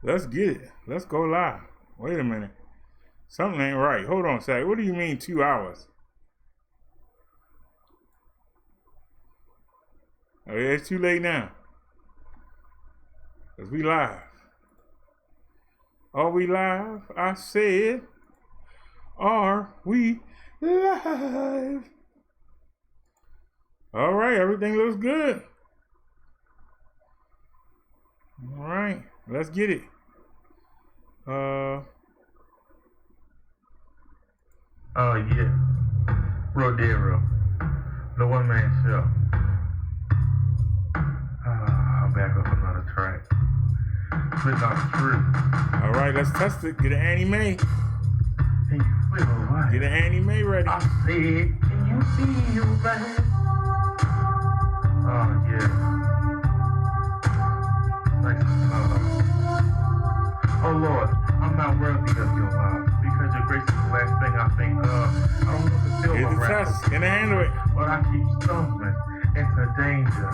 Let's get it. Let's go live. Wait a minute. Something ain't right. Hold on a second. What do you mean 2 hours? Oh, yeah, it's too late now. Because we live. Are we live? I said, are we live? All right, everything looks good. All right, let's get it. Oh yeah, BROTHA, the one-man show. I'm back with another track. Spitting out the truth. All right, let's test it. Get an anime. Can you feel right? Get an anime ready. I said, can you feel that? Oh yeah. Nice and slow. Oh Lord, I'm not worthy of your love because your grace is the last thing I think of. I don't want to feel Here's my the wrath, test. Can I handle it? but I keep stumbling into danger.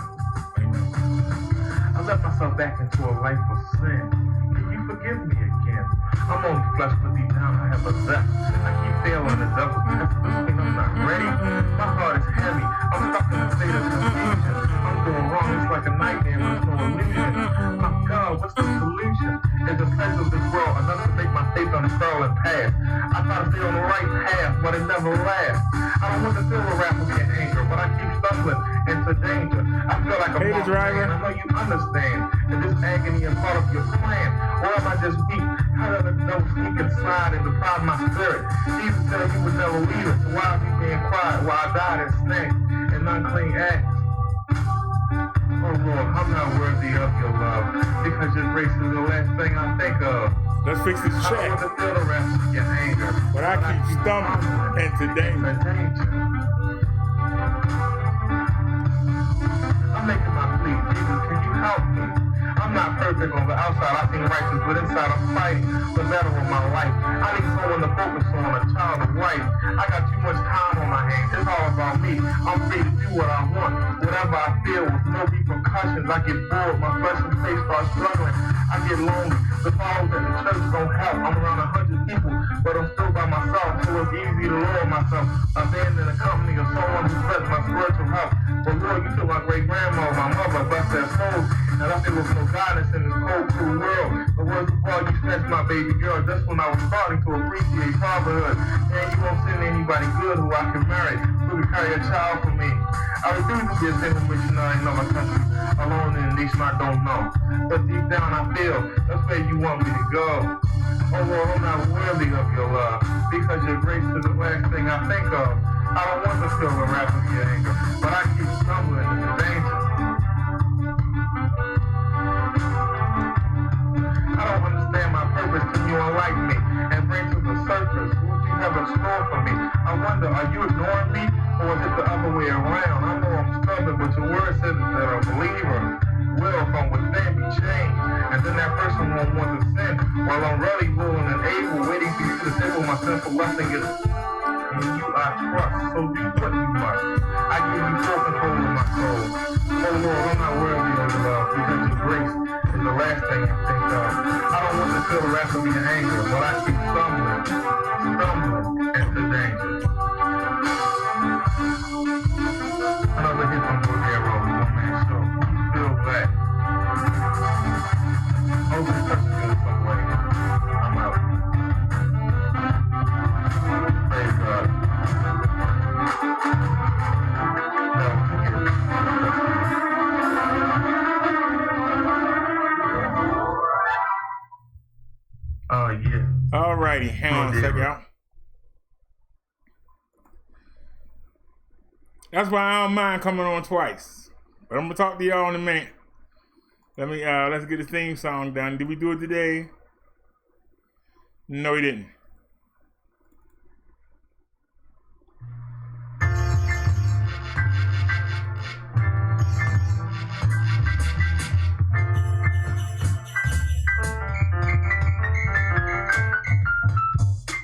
I let myself back into a life of sin. Can you forgive me again? I'm only flesh, but deep down I have a zest. I keep failing the devil. Does this mean I'm not ready? My heart is heavy. I'm stuck in a state of confusion. I'm doing wrong. It's like a nightmare with no illusion. My God, what's the solution? Is the pleasure of this world enough to make my faith unfurl and pass? I try to stay on the right path, but it never lasts. I don't want to feel the wrath of your anger, but I keep stumbling into danger. I feel like a Hey, the driver. man. I know you understand that this agony is part of your plan. Or am I just weak? How does the devil sneak inside and deprive my spirit? Jesus said he would never leave us. So why are we being quiet while I died in snake and unclean acts? Oh Lord, I'm not worthy of your love because your grace is the last thing I think of. Let's fix this I don't check. want to feel the wrath of your anger, But I keep stumbling into danger. I'm making my plea, Jesus, can you help me? I'm not perfect on the outside, I seem righteous, but inside I'm fighting the battle of my life. I need someone to focus on, a child of wife. I got too much time on my hands, it's all about me. I'm free to do what I want, whatever I feel, with no repercussions. I get bored, my flesh and face start struggling. I get lonely, the followers at the church don't help. I'm around 100 people, but I'm still by myself, so it's easy to lower myself. Abandon the company of someone who threatens my spiritual health. But Lord, you took my great-grandma, my mother, bless their souls, and I think there was no guidance in this cold, cruel world. The words of all, you snatched my baby girl just when I was starting to appreciate fatherhood. And you won't send anybody good who I can marry, who can carry a child for me. I refuse to be a single missionary in another country, alone in a nation I don't know. But deep down I feel that's where you want me to go. Oh Lord, I'm not worthy of your love, because your grace is the last thing I think of. I don't want to feel the wrath of your anger, but I keep stumbling into danger. I don't understand my purpose till you unlike me and bring to the surface what you have in store for me. I wonder, are you ignoring me, or is it the other way around? I know I'm stubborn, but your word says that a believer will from within be changed, and then that person won't want to sin, while I'm ready, willing, and able, waiting for you to table my sinful lust and get in you I trust, so do what you must. I give you full control of my soul. Oh Lord, I'm not worthy of your love, because your grace is the last thing I think of. I don't want to feel the wrath of your anger, but I keep stumbling into danger. Another hit from BROTHA, one-man show. Feel that. Hope it touches you in some way. I'm out. Praise God. Oh yeah. Alrighty, hang on a second, y'all. That's why I don't mind coming on twice. But I'm gonna talk to y'all in a minute. Let's get the theme song done. Did we do it today? No, we didn't.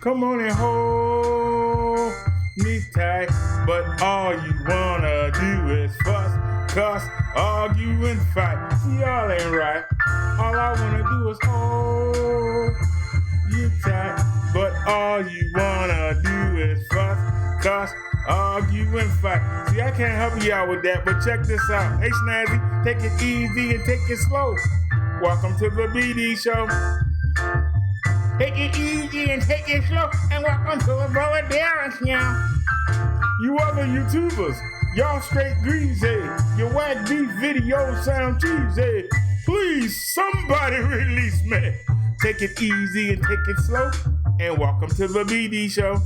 Come on and hold me tight, but all you wanna do is fuss, cuss, argue and fight. Y'all ain't right. All I wanna do is hold you tight. But all you wanna do is fuss, cuss, argue, and fight. See, I can't help you out with that, but check this out. Hey, Snazzy, take it easy and take it slow. Welcome to the BD show. Take it easy and take it slow, and welcome to the brother Derrick now. You other YouTubers, y'all straight greasy. Your whack beef videos sound cheesy. Please, somebody release me. Take it easy and take it slow, and welcome to the BD show.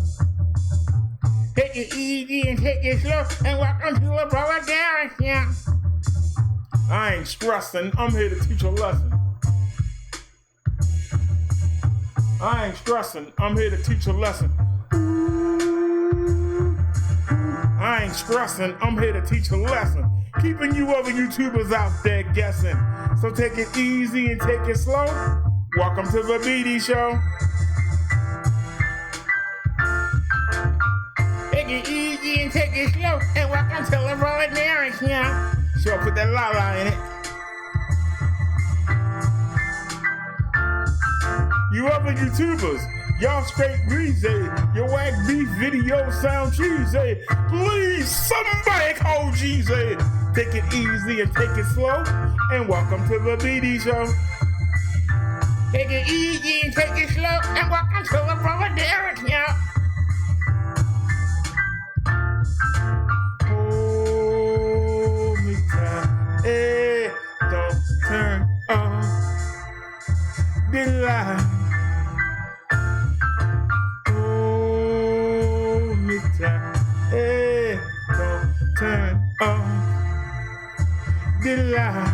Take it easy and take it slow, and welcome to the brother Derrick now. I ain't stressing, I'm here to teach a lesson. I ain't stressing, I'm here to teach a lesson. I ain't stressing, I'm here to teach a lesson. Keeping you other YouTubers out there guessing. So take it easy and take it slow. Welcome to the BD show. Take it easy and take it slow, and welcome to the brother Derrick now. Sure, put that la-la in it. You other YouTubers, y'all straight greasy. Your whack beef videos sound cheesy. Please, somebody call Jeezy. Take it easy and take it slow, and welcome to the BD show. Take it easy and take it slow, and welcome to the brother Derrick now. Hold me tight, hey, don't turn off the light. Hold me tight, hey, don't turn off the light.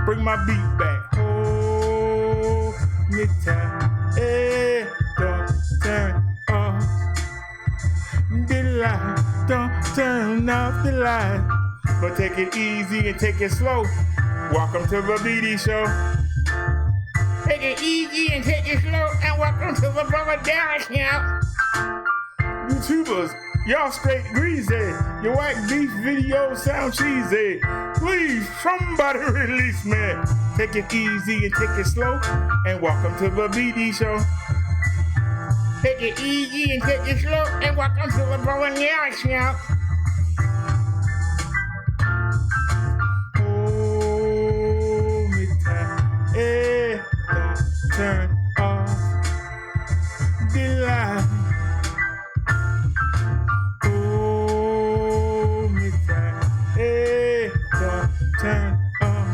Bring my beat back. Hold me tight, hey, don't turn off the light. Don't turn off the light. But take it easy and take it slow. Welcome to the BD show. Take it easy and take it slow, and welcome to the brother Derrick now. YouTubers, y'all straight greasy. Your whack beef videos sound cheesy. Please, somebody release me. Take it easy and take it slow, and welcome to the BD show. Take it easy and take it slow, and welcome to the brother Derrick now. Hold me tight, hey, don't turn off the light. Hold me tight, hey, don't turn off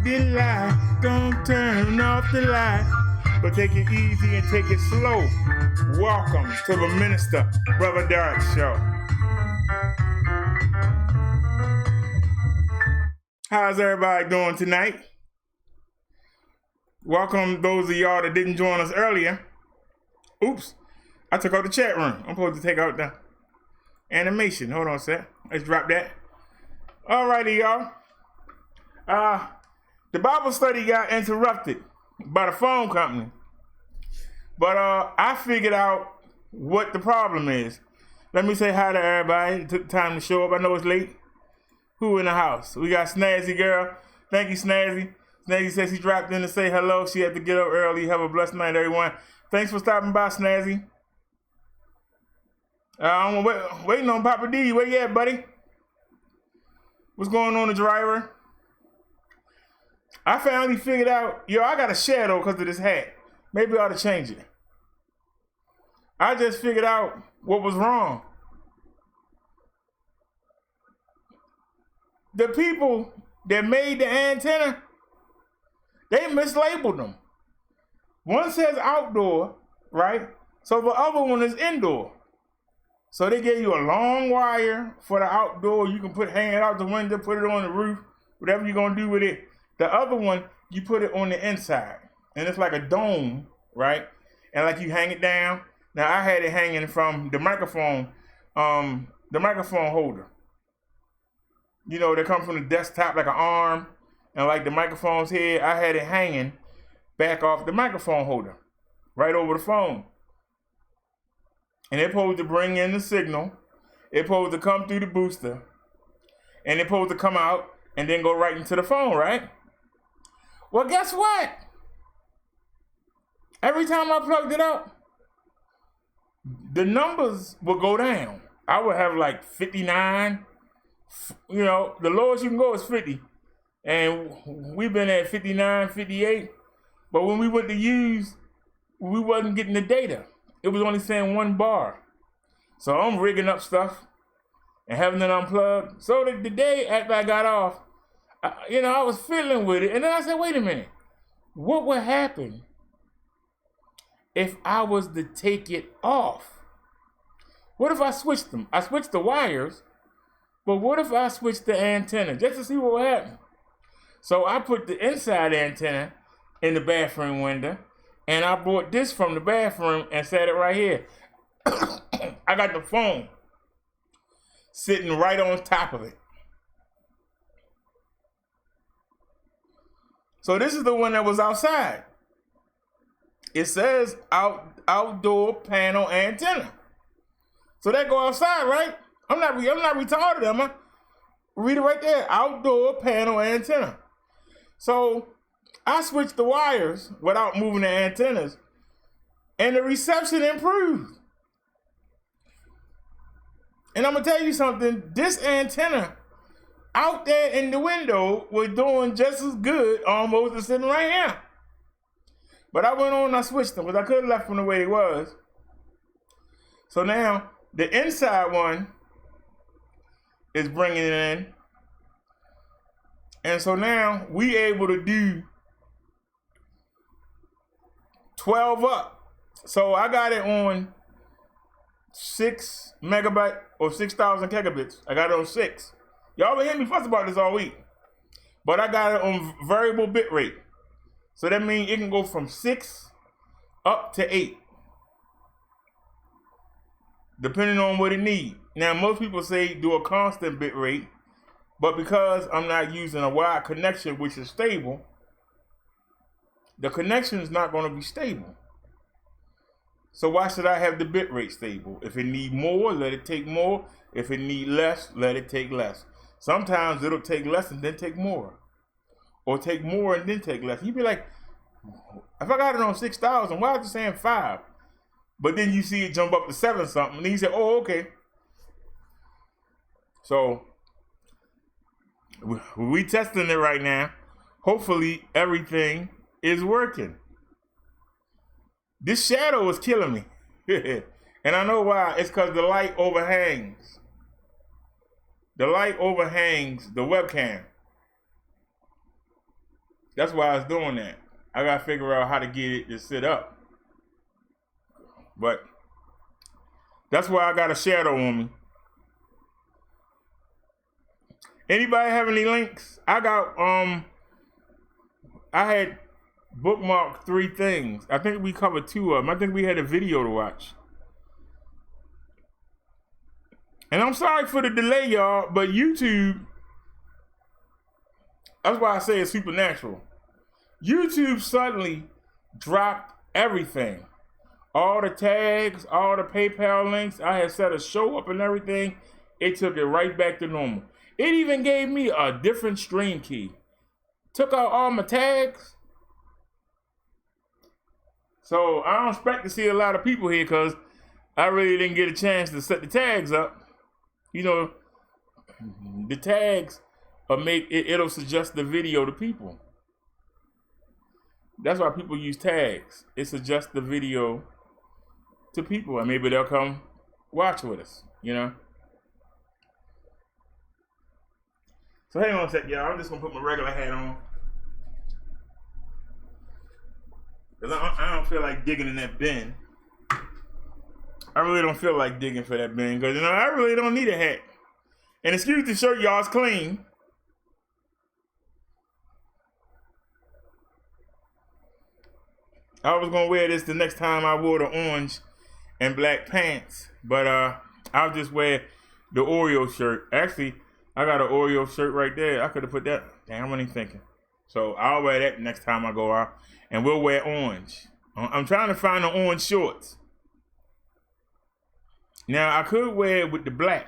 the light. Don't turn off the light. But take it easy and take it slow. Welcome to the Minister Brother Derrick show. How's everybody doing tonight? Welcome those of y'all that didn't join us earlier. Oops, I took out the chat room. I'm supposed to take out the animation. Hold on a sec. Let's drop that. Alrighty, y'all. The Bible study got interrupted by the phone company. But I figured out what the problem is. Let me say hi to everybody. It took time to show up. I know it's late. Who in the house? We got Snazzy Girl. Thank you, Snazzy. Snazzy says she dropped in to say hello. She had to get up early. Have a blessed night, everyone. Thanks for stopping by, Snazzy. I'm waiting on Papa D. Where you at, buddy? What's going on, the driver? I finally figured out, I got a shadow because of this hat. Maybe I ought to change it. I just figured out what was wrong. The people that made the antenna, they mislabeled them. One says outdoor, right? So the other one is indoor. So they gave you a long wire for the outdoor. You can hang it out the window, put it on the roof, whatever you're going to do with it. The other one, you put it on the inside. And it's like a dome, right? And like you hang it down. Now I had it hanging from the microphone holder. You know, they come from the desktop like an arm. And like the microphone's head, I had it hanging back off the microphone holder. Right over the phone. And it's supposed to bring in the signal. It's supposed to come through the booster. And it's supposed to come out and then go right into the phone, right? Well, guess what? Every time I plugged it up, the numbers would go down. I would have like 59. You know, the lowest you can go is 50. And we've been at 59, 58. But when we went to use, we wasn't getting the data. It was only saying 1 bar. So I'm rigging up stuff and having it unplugged. So the day after I got off, I was fiddling with it. And then I said, wait a minute. What would happen if I was to take it off? What if I switched them? I switched the wires, but what if I switched the antenna just to see what would happen? So I put the inside antenna in the bathroom window, and I brought this from the bathroom and set it right here. I got the phone sitting right on top of it. So this is the one that was outside. It says outdoor panel antenna. So that go outside, right? I'm not retarded, am I? Read it right there. Outdoor panel antenna. So I switched the wires without moving the antennas, and the reception improved. And I'm gonna tell you something. This antenna out there in the window was doing just as good almost as sitting right here. But I went on and I switched them because I could have left them the way it was. So now the inside one is bringing it in. And so now we able to do 12 up. So I got it on 6 megabyte or 6,000 gigabits. I got it on 6. Y'all been hearing me fuss about this all week. But I got it on variable bit rate. So that means it can go from 6 up to 8. Depending on what it needs. Now, most people say do a constant bit rate, but because I'm not using a wide connection, which is stable, the connection is not going to be stable. So why should I have the bit rate stable? If it need more, let it take more. If it need less, let it take less. Sometimes it'll take less and then take more. Or take more and then take less. You'd be like, if I got it on 6,000, why is it saying 5? But then you see it jump up to 7 something, and then you say, oh, okay. So, we testing it right now. Hopefully, everything is working. This shadow is killing me. And I know why. It's because the light overhangs. The light overhangs the webcam. That's why it's doing that. I got to figure out how to get it to sit up. But that's why I got a shadow on me. Anybody have any links? I had bookmarked 3 things. I think we covered 2 of them. I think we had a video to watch. And I'm sorry for the delay, y'all, but YouTube, that's why I say it's supernatural. YouTube suddenly dropped everything. All the tags, all the PayPal links. I had set a show up and everything. It took it right back to normal. It even gave me a different stream key. Took out all my tags. So I don't expect to see a lot of people here because I really didn't get a chance to set the tags up. You know, the tags it'll suggest the video to people. That's why people use tags. It suggests the video to people, and maybe they'll come watch with us, you know. So hang on a sec, y'all. I'm just gonna put my regular hat on. Cause I don't feel like digging in that bin. I really don't feel like digging for that bin, cause I really don't need a hat. And excuse the shirt, y'all, it's clean. I was gonna wear this the next time I wore the orange and black pants, but I'll just wear the Oreo shirt. Actually, I got an Oreo shirt right there. I could have put that. Damn, I wasn't thinking. So I'll wear that next time I go out, and we'll wear orange. I'm trying to find the orange shorts. Now I could wear it with the black,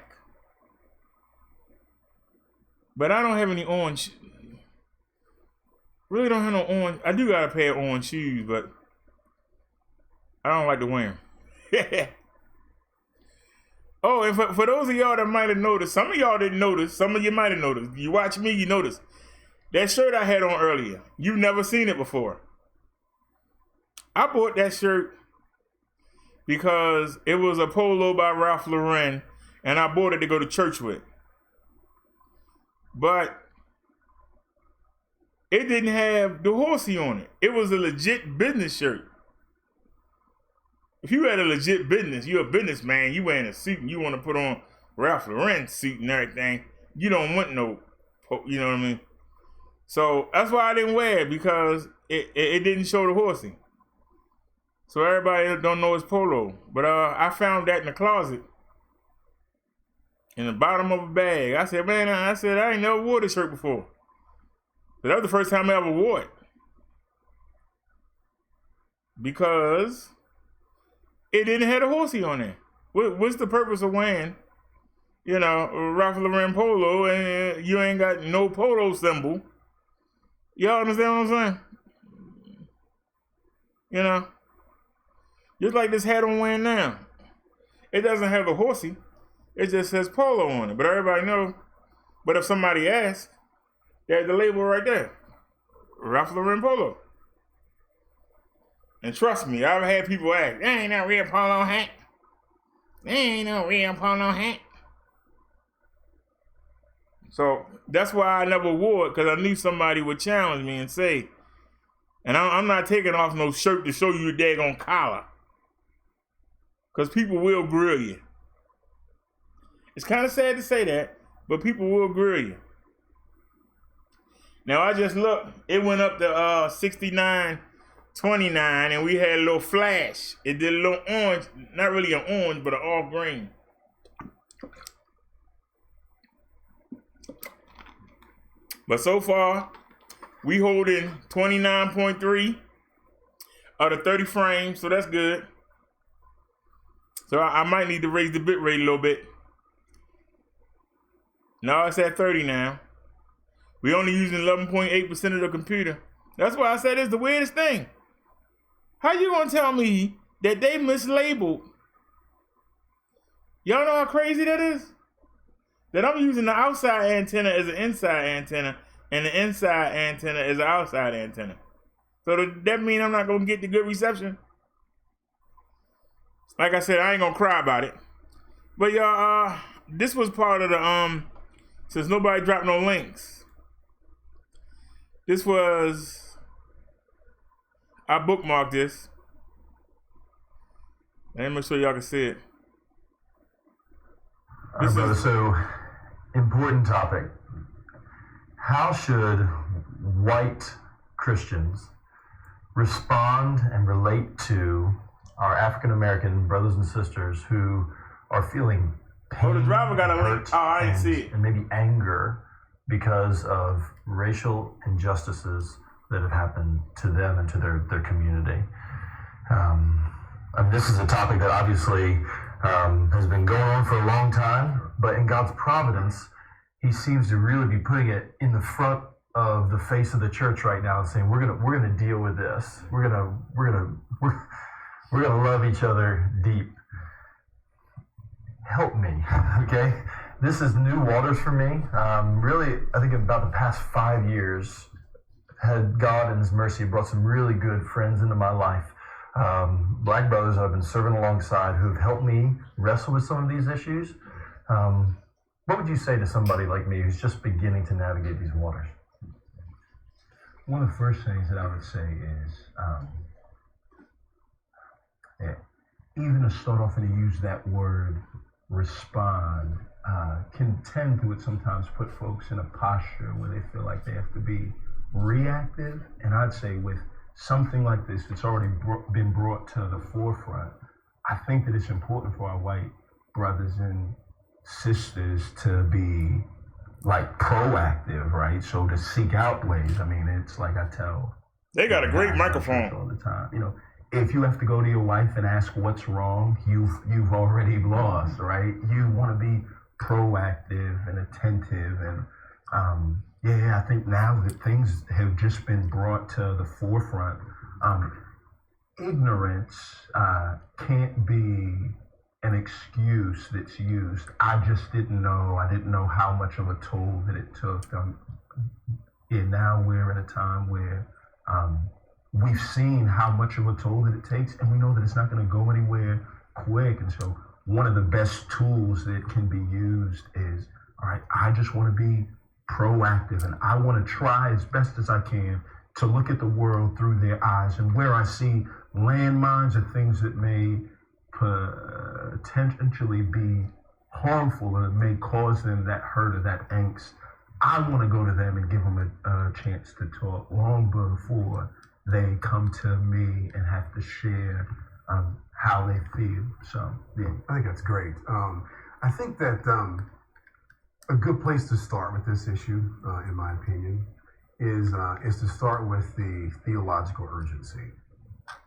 but I don't have any orange. Really don't have no orange. I do got a pair of orange shoes, but I don't like to wear them. Oh, and for those of y'all that might have noticed, some of y'all didn't notice, some of you might have noticed. You watch me, you notice. That shirt I had on earlier, you've never seen it before. I bought that shirt because it was a polo by Ralph Lauren, and I bought it to go to church with. But it didn't have the horsey on it. It was a legit business shirt. If you had a legit business, you're a businessman, you wearing a suit and you want to put on Ralph Lauren suit and everything, you don't want no, you know what I mean? So that's why I didn't wear it, because it didn't show the horsey. So everybody don't know it's polo. But I found that in the closet, in the bottom of a bag. I said, man, I ain't never wore this shirt before. But that was the first time I ever wore it. Because it didn't have a horsey on there. What's the purpose of wearing, Ralph Lauren polo and you ain't got no polo symbol? Y'all understand what I'm saying? Just like this hat I'm wearing now. It doesn't have a horsey. It just says polo on it. But everybody knows. But if somebody asks, there's the label right there. Ralph Lauren polo. And trust me, I've had people ask, that ain't no real polo hat. That ain't no real polo hat. So that's why I never wore it, because I knew somebody would challenge me and say, and I'm not taking off no shirt to show you the daggone collar. Because people will grill you. It's kind of sad to say that, but people will grill you. Now I just looked, it went up to $69.29, and we had a little flash. It did a little orange, not really an orange, but an off green. But so far, we holding 29.3 out of 30 frames, so that's good. So I might need to raise the bit rate a little bit. No, it's at 30 now. We only using 11.8% of the computer. That's why I said it's the weirdest thing. How you gonna tell me that they mislabeled? Y'all know how crazy that is? That I'm using the outside antenna as an inside antenna, and the inside antenna as an outside antenna. So that mean I'm not gonna get the good reception? Like I said, I ain't gonna cry about it. But y'all, this was part of the since nobody dropped no links. This was, I bookmarked this. Let me make sure y'all can see it. This is so important topic. How should white Christians respond and relate to our African American brothers and sisters who are feeling pain, the driver got a link. Oh, I didn't see it. And maybe anger because of racial injustices that have happened to them and to their community. This is a topic that obviously has been going on for a long time, but in God's providence, He seems to really be putting it in the front of the face of the church right now and saying, we're gonna deal with this. We're gonna love each other deep. Help me, okay? This is new waters for me. Really, I think about the past 5 years, had God in His mercy brought some really good friends into my life. Black brothers I've been serving alongside who've helped me wrestle with some of these issues. What would you say to somebody like me who's just beginning to navigate these waters? One of the first things that I would say is, even to start off and to use that word, respond, can tend to sometimes put folks in a posture where they feel like they have to be reactive. And I'd say with something like this, it's already been brought to the forefront. I think that it's important for our white brothers and sisters to be like proactive, right? So to seek out ways. I mean, it's like I tell. They got a great microphone all the time. If you have to go to your wife and ask what's wrong, you've already lost, right? You want to be proactive and attentive and Yeah, I think now that things have just been brought to the forefront, ignorance can't be an excuse that's used. I just didn't know. I didn't know how much of a toll that it took. And now we're in a time where we've seen how much of a toll that it takes, and we know that it's not going to go anywhere quick. And so one of the best tools that can be used is, all right, I just want to be proactive, and I want to try as best as I can to look at the world through their eyes, and where I see landmines or things that may potentially be harmful or may cause them that hurt or that angst, I want to go to them and give them a chance to talk long before they come to me and have to share how they feel. So, yeah. I think that's great. I think that a good place to start with this issue, in my opinion, is to start with the theological urgency.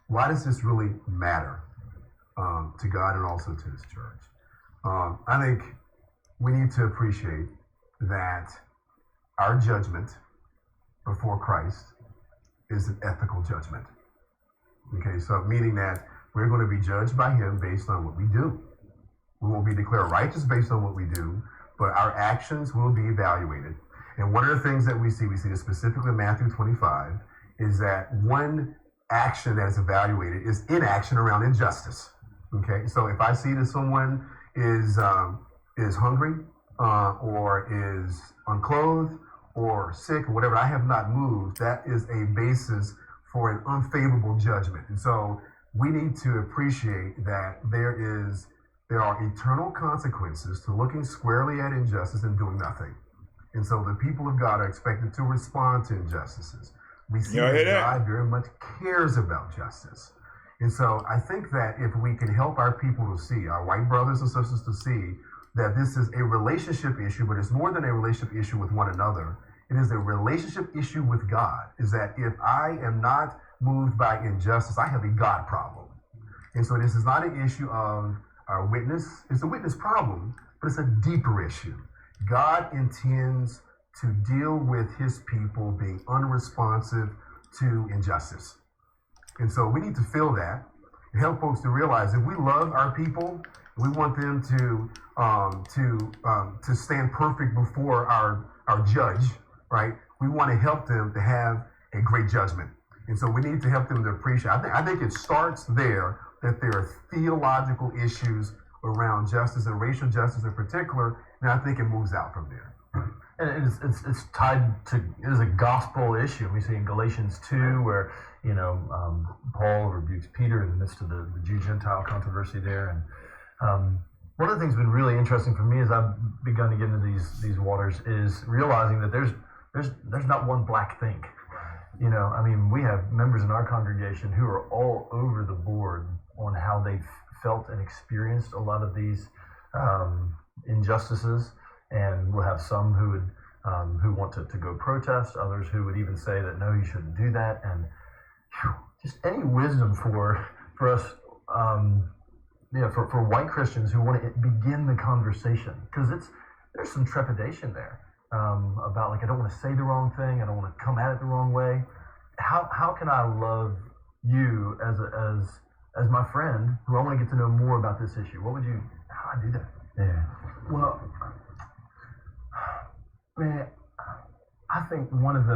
Why does this really matter to God and also to His church? I think we need to appreciate that our judgment before Christ is an ethical judgment. Okay, so meaning that we're going to be judged by Him based on what we do. We won't be declared righteous based on what we do, but our actions will be evaluated. And one of the things that we see this specifically in Matthew 25, is that one action that is evaluated is inaction around injustice. Okay, so if I see that someone is hungry or is unclothed or sick or whatever, I have not moved, that is a basis for an unfavorable judgment. And so we need to appreciate that there are eternal consequences to looking squarely at injustice and doing nothing. And so the people of God are expected to respond to injustices. We see that God very much cares about justice. And so I think that if we can help our people to see, our white brothers and sisters to see, that this is a relationship issue, but it's more than a relationship issue with one another. It is a relationship issue with God. Is that if I am not moved by injustice, I have a God problem. And so this is not an issue of our witness. It's a witness problem, but it's a deeper issue. God intends to deal with His people being unresponsive to injustice. And so we need to feel that and help folks to realize that we love our people. We want them to stand perfect before our judge, right? We want to help them to have a great judgment. And so we need to help them to appreciate. I think it starts there, that there are theological issues around justice and racial justice in particular, and I think it moves out from there. And it's tied to, it is a gospel issue. We see in Galatians 2 where, Paul rebukes Peter in the midst of the Jew-Gentile controversy there. And one of the things that's been really interesting for me as I've begun to get into these waters is realizing that there's not one black thing. We have members in our congregation who are all over the board on how they've felt and experienced a lot of these injustices, and we'll have some who want to go protest, others who would even say that no, you shouldn't do that, and just any wisdom for us, for white Christians who want to begin the conversation, because there's some trepidation there about I don't want to say the wrong thing, I don't want to come at it the wrong way. How can I love you as my friend who I want to get to know more about this issue? How do I do that? Yeah. Well, man, I think one of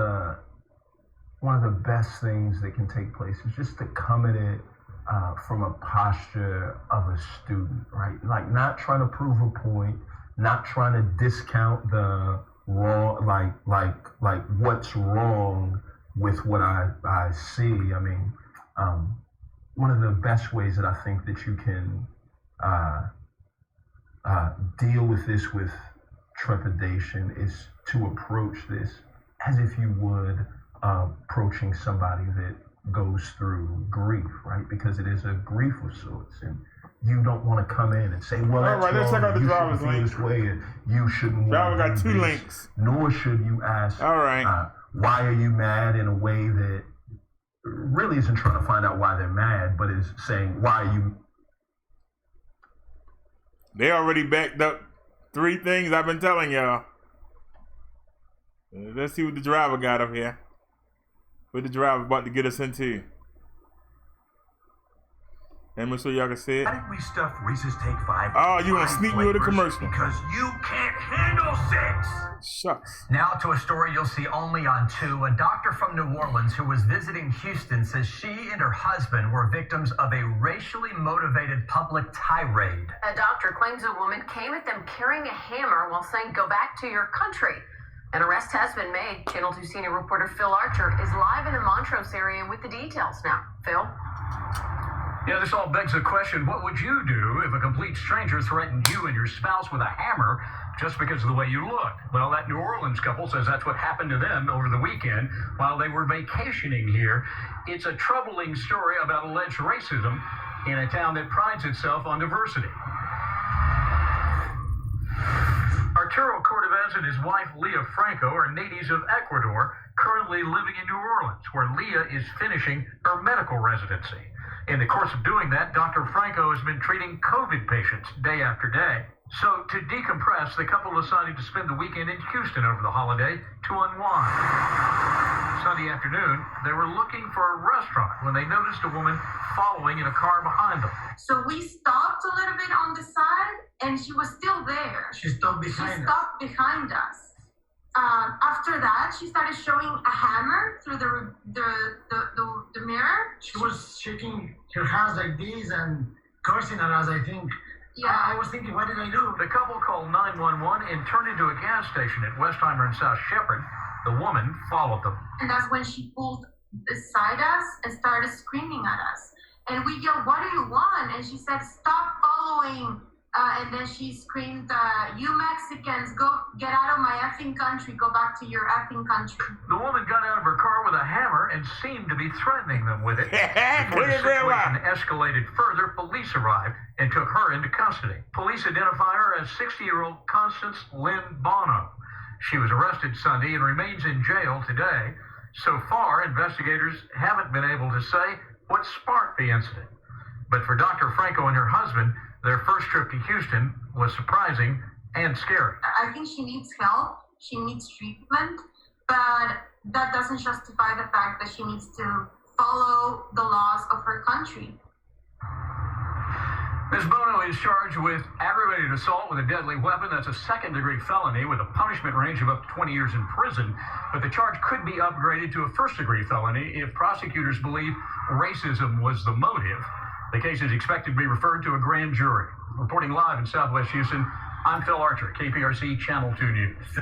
the best things that can take place is just to come at it from a posture of a student, right? Like not trying to prove a point, not trying to discount the wrong, like what's wrong with what I see. One of the best ways that I think that you can deal with this with trepidation is to approach this as if you would approaching somebody that goes through grief, right? Because it is a grief of sorts, and you don't want to come in and say, well, that's right, let's check out the driver's link. This way, and you shouldn't Driver want got to two do this, links. nor should you ask, all right, why are you mad, in a way that really isn't trying to find out why they're mad, but is saying, why are you... They already backed up 3 things I've been telling y'all. Let's see what the driver got up here. What the driver about to get us into. Let me so y'all can see it. Why did we stuff Reese's Take 5? Oh, you want to sneak me with a commercial? Because you can't handle 6. Shucks. Now to a story you'll see only on 2. A doctor from New Orleans who was visiting Houston says she and her husband were victims of a racially motivated public tirade. A doctor claims a woman came at them carrying a hammer while saying, "Go back to your country." An arrest has been made. Channel 2 senior reporter Phil Archer is live in the Montrose area with the details now. Phil? Yeah, this all begs the question, what would you do if a complete stranger threatened you and your spouse with a hammer just because of the way you look? Well, that New Orleans couple says that's what happened to them over the weekend while they were vacationing here. It's a troubling story about alleged racism in a town that prides itself on diversity. Arturo Cordovez and his wife Leah Franco are natives of Ecuador, currently living in New Orleans, where Leah is finishing her medical residency. In the course of doing that, Dr. Franco has been treating COVID patients day after day. So to decompress, the couple decided to spend the weekend in Houston over the holiday to unwind. Sunday afternoon, they were looking for a restaurant when they noticed a woman following in a car behind them. So we stopped a little bit on the side, and she was still there. She stopped behind us. stopped behind us. After that, she started showing a hammer through the mirror. She was shaking her hands like this and cursing at us, I think. Yeah. I was thinking, what did I do? The couple called 911 and turned into a gas station at Westheimer and South Shepherd. The woman followed them. And that's when she pulled beside us and started screaming at us. And we yelled, "What do you want?" And she said, "Stop following." And then she screamed, "You Mexicans, get out of my effing country. Go back to your effing country." The woman got out of her car with a hammer and seemed to be threatening them with it. Before the Clear situation grandma. escalated further, police arrived and took her into custody. Police identify her as 60-year-old Constance Lynn Bono. She was arrested Sunday and remains in jail today. So far, investigators haven't been able to say what sparked the incident. But for Dr. Franco and her husband, their first trip to Houston was surprising and scary. I think she needs help. She needs treatment. But that doesn't justify the fact that she needs to follow the laws of her country. Ms. Bono is charged with aggravated assault with a deadly weapon. That's a second-degree felony with a punishment range of up to 20 years in prison. But the charge could be upgraded to a first-degree felony if prosecutors believe racism was the motive. The case is expected to be referred to a grand jury. Reporting live in Southwest Houston, I'm Phil Archer, KPRC Channel 2 News.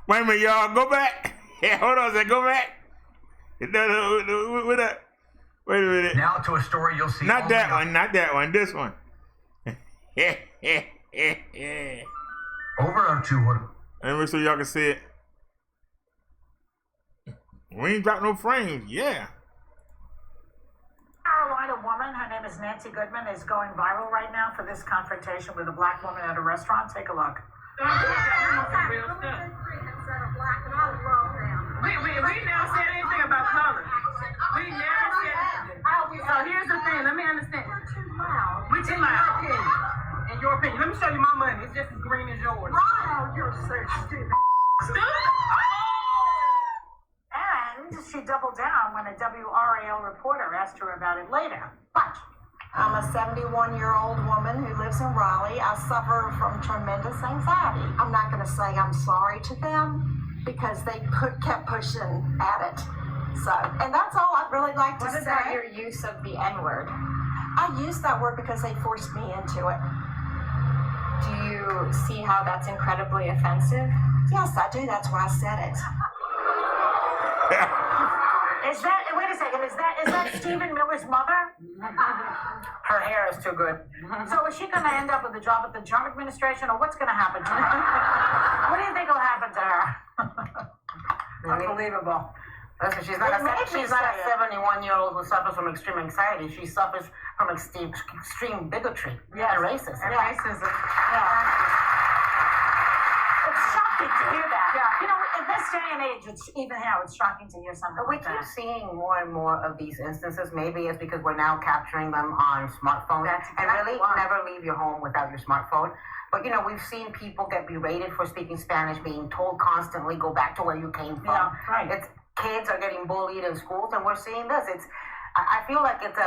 Wait a minute, y'all. Go back. Yeah, hold on a second. Go back. Wait a minute. Now to a story you'll see Not only that on one. Not that one. This one. Over on 200. Let me so y'all can see it. We ain't got no frames. Yeah. Carolina woman, her name is Nancy Goodman, is going viral right now for this confrontation with a black woman at a restaurant. Take a look. We never said anything about color. We never said. So here's the thing. Let me understand. Which in your opinion? In your opinion, let me show you my money. It's just as green as yours. Wow, you're so stupid. And she doubled down when a WRAL reporter asked her about it later. But I'm a 71-year-old woman who lives in Raleigh. I suffer from tremendous anxiety. I'm not going to say I'm sorry to them because they kept pushing at it. So, and that's all I'd really like to say. What about your use of the N-word? I use that word because they forced me into it. Do you see how that's incredibly offensive? Yes, I do. That's why I said it. Wait a second, is that Stephen Miller's mother? Her hair is too good. So is she going to end up with a job at the Trump administration, or what's going to happen to her? What do you think will happen to her? Unbelievable. Listen, she's not a 71-year-old who suffers from extreme anxiety. She suffers from extreme bigotry and racism. Yeah. Racism. Yeah. It's shocking. to hear that. Yeah. You know, in this day and age, it's shocking to hear something We like keep that. seeing more and more of these instances. Maybe it's because we're now capturing them on smartphones. And really, never leave your home without your smartphone. But, you know, we've seen people get berated for speaking Spanish, being told constantly, go back to where you came from. Yeah, right. Kids are getting bullied in schools, and we're seeing this. I feel like it's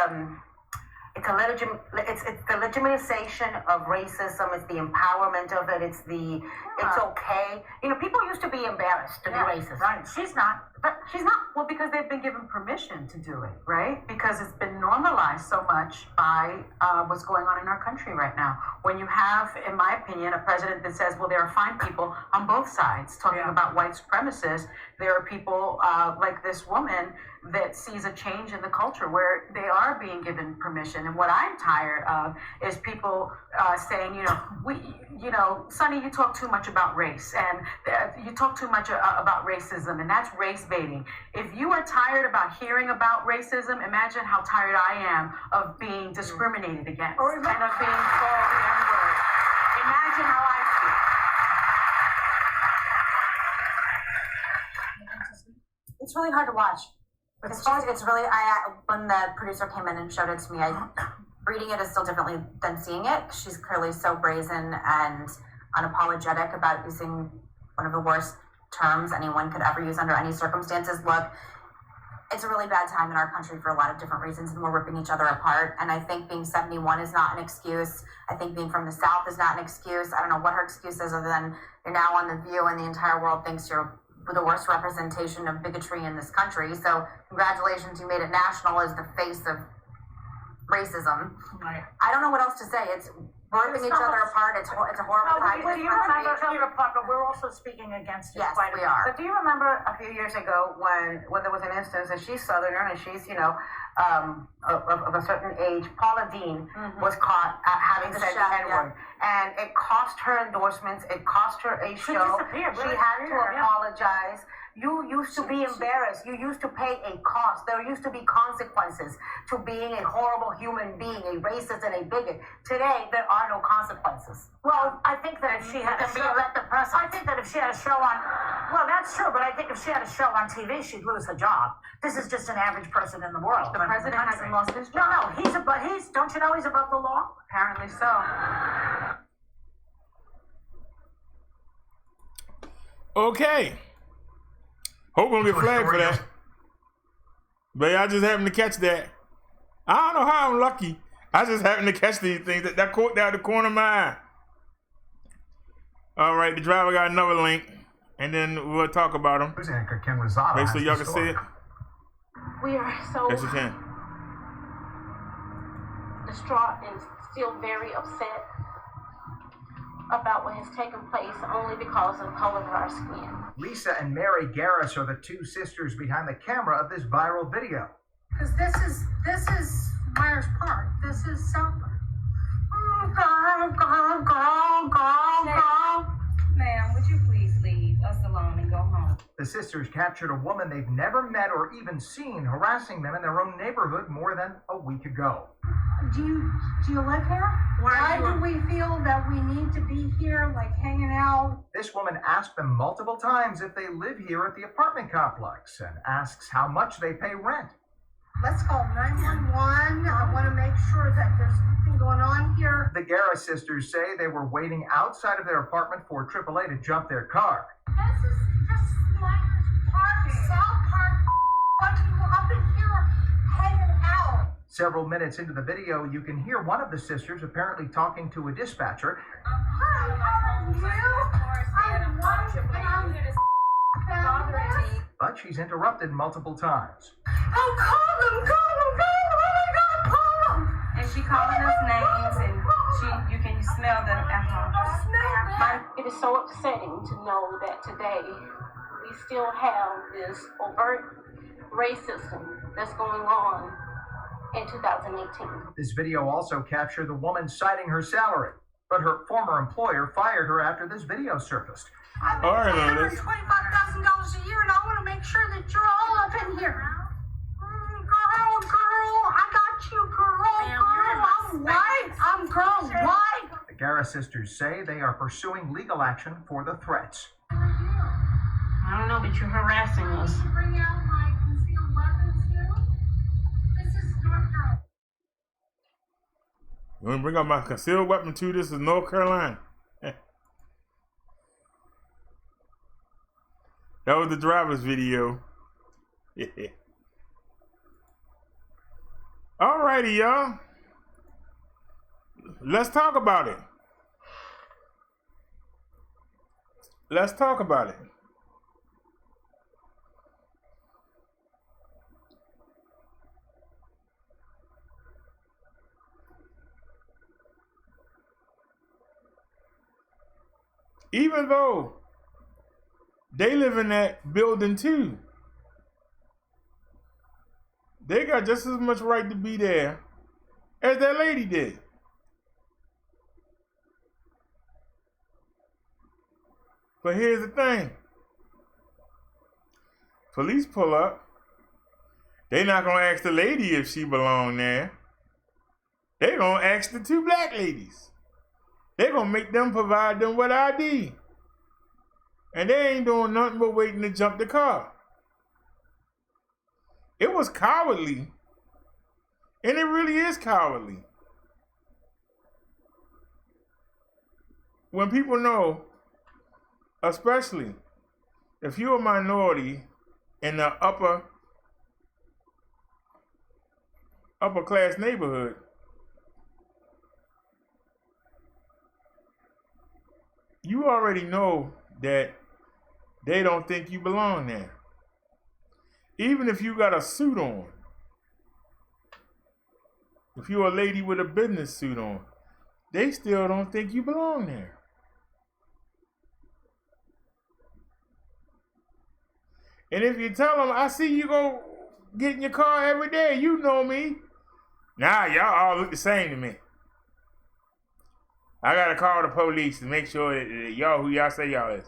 the legitimization of racism. It's the empowerment of it. It's okay. You know, people used to be embarrassed to be racist. Right. She's not. She's not. Well, because they've been given permission to do it, right? Because it's been normalized so much by what's going on in our country right now. When you have, in my opinion, a president that says, well, there are fine people on both sides talking about white supremacists, there are people like this woman that sees a change in the culture where they are being given permission. And what I'm tired of is people saying, Sonny, you talk too much about race, and you talk too much about racism, and that's race baiting. If you are tired about hearing about racism, imagine how tired I am of being discriminated against and of being called the N-word. Imagine how I feel. It's really hard to watch. It's really, when the producer came in and showed it to me, reading it is still differently than seeing it. She's clearly so brazen and unapologetic about using one of the worst terms anyone could ever use under any circumstances. Look, it's a really bad time in our country for a lot of different reasons, and we're ripping each other apart. And I think being 71 is not an excuse. I think being from the South is not an excuse. I don't know what her excuse is other than you're now on The View and the entire world thinks you're the worst representation of bigotry in this country. So congratulations, you made it national as the face of racism. Right. I don't know what else to say. We're ripping each other apart. It's a horrible time. Do you remember, but we're also speaking against it. Yes, quite we are. But do you remember a few years ago when there was an instance, and she's Southerner and she's, of a certain age, Paula Dean was caught having said the N-word. And it cost her endorsements. It cost her a show. She had to apologize. You used to be embarrassed. You used to pay a cost. There used to be consequences to being a horrible human being, a racist and a bigot. Today, there are no consequences. Well, I think that if she had a show, I think that if she had a show on, well, that's true, but I think if she had a show on TV, she'd lose her job. This is just an average person in the world. The president hasn't lost his job. No, don't you know he's above the law? Apparently so. Okay. Hope I'm gonna get flagged for that. But I just happened to catch that. I don't know how I'm lucky. I just happened to catch these things. That caught down the corner of my eye. All right, the driver got another link, and then we'll talk about them. News anchor Ken Rosado. Make sure y'all can see it. We are so Yes, you can. distraught and still very upset about what has taken place only because of the color of our skin. Lisa and Mary Garris are the two sisters behind the camera of this viral video. Because this is Myers Park. This is South Park. Girl. Ma'am, would you please leave us alone and go home? The sisters captured a woman they've never met or even seen harassing them in their own neighborhood more than a week ago. Do you live here? Why do we feel that we need to be here, like hanging out? This woman asked them multiple times if they live here at the apartment complex and asks how much they pay rent. Let's call 911. I want to make sure that there's nothing going on here. The Garris sisters say they were waiting outside of their apartment for AAA to jump their car. This is Myers Park, South Park. What are you up in here hanging out? Several minutes into the video, you can hear one of the sisters apparently talking to a dispatcher. Hi, how are you? But she's interrupted multiple times. Oh, call them! Oh my God, call them! And she calling us names, and you can smell the alcohol. It is so upsetting to know that today we still have this overt racism that's going on in 2018. This video also captured the woman citing her salary, but her former employer fired her after this video surfaced. I've been $125,000 a year, and I want to make sure that you're all up in here. Girl, I got you, girl. I'm white. I'm white. The Garris sisters say they are pursuing legal action for the threats. I know that you're harassing us. Bring out my concealed weapon too? This is North Carolina. You want to bring out my concealed weapon too? This is North Carolina. That was the driver's video. Alrighty, y'all. Let's talk about it. Let's talk about it. Even though they live in that building too, they got just as much right to be there as that lady did. But here's the thing. Police pull up. They not going to ask the lady if she belong there. They going to ask the two black ladies. They going to make them provide them with ID. And they ain't doing nothing but waiting to jump the car. It was cowardly. And it really is cowardly. When people know, especially if you're a minority in the upper class neighborhood, you already know that they don't think you belong there. Even if you got a suit on, if you're a lady with a business suit on, they still don't think you belong there. And if you tell them, I see you go get in your car every day, you know me. Nah, y'all all look the same to me. I gotta call the police to make sure that y'all who y'all say y'all is.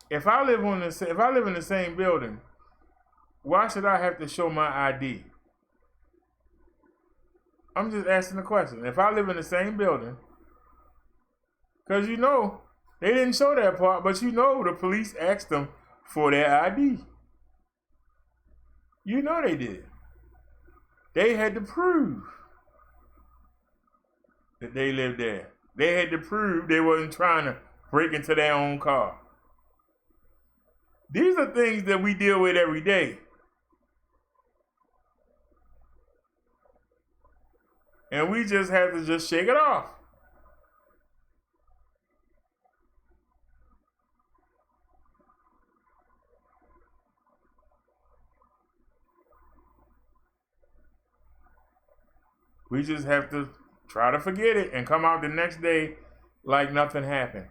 If I live in the same building, why should I have to show my ID? I'm just asking the question. If I live in the same building, because you know, they didn't show that part, but you know the police asked them for their ID. You know they did. They had to prove that they lived there. They had to prove they wasn't trying to break into their own car. These are things that we deal with every day. And we just have to just shake it off. We just have to try to forget it and come out the next day like nothing happened.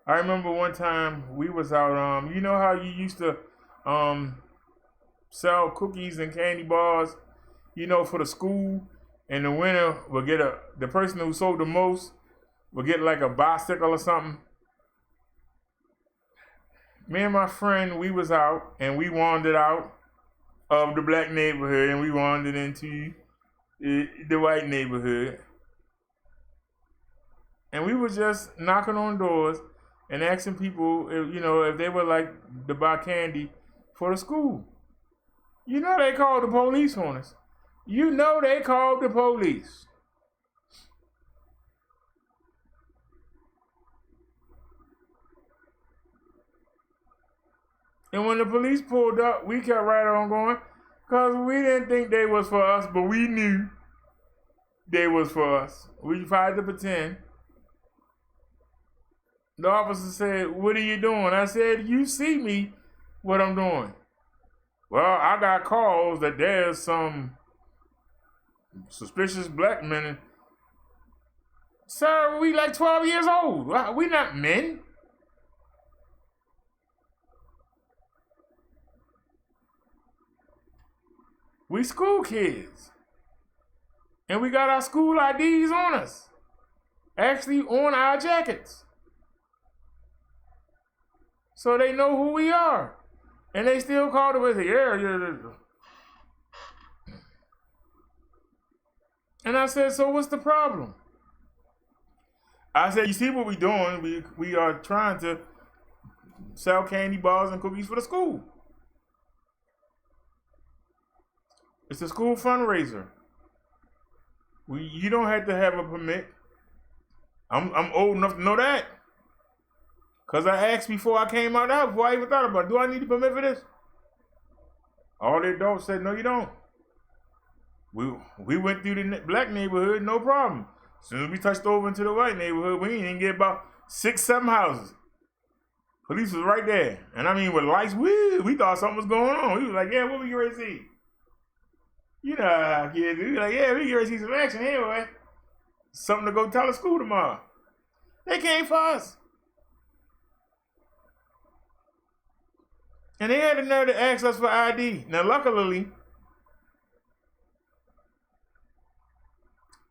I remember one time we was out, you know how you used to sell cookies and candy bars, you know, for the school, and the winner would get the person who sold the most would get like a bicycle or something. Me and my friend, we was out and we wandered out of the black neighborhood and we wandered into the white neighborhood. And we were just knocking on doors and asking people, if they would like to buy candy for the school. You know they called the police on us. You know they called the police. And when the police pulled up, we kept right on going because we didn't think they was for us, but we knew they was for us. We tried to pretend. The officer said, "What are you doing?" I said, "You see me, what I'm doing." "Well, I got calls that there's some suspicious black men." "Sir, we like 12 years old. We not men." We school kids. And we got our school IDs on us. Actually on our jackets. So they know who we are. And they still call us and say, yeah. And I said, so what's the problem? I said, you see what we're doing? We are trying to sell candy bars and cookies for the school. It's a school fundraiser. You don't have to have a permit. I'm old enough to know that. Because I asked before I came out there, before I even thought about it, do I need a permit for this? All the adults said, no, you don't. We went through the black neighborhood, no problem. As soon as we touched over into the white neighborhood, we didn't get about 6, 7 houses. Police was right there. And I mean, with lights, we thought something was going on. We was like, yeah, what we get ready to see? You know how kids do. We like, yeah, we get ready to see some action anyway. Something to go tell the school tomorrow. They came for us. And they had the nerve to ask us for ID. Now, luckily,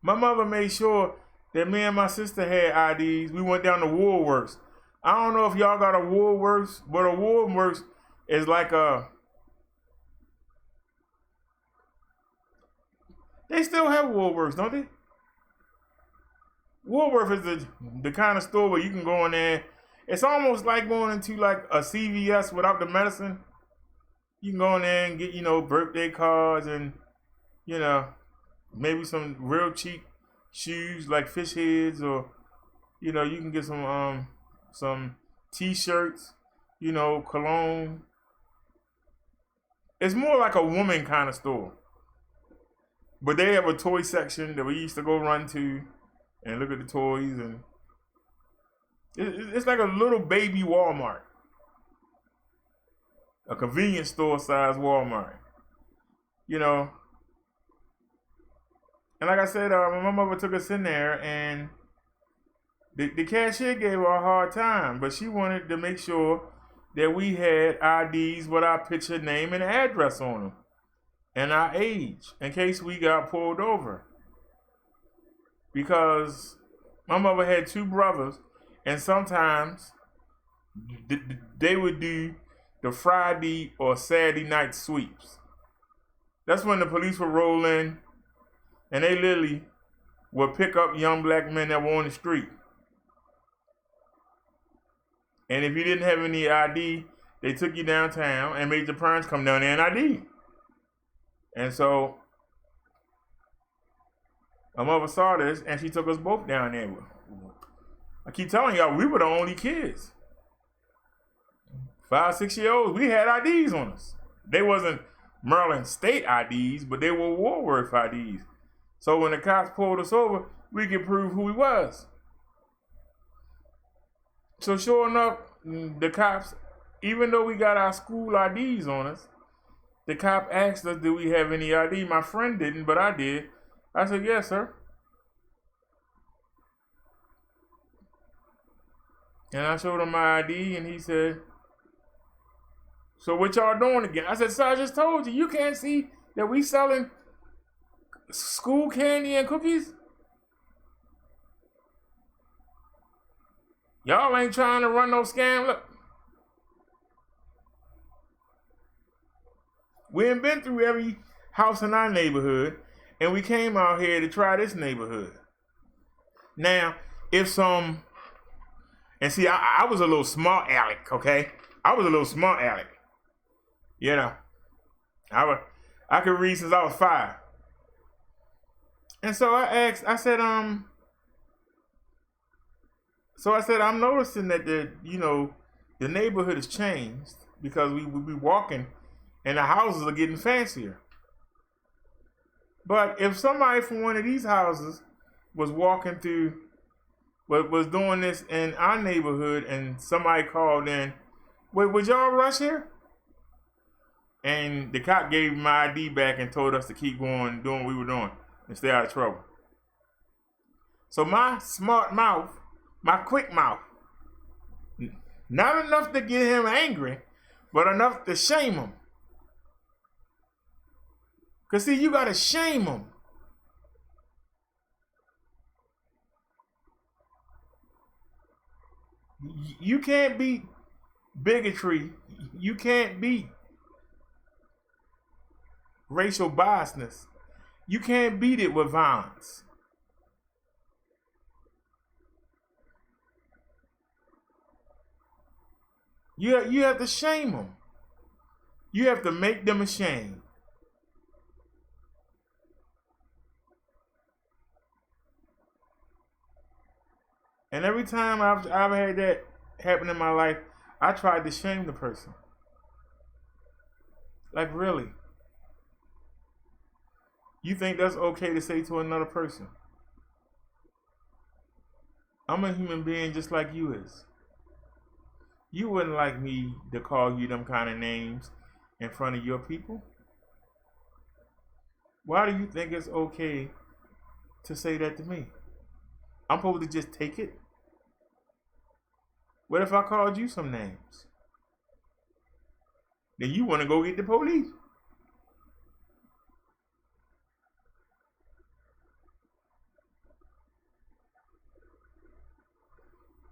my mother made sure that me and my sister had IDs. We went down to Woolworths. I don't know if y'all got a Woolworths, but a Woolworths is like a... They still have Woolworths, don't they? Woolworths is the kind of store where you can go in there. It's almost like going into like a CVS without the medicine. You can go in there and get, birthday cards and, maybe some real cheap shoes like fish heads, or, you can get some t-shirts, cologne. It's more like a woman kind of store. But they have a toy section that we used to go run to and look at the toys, and it's like a little baby Walmart. A convenience store size Walmart. And like I said, my mother took us in there, and the cashier gave her a hard time, but she wanted to make sure that we had IDs with our picture, name, and address on them, and our age, in case we got pulled over. Because my mother had 2 brothers, and sometimes they would do the Friday or Saturday night sweeps. That's when the police would roll in, and they literally would pick up young black men that were on the street. And if you didn't have any ID, they took you downtown and made your parents come down there and ID. And so my mother saw this, and she took us both down there. I keep telling y'all, we were the only kids. 5, 6-year-olds, we had IDs on us. They wasn't Maryland State IDs, but they were Woolworth IDs. So when the cops pulled us over, we could prove who we was. So sure enough, the cops, even though we got our school IDs on us, the cop asked us, do we have any ID? My friend didn't, but I did. I said, yes, sir. And I showed him my ID, and he said, so what y'all doing again? I said, sir, I just told you, you can't see that we selling school candy and cookies? Y'all ain't trying to run no scam. Look, we ain't been through every house in our neighborhood, and we came out here to try this neighborhood. Now, and see, I was a little smart aleck, okay? I was a little smart aleck. I could read since I was 5. And so I said, I'm noticing that the neighborhood has changed because we be walking and the houses are getting fancier. But if somebody from one of these houses was walking through, was doing this in our neighborhood, and somebody called in, would y'all rush here? And the cop gave my ID back and told us to keep going, doing what we were doing, and stay out of trouble. So my smart mouth, my quick mouth, not enough to get him angry, but enough to shame him. Because see, you got to shame him. You can't be bigotry. You can't beat racial biasness. You can't beat it with violence. You have to shame them. You have to make them ashamed. And every time I've had that happen in my life, I tried to shame the person. Like, really? You think that's okay to say to another person? I'm a human being just like you is. You wouldn't like me to call you them kind of names in front of your people. Why do you think it's okay to say that to me? I'm supposed to just take it? What if I called you some names? Then you want to go get the police.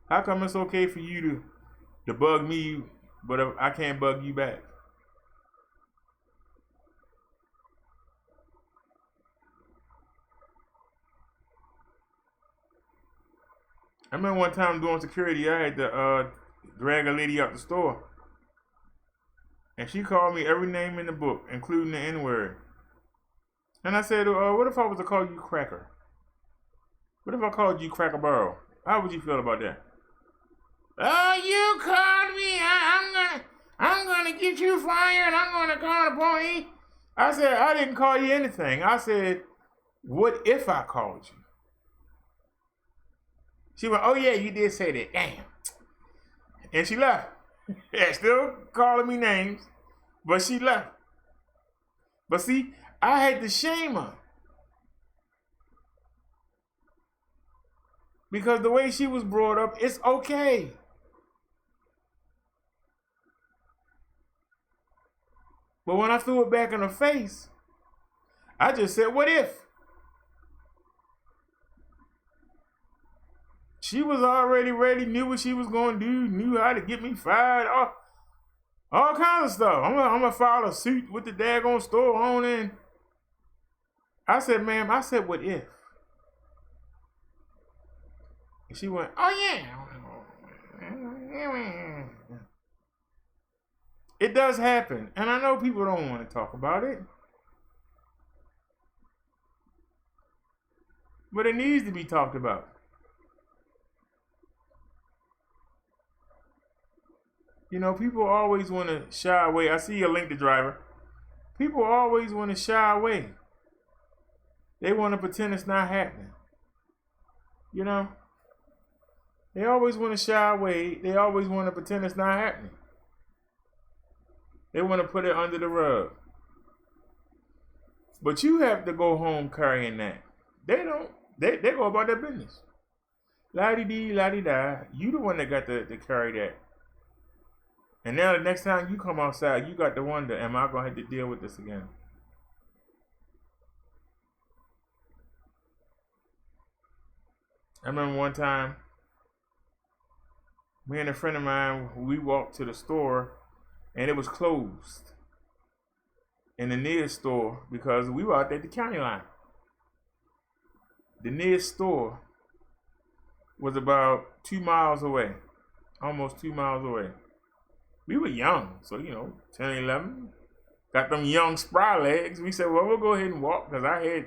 How come it's okay for you to bug me, but I can't bug you back? I remember one time doing security, I had to drag a lady out the store. And she called me every name in the book, including the N-word. And I said, what if I was to call you Cracker? What if I called you Cracker Barrel? How would you feel about that? Oh, you called me. I'm gonna get you fired. I'm gonna call the police. I said, I didn't call you anything. I said, what if I called you? She went, oh yeah, you did say that. Damn. And she left. Yeah, still calling me names, but she left. But see, I had to shame her. Because the way she was brought up, it's okay. But when I threw it back in her face, I just said, what if? She was already ready, knew what she was going to do, knew how to get me fired, all kinds of stuff. I'm gonna file a suit with the daggone store on in. I said, ma'am, what if? And she went, oh yeah. It does happen, and I know people don't want to talk about it. But it needs to be talked about. You know, people always want to shy away. I see you linked the driver. People always want to shy away. They want to pretend it's not happening. You know? They always want to shy away. They always want to pretend it's not happening. They want to put it under the rug. But you have to go home carrying that. They don't. They go about their business. La-di-dee, la-di-da. You the one that got to carry that. And now the next time you come outside, you got to wonder, am I going to have to deal with this again? I remember one time, me and a friend of mine, we walked to the store, and it was closed in the nearest store because we were out there at the county line. The nearest store was about 2 miles away, almost 2 miles away. We were young, so, 10, 11. Got them young spry legs. We said, well, we'll go ahead and walk because I had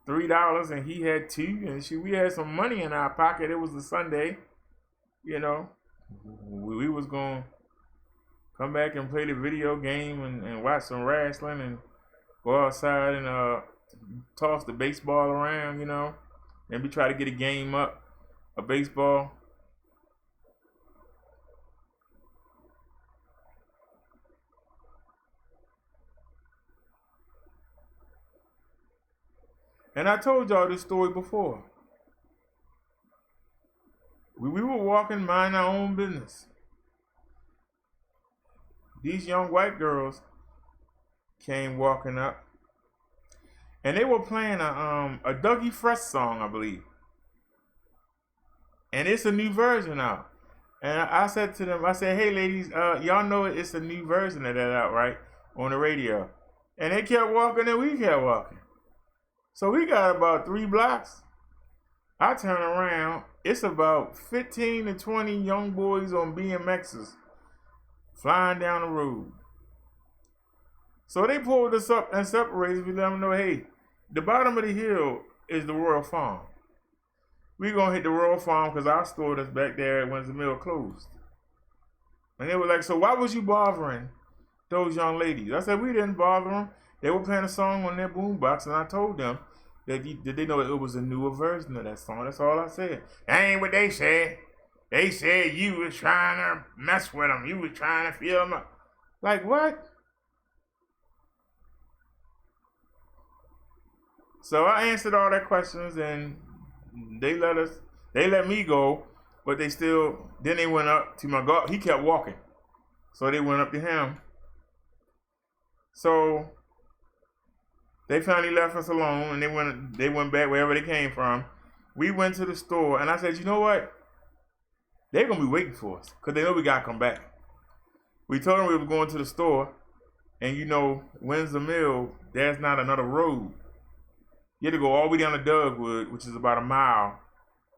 $3 and he had $2. And we had some money in our pocket. It was a Sunday, We was going to come back and play the video game and watch some wrestling and go outside and toss the baseball around, Maybe try to get a game up, a baseball. And I told y'all this story before. We were walking, minding our own business. These young white girls came walking up. And they were playing a Dougie Fresh song, I believe. And it's a new version out. And I said to them, I said, hey ladies, y'all know it's a new version of that out, right? On the radio. And they kept walking and we kept walking. So we got about 3 blocks. I turn around, it's about 15 to 20 young boys on BMXs flying down the road. So they pulled us up and separated. We let them know, hey, the bottom of the hill is the Royal Farm. We're going to hit the Royal Farm because our store that's back there when the mill closed. And they were like, so why was you bothering those young ladies? I said, we didn't bother them. They were playing a song on their boombox, and I told them that they know it was a newer version of that song. That's all I said. That ain't what they said. They said you was trying to mess with them. You was trying to feel them up. Like what? So I answered all their questions, and they let me go, but then they went up to my God. He kept walking. So they went up to him. So they finally left us alone, and they went back wherever they came from. We went to the store, and I said, you know what? They're going to be waiting for us, because they know we got to come back. We told them we were going to the store, and you know, Windsor Mill, there's not another road. You had to go all the way down to Dugwood, which is about a mile,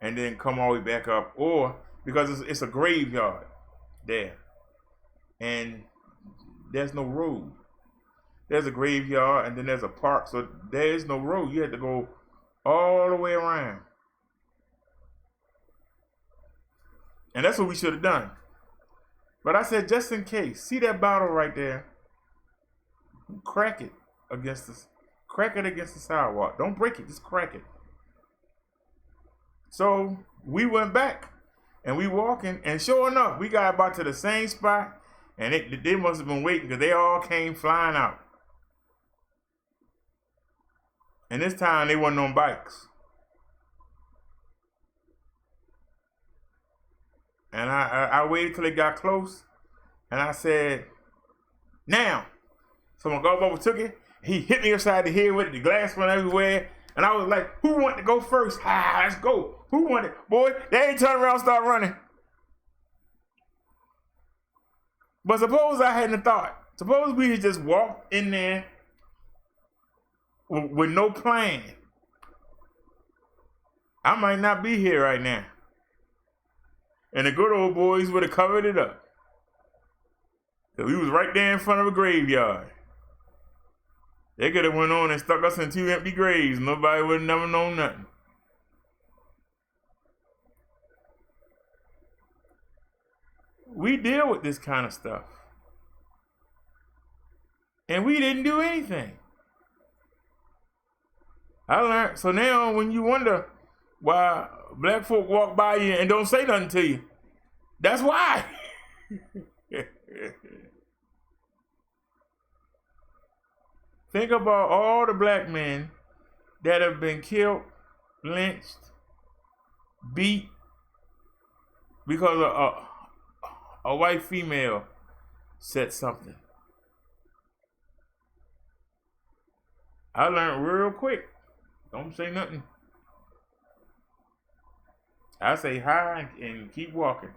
and then come all the way back up. Or, because it's a graveyard there, and there's no road. There's a graveyard, and then there's a park, so there is no road. You had to go all the way around. And that's what we should have done. But I said, just in case, see that bottle right there? Crack it against the sidewalk. Don't break it, just crack it. So we went back and we walking, and sure enough, we got about to the same spot, and they must have been waiting because they all came flying out. And this time they wasn't on bikes. And I waited till they got close, and I said, now. So my godbrother took it. He hit me upside the head with it. The glass went everywhere. And I was like, who wanted to go first? Let's go. Who wanted? Boy, they ain't turn around and start running. But suppose I hadn't thought. Suppose we had just walked in there with no plan. I might not be here right now. And the good old boys would have covered it up. So we was right there in front of a graveyard. They could have went on and stuck us in 2 empty graves. Nobody would have never known nothing. We deal with this kind of stuff. And we didn't do anything. I learned. So now when you wonder why black folk walk by you and don't say nothing to you, that's why. Think about all the black men that have been killed, lynched, beat because a white female said something. I learned real quick. Don't say nothing. I say hi and keep walking.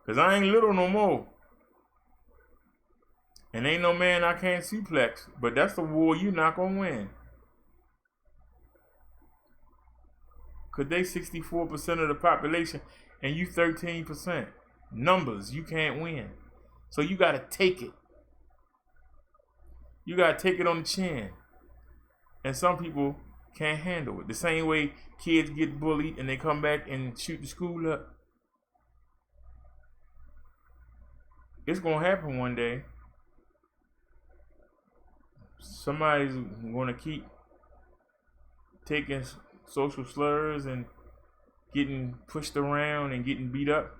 Because I ain't little no more. And ain't no man I can't suplex. But that's the war you're not going to win. Because they 64% of the population and you 13%. Numbers, you can't win. So you got to take it. You got to take it on the chin. And some people can't handle it. The same way kids get bullied and they come back and shoot the school up. It's going to happen one day. Somebody's going to keep taking social slurs and getting pushed around and getting beat up.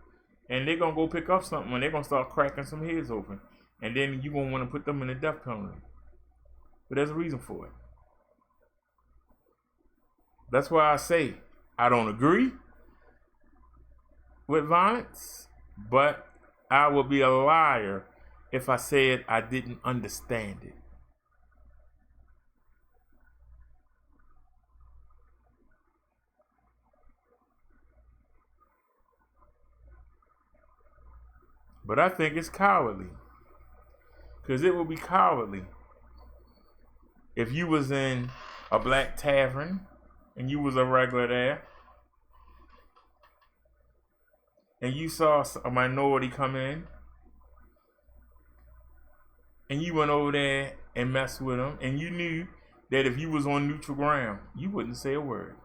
And they're going to go pick up something and they're going to start cracking some heads open. And then you're going to want to put them in the death penalty. But there's a reason for it. That's why I say I don't agree with violence, but I would be a liar if I said I didn't understand it. But I think it's cowardly. Because it would be cowardly if you was in a black tavern and you was a regular there and you saw a minority come in and you went over there and messed with them, and you knew that if you was on neutral ground, you wouldn't say a word.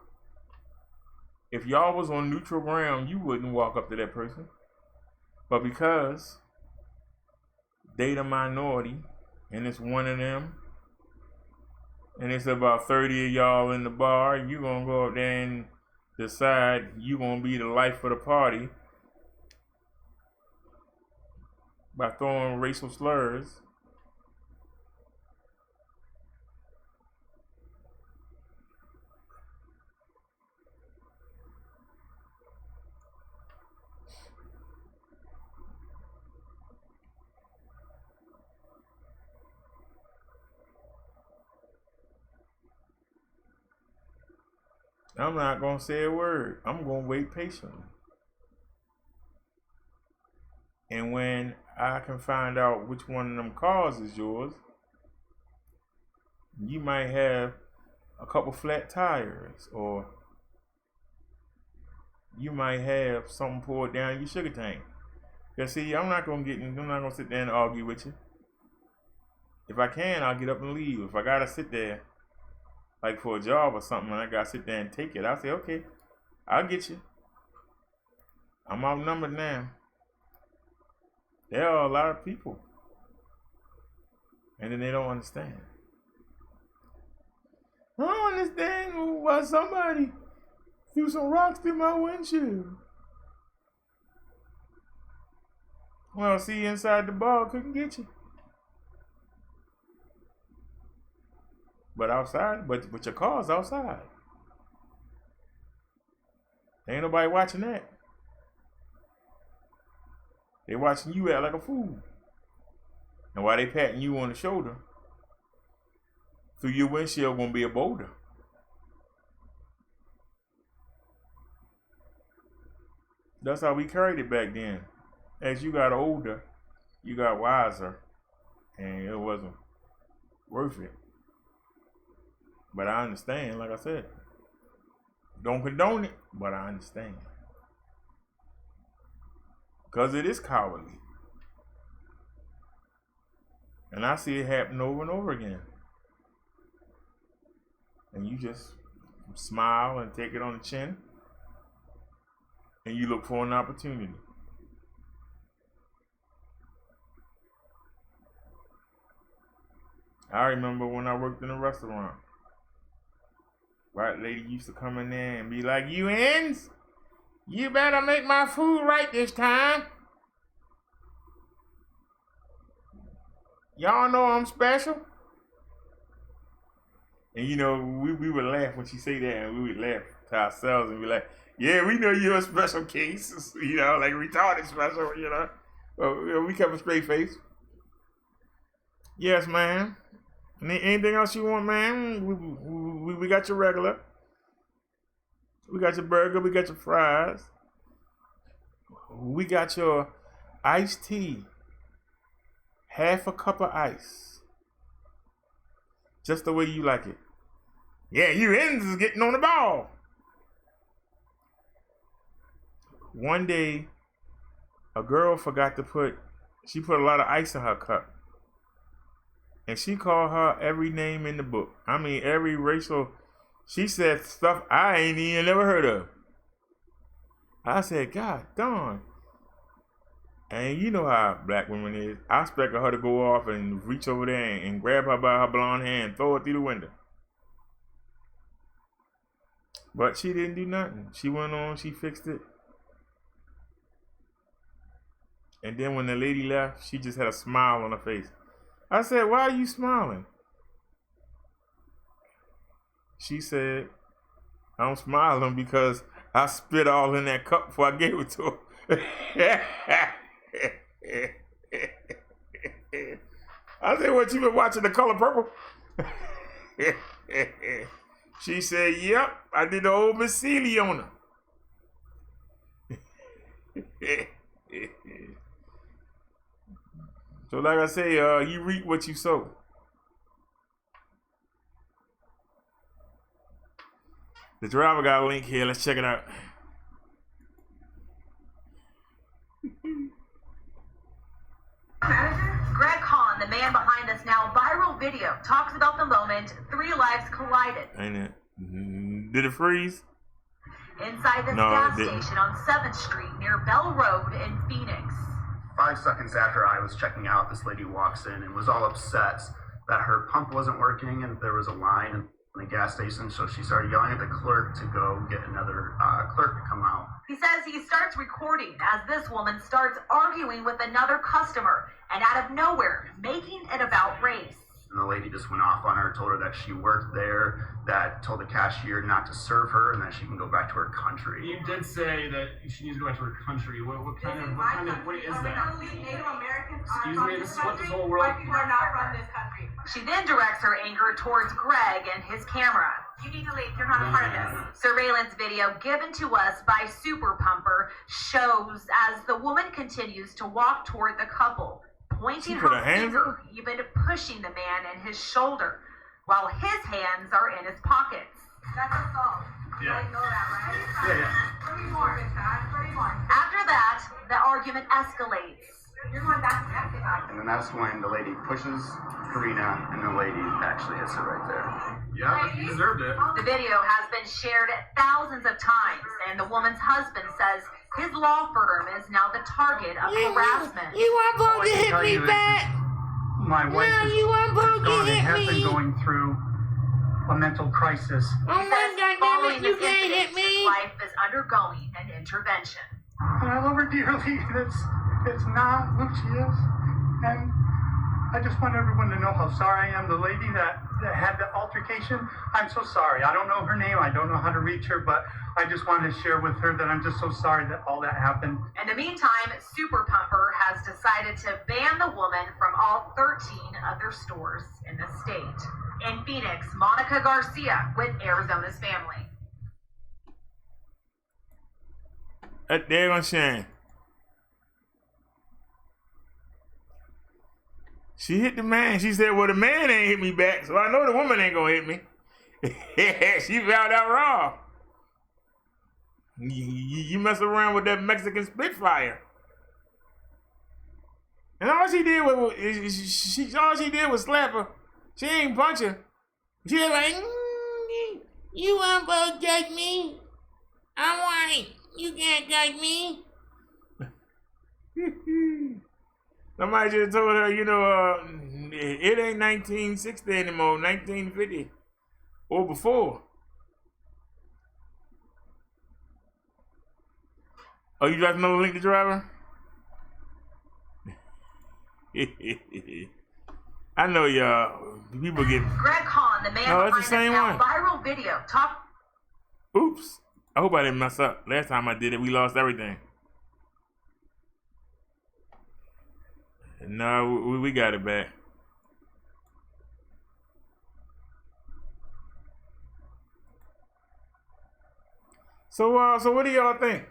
If y'all was on neutral ground, you wouldn't walk up to that person. But because they the minority, and it's one of them, and it's about 30 of y'all in the bar, you gonna go up there and decide you gonna be the life of the party by throwing racial slurs. I'm not going to say a word. I'm going to wait patiently. And when I can find out which one of them cars is yours, you might have a couple flat tires, or you might have something poured down your sugar tank. Because see, I'm not going to sit there and argue with you. If I can, I'll get up and leave. If I got to sit there like for a job or something, and I gotta sit there and take it, I'll say, okay, I'll get you. I'm outnumbered now. There are a lot of people. And then they don't understand. I don't understand why somebody threw some rocks through my windshield. Well, see, inside the bar couldn't get you. But outside, but your car's outside. Ain't nobody watching that. They watching you act like a fool. And while they patting you on the shoulder, through your windshield gonna be a boulder. That's how we carried it back then. As you got older, you got wiser, and it wasn't worth it. But I understand, like I said. Don't condone it, but I understand. Because it is cowardly. And I see it happen over and over again. And you just smile and take it on the chin. And you look for an opportunity. I remember when I worked in a restaurant. White lady used to come in there and be like, "You ins, you better make my food right this time. Y'all know I'm special." And you know, we would laugh when she say that, and we would laugh to ourselves and be like, "Yeah, we know you're a special case," you know, like retarded special, you know. Well, we kept a straight face. Yes, ma'am. Anything else you want, ma'am? We got your regular. We got your burger. We got your fries. We got your iced tea. Half a cup of ice. Just the way you like it. Yeah, you ends is getting on the ball. One day, a girl forgot to she put a lot of ice in her cup. And she called her every name in the book. I mean, every racial. She said stuff I ain't even never heard of. I said, God darn. And you know how black women is. I expected her to go off and reach over there and grab her by her blonde hair and throw it through the window. But she didn't do nothing. She went on, she fixed it. And then when the lady left, she just had a smile on her face. I said, "Why are you smiling?" She said, "I'm smiling because I spit all in that cup before I gave it to her." I said, "What, you been watching The Color Purple?" She said, "Yep, I did the old Miss Seeley on her." So like I say, you reap what you sow. The driver got a link here. Let's check it out. Greg Hahn, the man behind this now viral video, talks about the moment 3 lives collided. Ain't it? Did it freeze? Inside this gas station on 7th Street near Bell Road in Phoenix. 5 seconds after I was checking out, this lady walks in and was all upset that her pump wasn't working and there was a line in the gas station, so she started yelling at the clerk to go get another clerk to come out. He says he starts recording as this woman starts arguing with another customer and out of nowhere making it about race. And the lady just went off on her, told her that she worked there, that told the cashier not to serve her, and that she can go back to her country. You did say that she needs to go back to her country. What is that? Excuse me, this is what this whole world. White people are not from this country. She then directs her anger towards Greg and his camera. You need to leave. You're not a part of this. Surveillance video given to us by Super Pumper shows as the woman continues to walk toward the couple, pointing her finger, even pushing the man in his shoulder, while his hands are in his pockets. That's assault. Yeah. You know that, right? Yeah. 3 more. 3 more. After that, the argument escalates. You're going back to Mexico. And then that's when the lady pushes Karina, and the lady actually hits her right there. Yeah, you deserved it. The video has been shared thousands of times, and the woman's husband says his law firm is now the target of harassment. You weren't supposed to hit me back. My wife has been going through a mental crisis. Oh my God, damn it, you can't hit me. His wife is undergoing an intervention. And I love her dearly. It's not who she is. And I just want everyone to know how sorry I am. The lady that had the altercation, I'm so sorry. I don't know her name. I don't know how to reach her, but I just wanted to share with her that I'm just so sorry that all that happened. In the meantime, Super Pumper has decided to ban the woman from all 13 other stores in the state. In Phoenix, Monica Garcia with Arizona's Family. They're gonna shine. She hit the man. She said, well, the man ain't hit me back, so I know the woman ain't gonna hit me. She found out wrong. You mess around with that Mexican Spitfire. And all she did was slap her. She ain't punch her. She was like, you want to judge me? I'm white. You can't judge me. Somebody just told her, you know, it ain't 1960 anymore, 1950 or before. Oh, you guys know the link to driver? I know y'all. People get. Greg Hahn, the man behind the same now viral video. Oops. I hope I didn't mess up. Last time I did it, we lost everything. No, we got it back. So what do y'all think?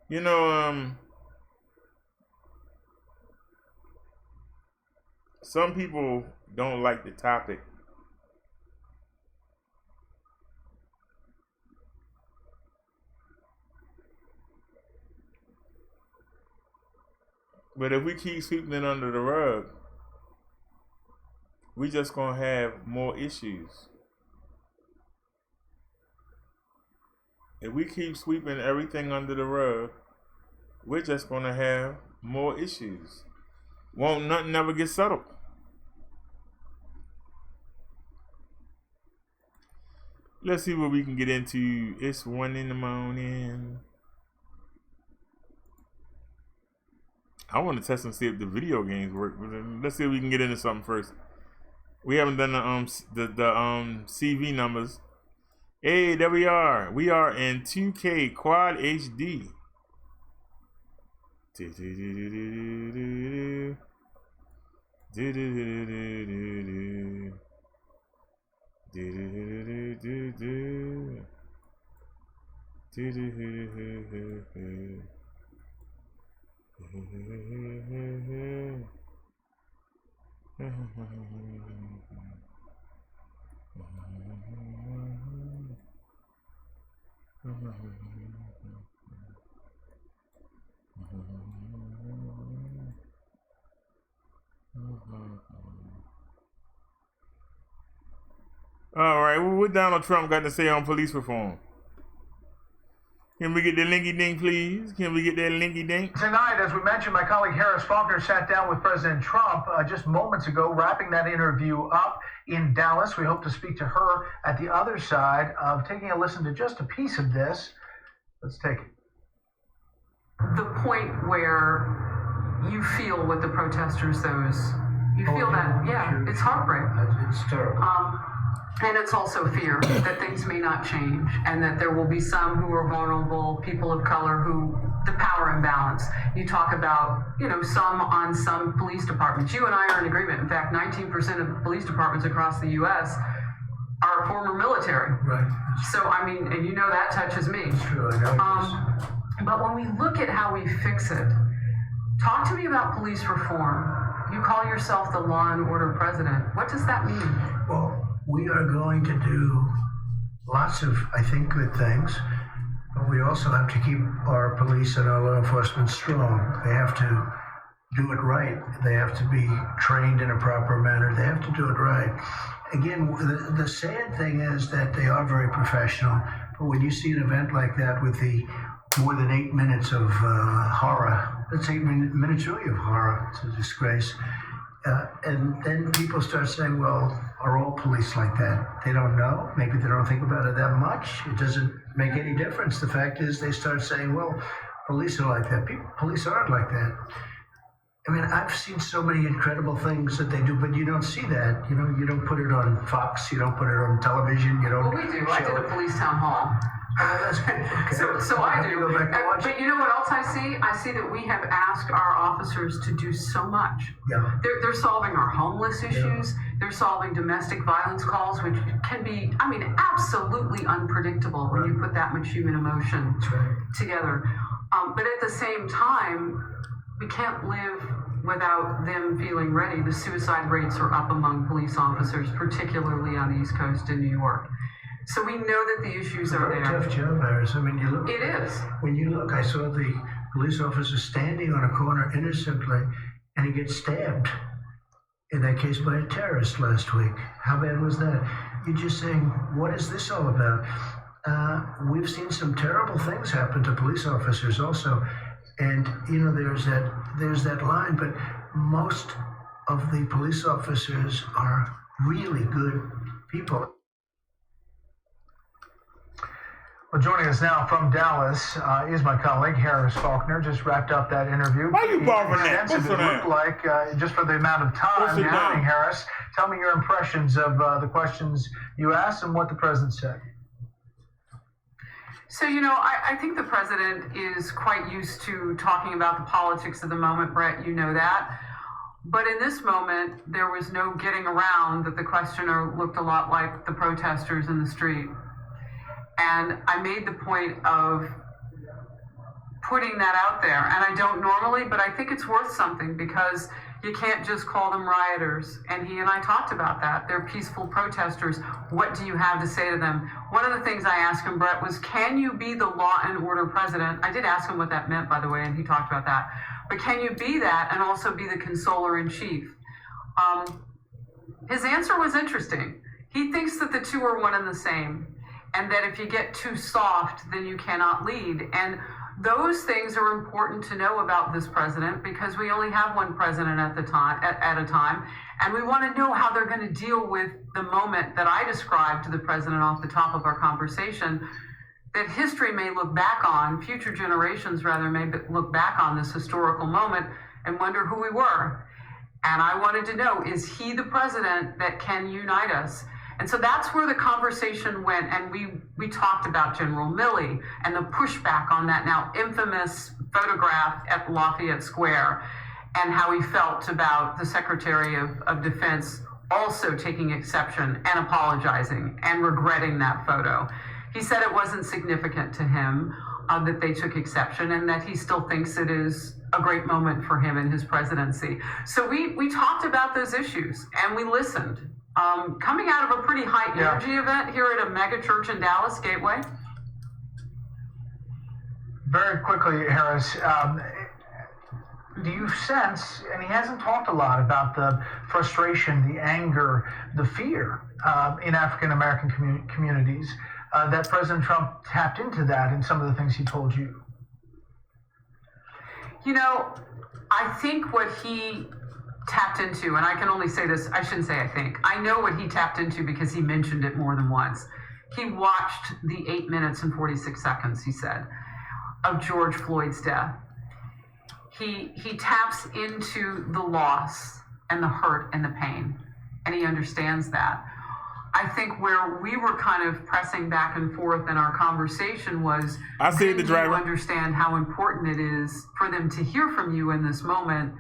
You know, some people don't like the topic. But if we keep sweeping it under the rug, we just gonna have more issues. If we keep sweeping everything under the rug, we're just gonna have more issues. Won't nothing ever get settled. Let's see what we can get into. It's 1 a.m. I want to test and see if the video games work. Let's see if we can get into something first. We haven't done the CV numbers. Hey, there we are. We are in 2K Quad HD. All right, well, what Donald Trump got to say on police reform? Can we get the linky dink, please? Can we get that linky dink? Tonight, as we mentioned, my colleague Harris Faulkner sat down with President Trump just moments ago, wrapping that interview up in Dallas. We hope to speak to her at the other side of taking a listen to just a piece of this. Let's take it. The point where you feel what the protesters, you feel that, yeah, it's heartbreak. It's terrible. And it's also fear that things may not change and that there will be some who are vulnerable, people of color who, the power imbalance. You talk about, some on some police departments. You and I are in agreement. In fact, 19% of police departments across the U.S. are former military. Right. So, and that touches me. It's true, I know. But when we look at how we fix it, talk to me about police reform. You call yourself the law and order president. What does that mean? Well, we are going to do lots of, I think, good things, but we also have to keep our police and our law enforcement strong. They have to do it right. They have to be trained in a proper manner. They have to do it right. Again, the sad thing is that they are very professional, but when you see an event like that with the more than 8 minutes of horror, that's 8 minutes really of horror, it's a disgrace. And then people start saying, well, are all police like that? They don't know. Maybe they don't think about it that much. It doesn't make any difference. The fact is they start saying, well, police are like that. Police aren't like that. I've seen so many incredible things that they do, but you don't see that. You don't put it on Fox. You don't put it on television. You don't. Well, we do. I did a police town hall. That's cool. Okay. So I do. But you know what else I see? I see that we have asked our officers to do so much. Yeah. They're solving our homeless issues. Yeah. They're solving domestic violence calls, which can be, absolutely unpredictable when you put that much human emotion together. But at the same time, we can't live without them feeling ready. The suicide rates are up among police officers, particularly on the East Coast in New York. So we know that the issues are there. Tough job, Harris. You look. It is. When you look, I saw the police officer standing on a corner innocently, and he gets stabbed. In that case, by a terrorist last week. How bad was that? You're just saying, what is this all about? We've seen some terrible things happen to police officers also, and there's that line. But most of the police officers are really good people. Well, joining us now from Dallas is my colleague, Harris Faulkner. Just wrapped up that interview. Why you bothering that? It looked like, just for the amount of time. Good morning, Harris. Tell me your impressions of the questions you asked and what the president said. So, I think the president is quite used to talking about the politics of the moment, Brett, you know that. But in this moment, there was no getting around that the questioner looked a lot like the protesters in the street. And I made the point of putting that out there. And I don't normally, but I think it's worth something because you can't just call them rioters. And he and I talked about that. They're peaceful protesters. What do you have to say to them? One of the things I asked him, Brett, was, can you be the law and order president? I did ask him what that meant, by the way, and he talked about that. But can you be that and also be the consoler in chief? His answer was interesting. He thinks that the two are one and the same, and that if you get too soft, then you cannot lead. And those things are important to know about this president because we only have one president at a time, and we want to know how they're going to deal with the moment that I described to the president off the top of our conversation, that history may look back on, future generations rather may look back on this historical moment and wonder who we were. And I wanted to know, is he the president that can unite us? And so that's where the conversation went, and we talked about General Milley and the pushback on that now infamous photograph at Lafayette Square, and how he felt about the Secretary of Defense also taking exception and apologizing and regretting that photo. He said it wasn't significant to him that they took exception, and that he still thinks it is a great moment for him in his presidency. So we talked about those issues and we listened. Coming out of a pretty high energy event here at a mega church in Dallas, Gateway. Very quickly, Harris, do you sense, and he hasn't talked a lot about the frustration, the anger, the fear in African American communities, that President Trump tapped into that in some of the things he told you? You know, I think what he tapped into, and I can only say this, I shouldn't say I think, I know what he tapped into because he mentioned it more than once. He watched the 8 minutes and 46 seconds, he said, of George Floyd's death. He taps into the loss and the hurt and the pain, and he understands that. I think where we were kind of pressing back and forth in our conversation was, I see the driver. You understand how important it is for them to hear from you in this moment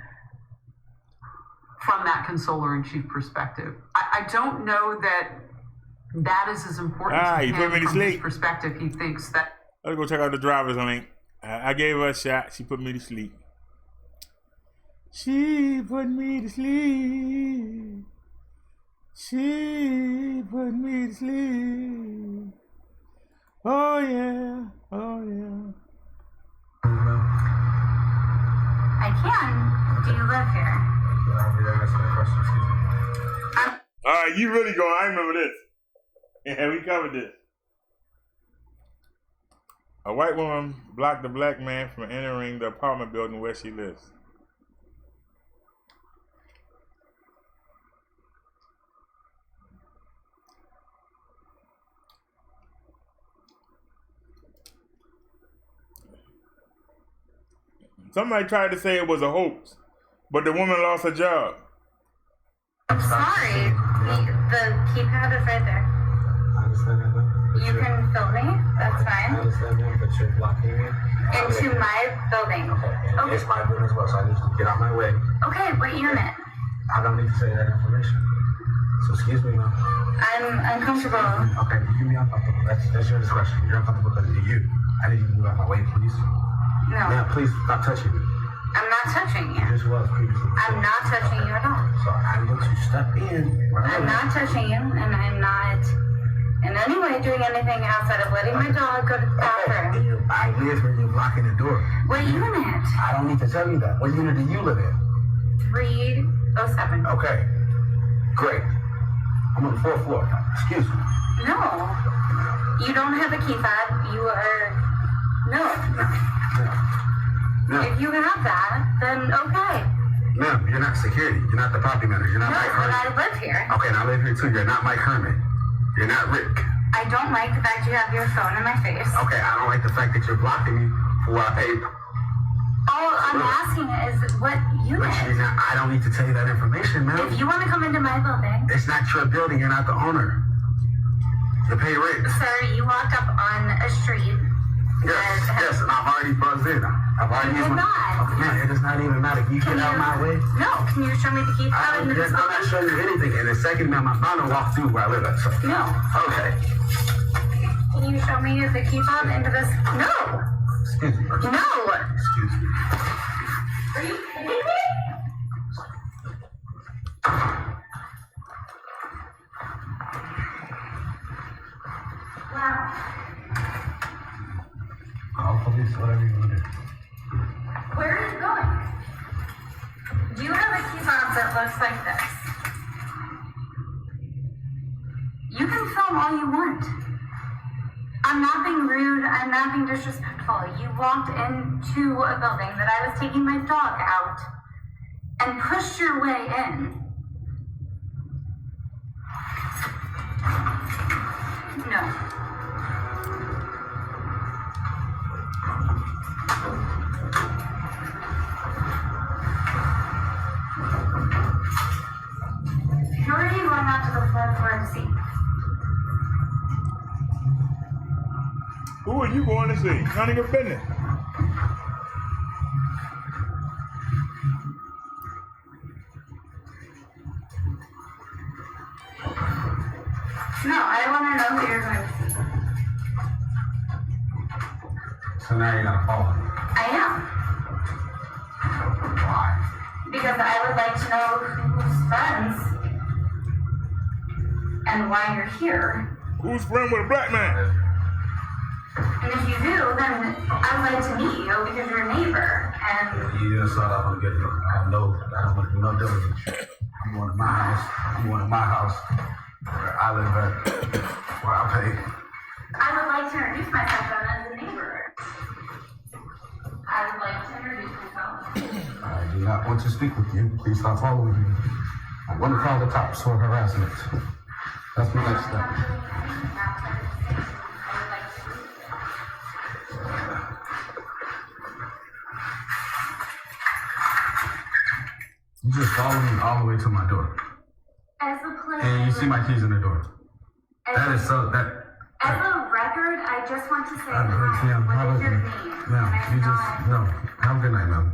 from that consoler-in-chief perspective. I don't know that is as important to you him put me to from sleep. his perspective. He thinks that. Let's go check out the driver's link. I gave her a shot. She put me to sleep. She put me to sleep. She put me to sleep. Oh yeah, oh yeah. I can. Do you live here? All right, you really going? I remember this. Yeah, we covered this. A white woman blocked a black man from entering the apartment building where she lives. Somebody tried to say it was a hoax, but the woman lost her job. I'm sorry. The keypad is right there. I understand that. You can film me. That's fine. I understand that, but you're blocking me. Into my building. Okay. It's my building as well, so I need you to get out my way. Okay, what unit? I don't need to say that information. So excuse me, ma'am. I'm uncomfortable. Okay, you give me uncomfortable. That's your discretion. You're uncomfortable because of you. I need you to move out my way, please. No. Ma'am, please stop touching me. I'm not touching you. This was previously. I'm not touching you at all. So I'm going to step in. I'm not touching you, and I'm not in any way doing anything outside of letting my dog go to the bathroom. I live where you're blocking the door. What unit? I don't need to tell you that. What unit do you live in? 307. Okay. Great. I'm on the 4th floor. Excuse me. No. You don't have a key fob. You are... No. No. If you have that, then okay. Ma'am, you're not security. You're not the property manager. You're not Mike Herman. No, but I live here. Okay, and I live here too. You're not Mike Herman. You're not Rick. I don't like the fact you have your phone in my face. Okay, I don't like the fact that you're blocking me for what I paid. All I'm asking is what unit? I don't need to tell you that information, ma'am. If you want to come into my building. It's not your building. You're not the owner. You pay rent. Sir, you walked up on a street. Yes, and I've already buzzed in. I've already used my... Okay, man, it does not even matter. Can you get out of my way? No, can you show me the key fob into this I'm not showing you anything. And the second, ma'am, I'm bound to walk through where I live at. So. No. Okay. Can you show me the key fob into this? No. Excuse me. No. Excuse me. Are you kidding me? Wow. Call police, whatever you want to do. Where are you going? Do you have a key fob that looks like this? You can film all you want. I'm not being rude. I'm not being disrespectful. You walked into a building that I was taking my dog out and pushed your way in. No. Who are you going out to the 4th floor to see? Who are you going to see? None of your business. No, I want to know who you're going to see. So now you're gonna follow me. I am. Why? Because I would like to know who's friends and why you're here. Who's friend with a black man? And if you do, then I would like to meet you because you're a neighbor. And You just thought I was gonna get you. I don't want to do no diligence. You want to my house. You want to my house. Where I live at. Where I pay. I would like to introduce myself as a neighbor. I would like to introduce myself. I do not want to speak with you. Please stop following me. I'm going to call the cops for harassment. That's my next step. You just follow me all the way to my door. As a player. And you see my keys in the door. That is so, that. As a record, I just want to say Ma'am, what is your name? Ma'am, you just, no. Have a good night, ma'am.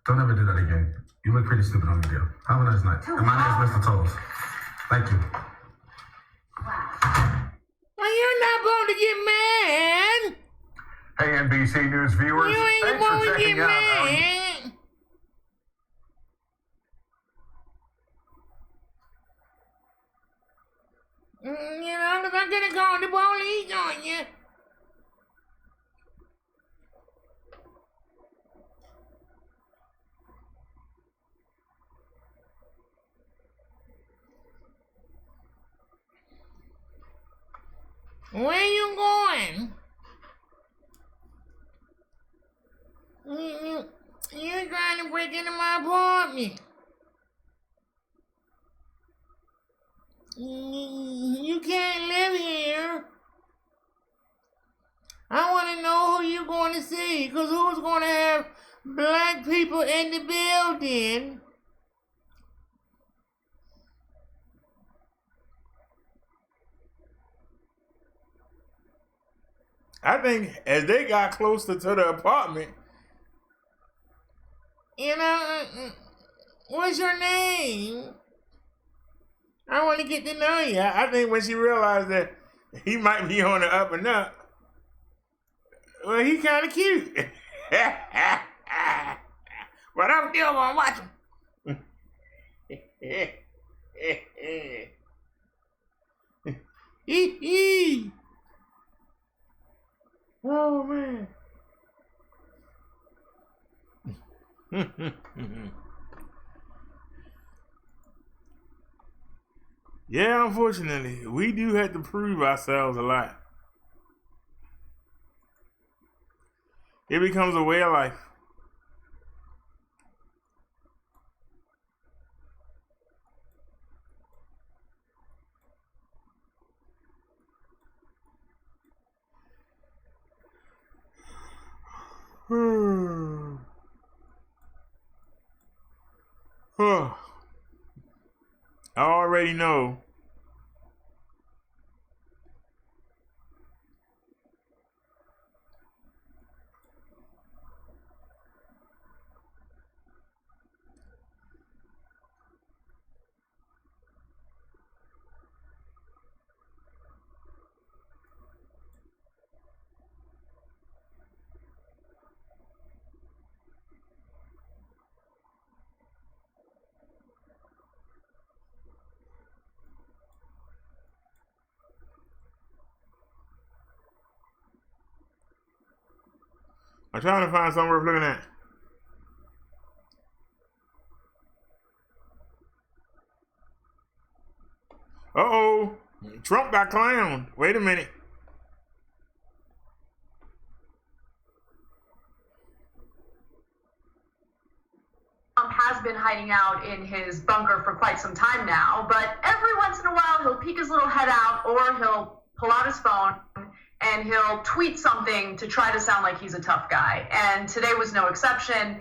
Don't ever do that again. You look pretty stupid on video. Have a nice night. And my name is Mr. Tolles. Thank you. Well, you're not going to get mad. Hey, NBC News viewers, You ain't thanks for going to checking get out. mad. You know, if I'm gonna call the police on you. Where you going? You're trying to break into my apartment. You can't live here. I want to know who you're going to see, because who's going to have black people in the building? I think as they got closer to the apartment, You know, what's your name? I want to get to know you. I think when she realized that he might be on the up and up, well, he kind of cute. But I'm still going to watch him. Oh, man. Yeah, unfortunately, we do have to prove ourselves a lot. It becomes a way of life. I already know. I'm trying to find something worth looking at. Uh-oh. Trump got clowned. Wait a minute. Trump has been hiding out in his bunker for quite some time now, but every once in a while he'll peek his little head out or he'll pull out his phone and he'll tweet something to try to sound like he's a tough guy. And today was no exception.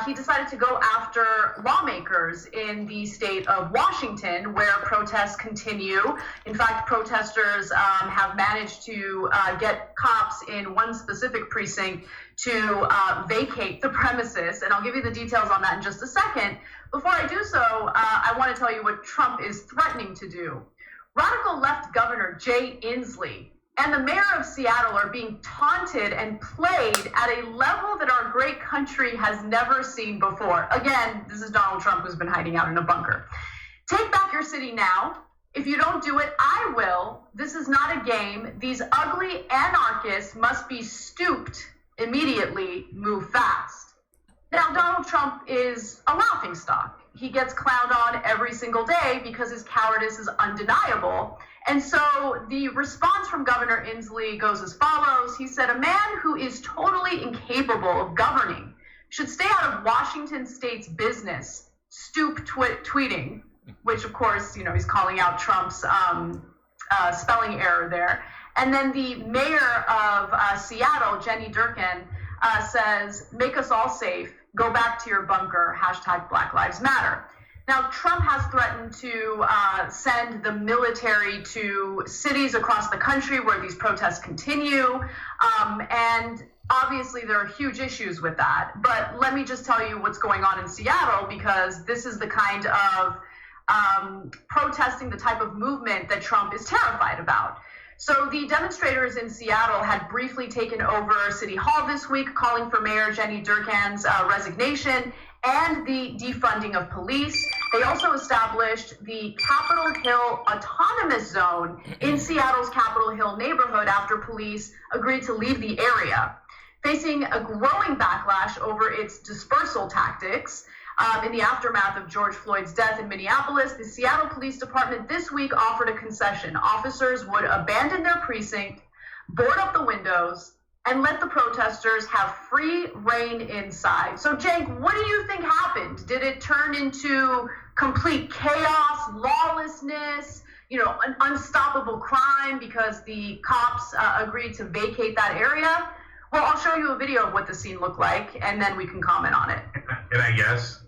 He decided to go after lawmakers in the state of Washington, where protests continue. In fact, protesters have managed to get cops in one specific precinct to vacate the premises. And I'll give you the details on that in just a second. Before I do so, I want to tell you what Trump is threatening to do. Radical left Governor Jay Inslee and the mayor of Seattle are being taunted and played at a level that our great country has never seen before. Again, this is Donald Trump, who's been hiding out in a bunker. Take back your city now. If you don't do it, I will. This is not a game. These ugly anarchists must be stooped immediately. Move fast. Now, Donald Trump is a laughingstock. He gets clowned on every single day because his cowardice is undeniable. And so the response from Governor Inslee goes as follows. He said, a man who is totally incapable of governing should stay out of Washington State's business, stoop tweeting, which of course, you know, he's calling out Trump's spelling error there. And then the mayor of Seattle, Jenny Durkan, says, make us all safe, go back to your bunker, hashtag Black Lives Matter. Now, Trump has threatened to send the military to cities across the country where these protests continue. And obviously, there are huge issues with that. But let me just tell you what's going on in Seattle, because this is the kind of protesting, the type of movement that Trump is terrified about. So the demonstrators in Seattle had briefly taken over City Hall this week, calling for Mayor Jenny Durkan's resignation and the defunding of police. They also established the Capitol Hill Autonomous Zone in Seattle's Capitol Hill neighborhood after police agreed to leave the area. Facing a growing backlash over its dispersal tactics, in the aftermath of George Floyd's death in Minneapolis, the Seattle Police Department this week offered a concession. Officers would abandon their precinct, board up the windows, and let the protesters have free reign inside. So, Jake, what do you think happened? Did it turn into complete chaos, lawlessness, you know, an unstoppable crime because the cops agreed to vacate that area? Well, I'll show you a video of what the scene looked like, and then we can comment on it. And I guess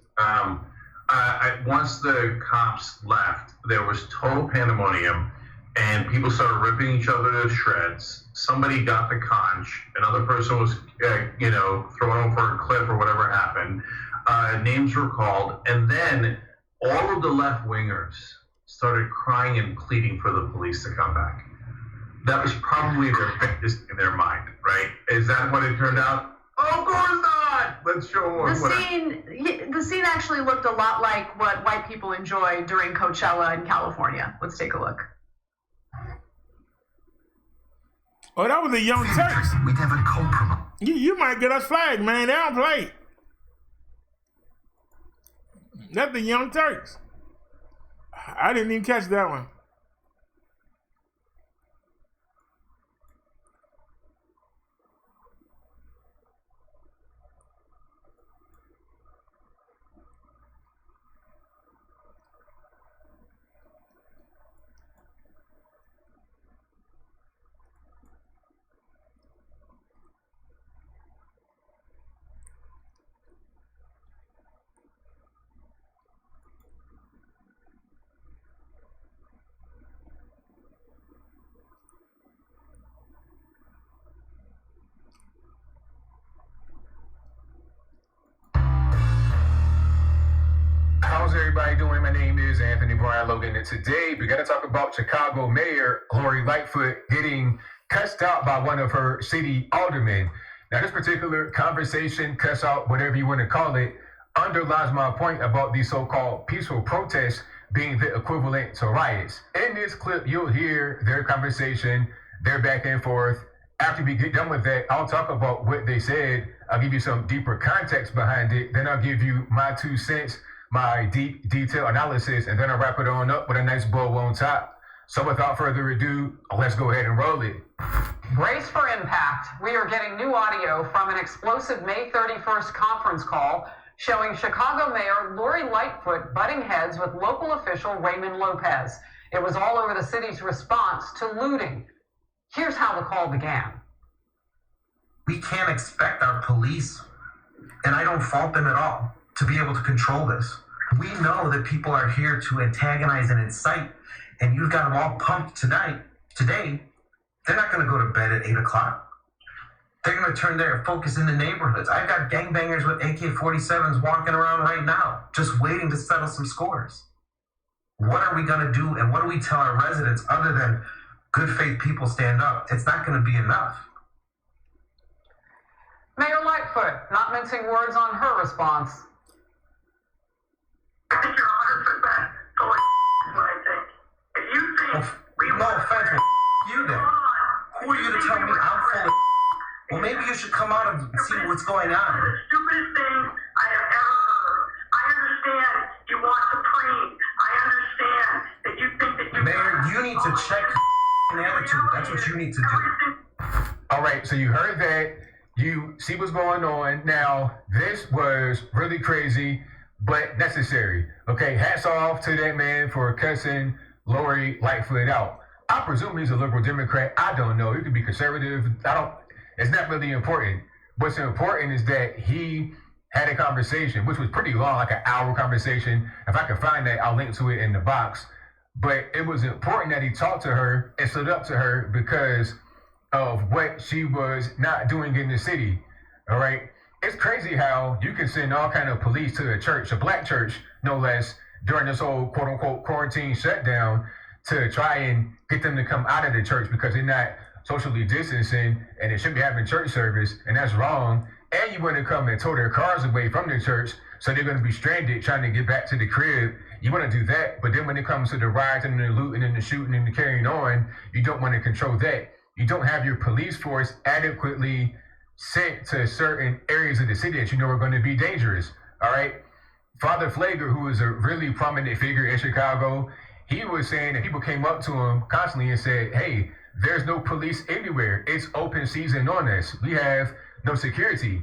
once the cops left, there was total pandemonium, and people started ripping each other to shreds. Somebody got the conch. Another person was, thrown over a cliff or whatever happened. Names were called, and then all of the left-wingers started crying and pleading for the police to come back. That was probably their focus in their mind, right? Is that what it turned out? Of course not! Let's show more. The scene actually looked a lot like what white people enjoy during Coachella in California. Let's take a look. Oh, that was the Young Turks. We never compromise. You might get us flagged, man. They don't play. That's the Young Turks. I didn't even catch that one. How's everybody doing? My name is Anthony Brian Logan, and today we're going to talk about Chicago Mayor Lori Lightfoot getting cussed out by one of her city aldermen. Now, this particular conversation, cuss out, whatever you want to call it, underlies my point about these so-called peaceful protests being the equivalent to riots. In this clip, you'll hear their conversation, their back and forth. After we get done with that, I'll talk about what they said. I'll give you some deeper context behind it. Then I'll give you my 2 cents, my deep detail analysis, and then I'll wrap it on up with a nice bow on top. So without further ado, let's go ahead and roll it. Brace for impact. We are getting new audio from an explosive May 31st conference call showing Chicago Mayor Lori Lightfoot butting heads with local official Raymond Lopez. It was all over the city's response to looting. Here's how the call began. We can't expect our police, and I don't fault them at all, to be able to control this. We know that people are here to antagonize and incite, and you've got them all pumped today. They're not going to go to bed at 8 o'clock. They're going to turn their focus in the neighborhoods. I've got gangbangers with AK-47s walking around right now, just waiting to settle some scores. What are we going to do, and what do we tell our residents other than good faith people stand up, it's not going to be enough. Mayor Lightfoot, not mincing words on her response. I think you're 100% full of what I think. If you think no offense, you then. Who are you to tell me I'm full of? Well, maybe you should come out and see what's going on. The stupidest thing I have ever heard. I understand you want Supreme. I understand that you think that you. Mayor, you need to check your attitude. That's what you need to do. All right, so you heard that. You see what's going on. Now, this was really crazy, but necessary. Okay, hats off to that man for cussing Lori Lightfoot out. I presume he's a liberal Democrat. I don't know. He could be conservative. It's not really important. What's important is that he had a conversation, which was pretty long, like an hour conversation. If I can find that, I'll link to it in the box. But it was important that he talked to her and stood up to her because of what she was not doing in the city. All right. It's crazy how you can send all kind of police to a church, a black church, no less, during this whole quote unquote quarantine shutdown to try and get them to come out of the church because they're not socially distancing and they shouldn't be having church service, and that's wrong. And you want to come and tow their cars away from the church, so they're going to be stranded trying to get back to the crib. You want to do that, but then when it comes to the riots and the looting and the shooting and the carrying on, you don't want to control that. You don't have your police force adequately sent to certain areas of the city that you know are going to be dangerous. All right. Father Flager, who is a really prominent figure in Chicago, he was saying that people came up to him constantly and said, hey, there's no police anywhere. It's open season on us. We have no security.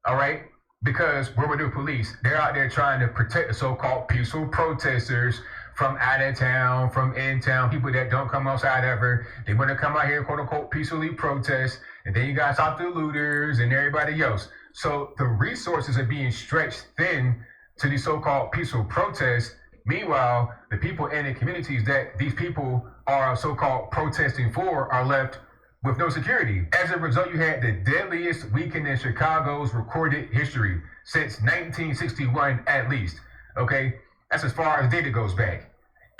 All right. Because where were the police? They're out there trying to protect the so-called peaceful protesters from out of town, from in town, people that don't come outside ever. They want to come out here, quote unquote, peacefully protest. And then you guys stop the looters and everybody else. So the resources are being stretched thin to these so-called peaceful protests. Meanwhile, the people in the communities that these people are so-called protesting for are left with no security. As a result, you had the deadliest weekend in Chicago's recorded history since 1961 at least. Okay, that's as far as data goes back.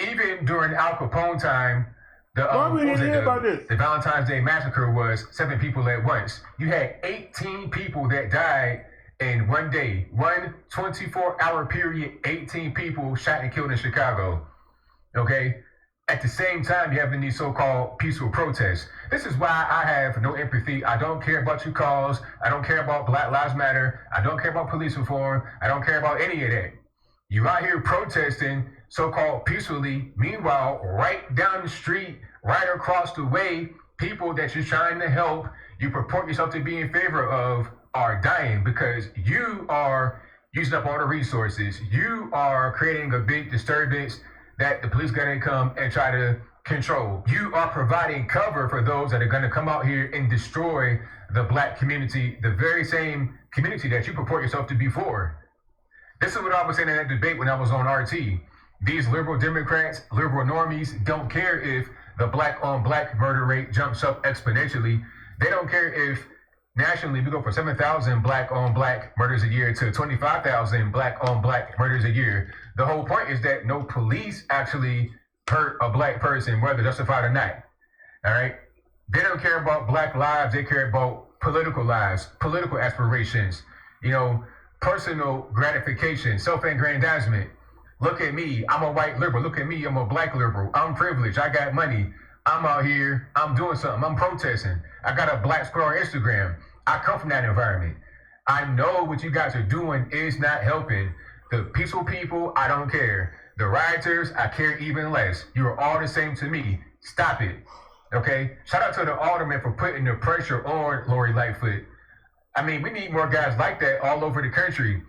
Even during Al Capone time, the Valentine's Day massacre was 7 people at once. You had 18 people that died in one day, one 24-hour period, 18 people shot and killed in Chicago. Okay. At the same time, you have these so-called peaceful protests. This is why I have no empathy. I don't care about your cause. I don't care about Black Lives Matter. I don't care about police reform. I don't care about any of that. You're out here protesting so-called peacefully. Meanwhile, right down the street, right across the way, people that you're trying to help, you purport yourself to be in favor of, are dying because you are using up all the resources. You are creating a big disturbance that the police gotta come and try to control. You are providing cover for those that are gonna come out here and destroy the Black community, the very same community that you purport yourself to be for. This is what I was saying in that debate when I was on RT. These liberal Democrats, liberal normies, don't care if the Black-on-Black murder rate jumps up exponentially. They don't care if nationally we go from 7,000 Black-on-Black murders a year to 25,000 Black-on-Black murders a year. The whole point is that no police actually hurt a Black person, whether justified or not. All right? They don't care about Black lives. They care about political lives, political aspirations, personal gratification, self-aggrandizement. Look at me. I'm a white liberal. Look at me. I'm a Black liberal. I'm privileged. I got money. I'm out here. I'm doing something. I'm protesting. I got a Black square on Instagram. I come from that environment. I know what you guys are doing is not helping. The peaceful people, I don't care. The rioters, I care even less. You are all the same to me. Stop it. Okay? Shout out to the alderman for putting the pressure on Lori Lightfoot. I mean, we need more guys like that all over the country.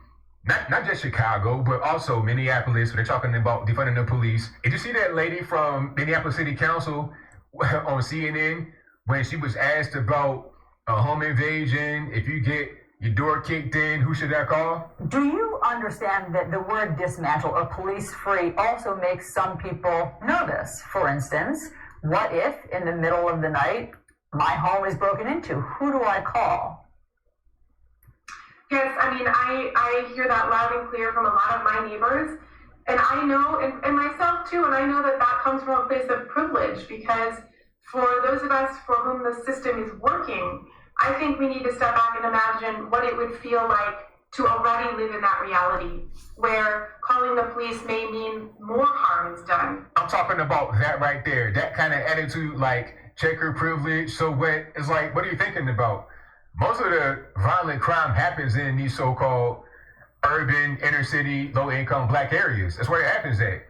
Not just Chicago, but also Minneapolis. They're talking about defunding the police. Did you see that lady from Minneapolis City Council on CNN when she was asked about a home invasion? If you get your door kicked in, who should I call? Do you understand that the word dismantle or police free also makes some people nervous? For instance, what if in the middle of the night my home is broken into? Who do I call? Yes, I mean, I hear that loud and clear from a lot of my neighbors. And I know, and myself too, and I know that that comes from a place of privilege because For those of us for whom the system is working, I think we need to step back and imagine what it would feel like to already live in that reality, where calling the police may mean more harm is done. I'm talking about that right there. That kind of attitude, like checker privilege. So what is like, what are you thinking about? Most of the violent crime happens in these so-called urban, inner city, low-income black areas. That's where it happens at.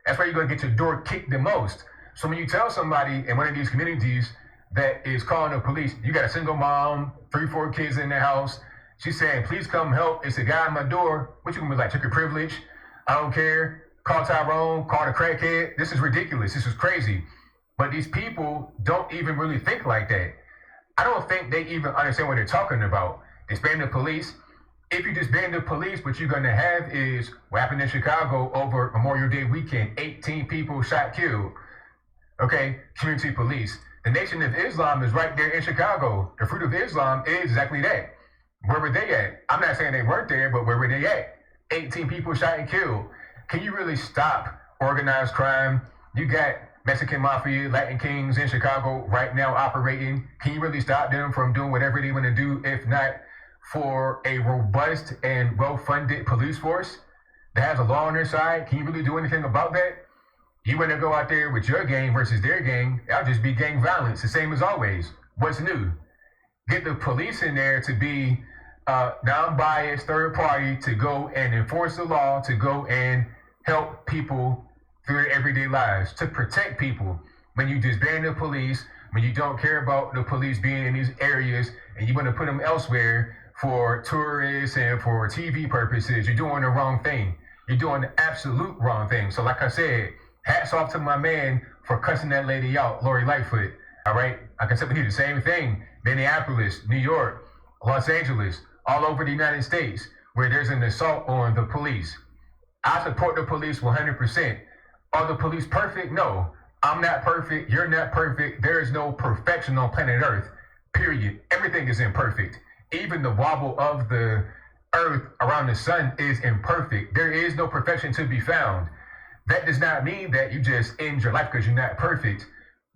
That's where you're going to get your door kicked the most. So when you tell somebody in one of these communities that is calling the police, you got a single mom, 3-4 kids in the house, she's saying, please come help. It's a guy at my door. What you gonna be like, check your privilege? I don't care. Call Tyrone, call the crackhead. This is ridiculous. This is crazy. But these people don't even really think like that. I don't think they even understand what they're talking about. Disband the police. If you disband the police, what you're gonna have is what happened in Chicago over Memorial Day weekend. 18 people shot, killed. Okay, community police. The Nation of Islam is right there in Chicago. The Fruit of Islam is exactly that. Where were they at? I'm not saying they weren't there, but where were they at? 18 people shot and killed. Can you really stop organized crime? You got Mexican Mafia, Latin Kings in Chicago right now operating. Can you really stop them from doing whatever they want to do if not for a robust and well-funded police force that has a law on their side? Can you really do anything about that? You want to go out there with your gang versus their gang, that'll just be gang violence, the same as always. What's new? Get the police in there to be non-biased third party to go and enforce the law, to go and help people through their everyday lives, to protect people. When you disband the police, when you don't care about the police being in these areas and you want to put them elsewhere for tourists and for TV purposes, you're doing the wrong thing. You're doing the absolute wrong thing. So like I said, hats off to my man for cussing that lady out, Lori Lightfoot. All right? Like I said, we do the same thing. Minneapolis, New York, Los Angeles, all over the United States, where there's an assault on the police. I support the police 100%. Are the police perfect? No. I'm not perfect. You're not perfect. There is no perfection on planet Earth, period. Everything is imperfect. Even the wobble of the Earth around the sun is imperfect. There is no perfection to be found. That does not mean that you just end your life because you're not perfect,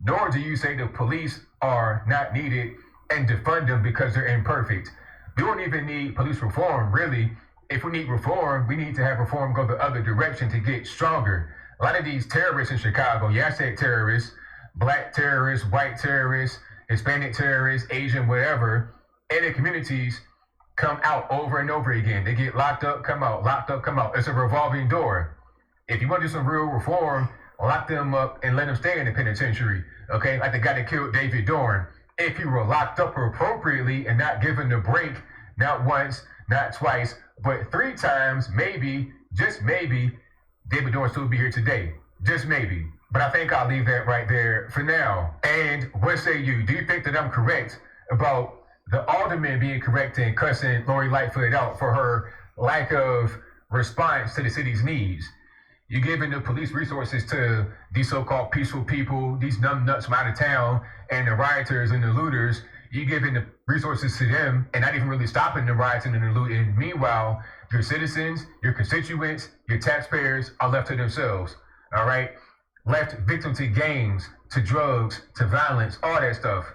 nor do you say the police are not needed and defund them because they're imperfect. We don't even need police reform, really. If we need reform, we need to have reform go the other direction to get stronger. A lot of these terrorists in Chicago, yeah, I said terrorists, black terrorists, white terrorists, Hispanic terrorists, Asian, whatever, and their communities come out over and over again. They get locked up, come out, locked up, come out. It's a revolving door. If you want to do some real reform, lock them up and let them stay in the penitentiary, okay? Like the guy that killed David Dorn. If you were locked up appropriately and not given a break, not once, not twice, but 3 times, maybe, just maybe, David Dorn still be here today. Just maybe. But I think I'll leave that right there for now. And what say you? Do you think that I'm correct about the alderman being correct in cussing Lori Lightfoot out for her lack of response to the city's needs? You're giving the police resources to these so-called peaceful people, these numbnuts from out of town, and the rioters and the looters. You're giving the resources to them and not even really stopping the riots and the looting. Meanwhile, your citizens, your constituents, your taxpayers are left to themselves, all right? Left victim to gangs, to drugs, to violence, all that stuff.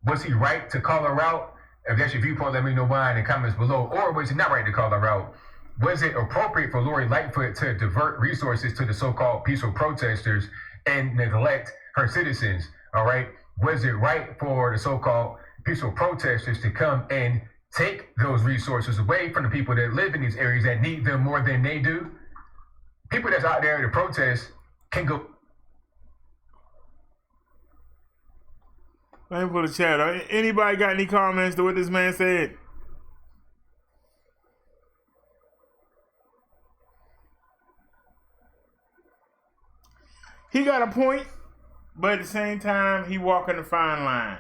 Was he right to call her out? If that's your viewpoint, let me know why in the comments below. Or was he not right to call her out? Was it appropriate for Lori Lightfoot to divert resources to the so-called peaceful protesters and neglect her citizens, all right? Was it right for the so-called peaceful protesters to come and take those resources away from the people that live in these areas that need them more than they do? People that's out there to protest can go. Let me pull the chat. Anybody got any comments to what this man said? He got a point, but at the same time, he walking a fine line.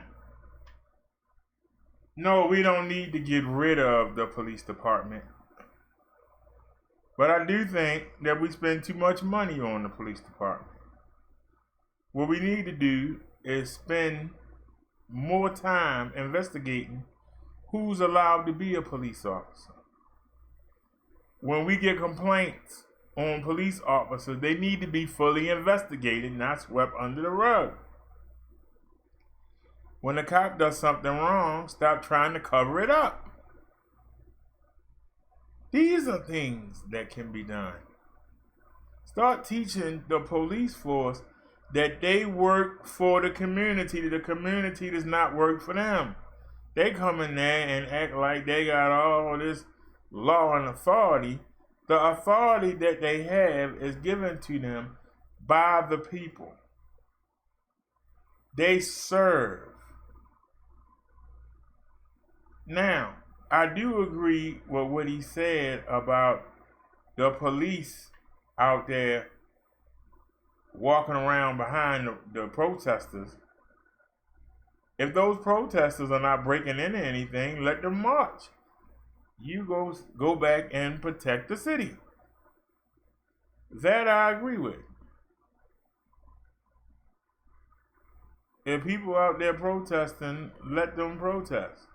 No, we don't need to get rid of the police department. But I do think that we spend too much money on the police department. What we need to do is spend more time investigating who's allowed to be a police officer. When we get complaints on police officers, they need to be fully investigated, not swept under the rug. When the cop does something wrong, stop trying to cover it up. These are things that can be done. Start teaching the police force that they work for the community. The community does not work for them. They come in there and act like they got all this law and authority. The authority that they have is given to them by the people. They serve. Now, I do agree with what he said about the police out there walking around behind the protesters. If those protesters are not breaking into anything, let them march. You go back and protect the city. That I agree with. If people out there protesting, let them protest.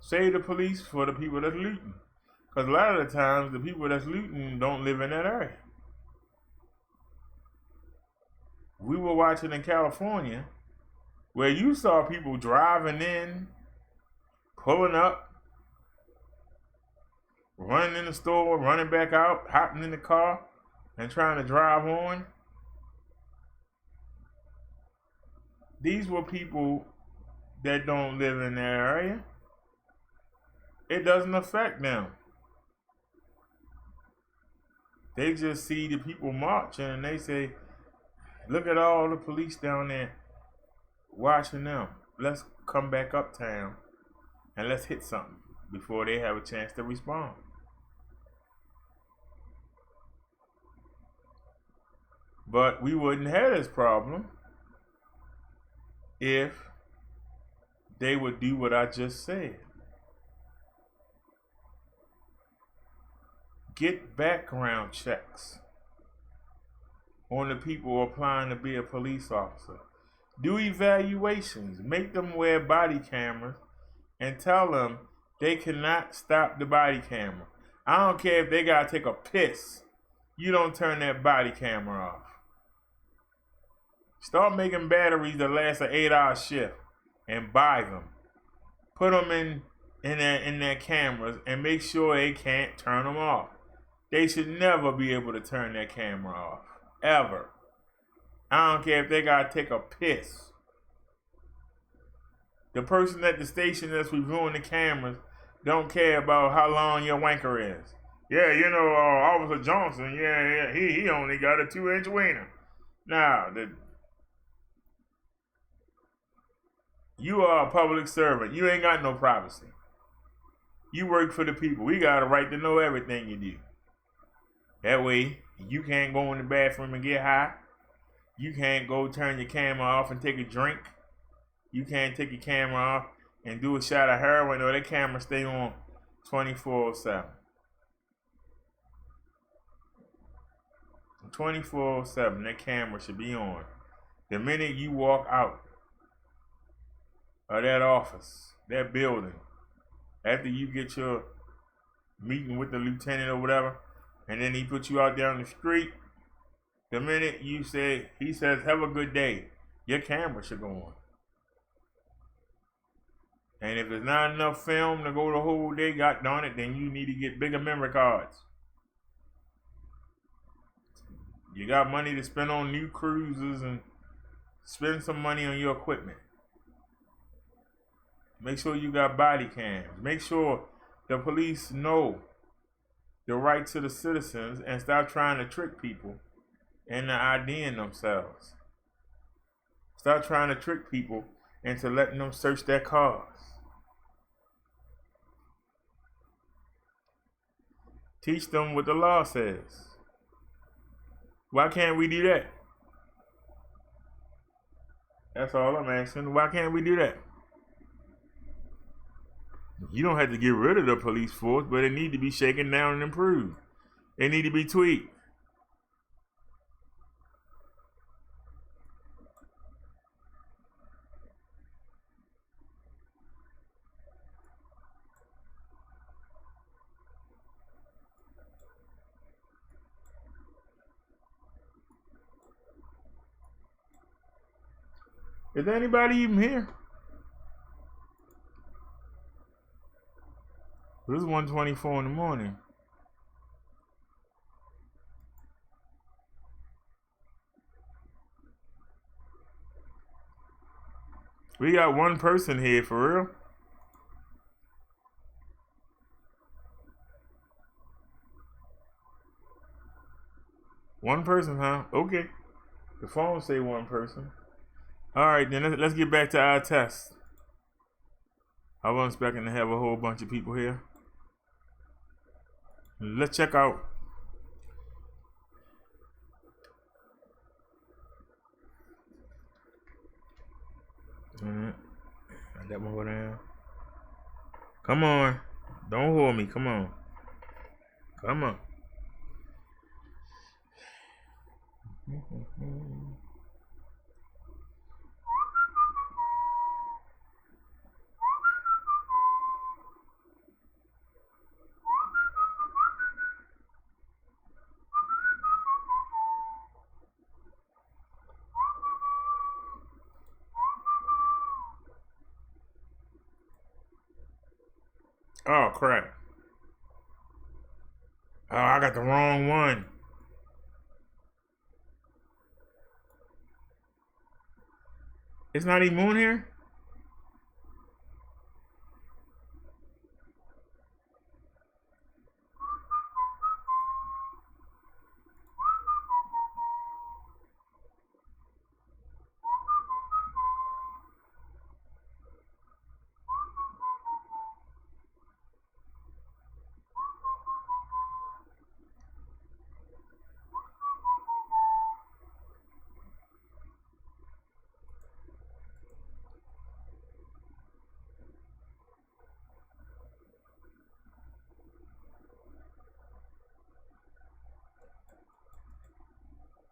Save the police for the people that's looting. Because a lot of the times, the people that's looting don't live in that area. We were watching in California where you saw people driving in, pulling up, running in the store, running back out, hopping in the car, and trying to drive on. These were people that don't live in that area. It doesn't affect them. They just see the people marching and they say, look at all the police down there watching them. Let's come back uptown and let's hit something before they have a chance to respond. But we wouldn't have this problem if they would do what I just said. Get background checks on the people applying to be a police officer. Do evaluations. Make them wear body cameras and tell them they cannot stop the body camera. I don't care if they gotta take a piss. You don't turn that body camera off. Start making batteries that last an 8-hour shift and buy them. Put them in their cameras and make sure they can't turn them off. They should never be able to turn their camera off. Ever. I don't care if they gotta take a piss. The person at the station that's reviewing the cameras don't care about how long your wanker is. Yeah, you know, Officer Johnson, he only got a 2-inch wiener. Now, you are a public servant. You ain't got no privacy. You work for the people. We got a right to know everything you do. That way, you can't go in the bathroom and get high. You can't go turn your camera off and take a drink. You can't take your camera off and do a shot of heroin, or that camera stay on 24/7. 24/7, that camera should be on. The minute you walk out of that office, that building, after you get your meeting with the lieutenant or whatever, and then he puts you out there on the street, the minute he says, have a good day, your camera should go on. And if there's not enough film to go the whole day, God darn it, then you need to get bigger memory cards. You got money to spend on new cruises and spend some money on your equipment. Make sure you got body cams. Make sure the police know the rights of the citizens and stop trying to trick people into IDing themselves. Stop trying to trick people into letting them search their cars. Teach them what the law says. Why can't we do that? That's all I'm asking. Why can't we do that? You don't have to get rid of the police force, but it need to be shaken down and improved. They need to be tweaked. Is anybody even here? This is 1:24 in the morning. We got one person here for real. One person, huh? Okay. The phone say one person. All right, then let's get back to our test. I wasn't expecting to have a whole bunch of people here. Let's check out. I got one go down. Come on. Don't hold me. Come on. Come on. Oh, crap. Oh, I got the wrong one. It's not even on here?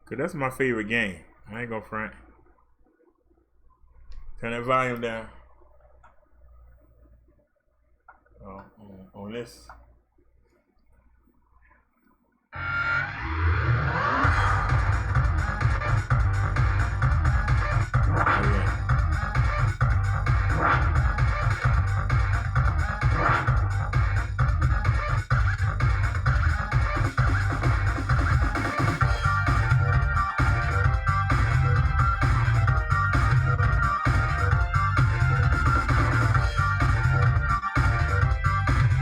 Cause that's my favorite game. I ain't gonna front. Turn that volume down. Oh, on this.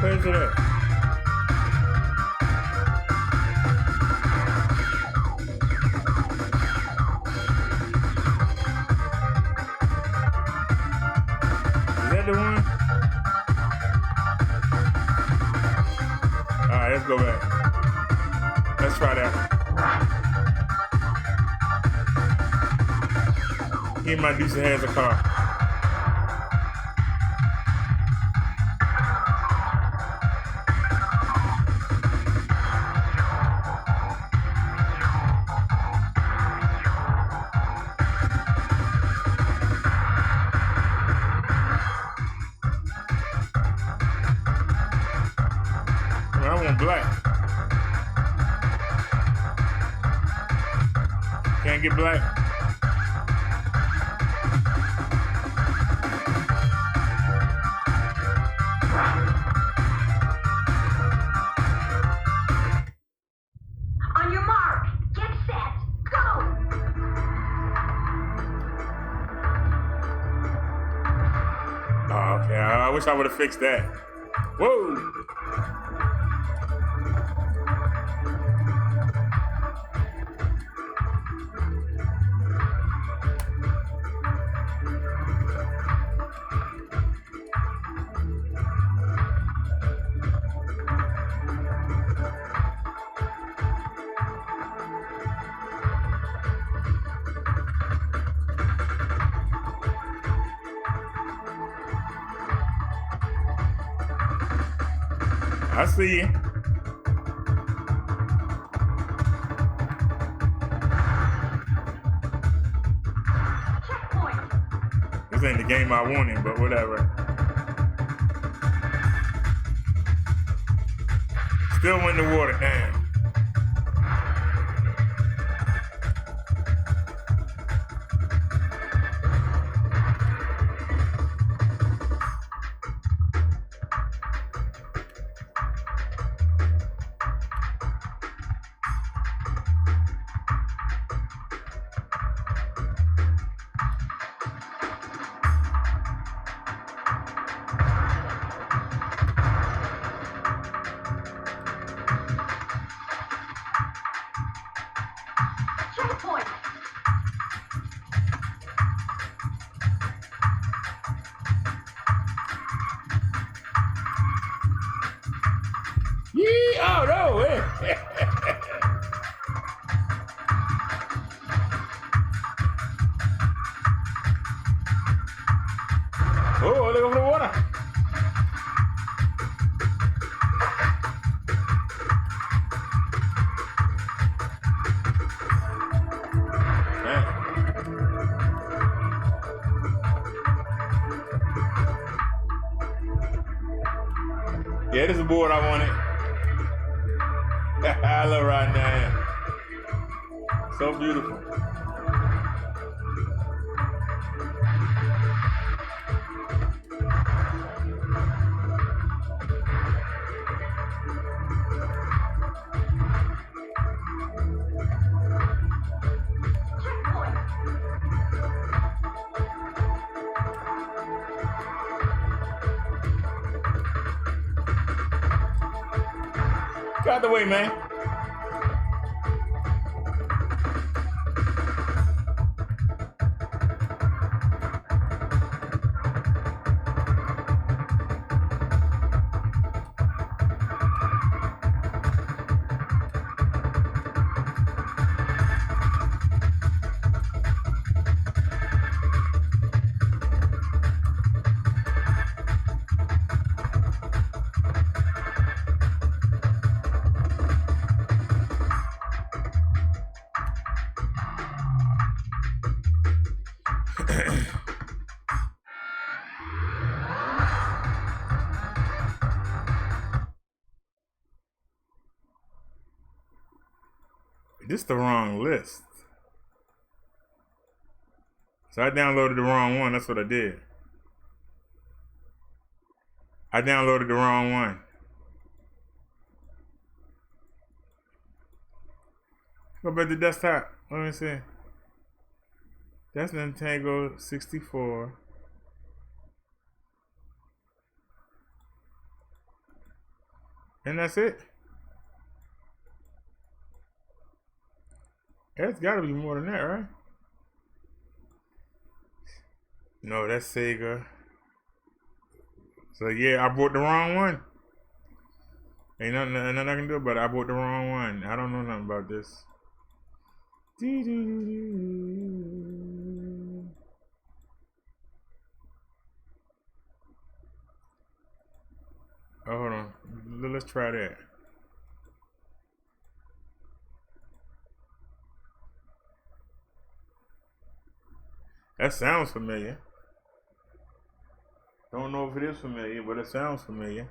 Where's it at? Is that the one? Alright, let's go back. Let's try that. He might do some hands a car. Black. Can't get black. On your mark, get set, go! Oh, okay, I wish I would have fixed that. Whoa! I see you. Checkpoint. This ain't the game I wanted, but whatever. Still went in the water, damn. Checkpoint. Yee! Oh no! Oh, look over the water. Yeah, this is the board I wanted. I love riding down here. So beautiful. Get out the way, man. This is the wrong list. So I downloaded the wrong one. That's what I did. I downloaded the wrong one. Go back to desktop. Let me see. That's Nintendo 64. And that's it. That's gotta be more than that, right? No, that's Sega. So yeah, I bought the wrong one. Ain't nothing I can do about it. I bought the wrong one. I don't know nothing about this. Oh, hold on. Let's try that. That sounds familiar. Don't know if it is familiar, but it sounds familiar.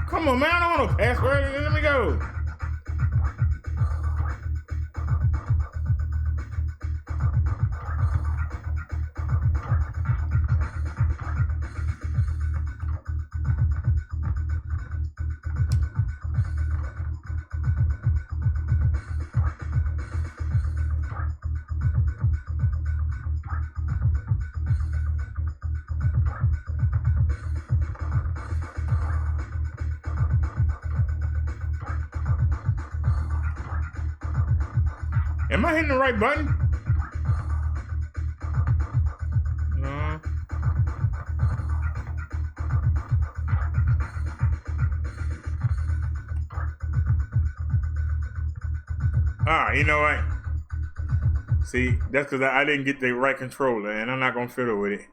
Come on, man, I don't want no password. Let me go. Am I hitting the right button? No. You know what? See, that's because I didn't get the right controller, and I'm not going to fiddle with it.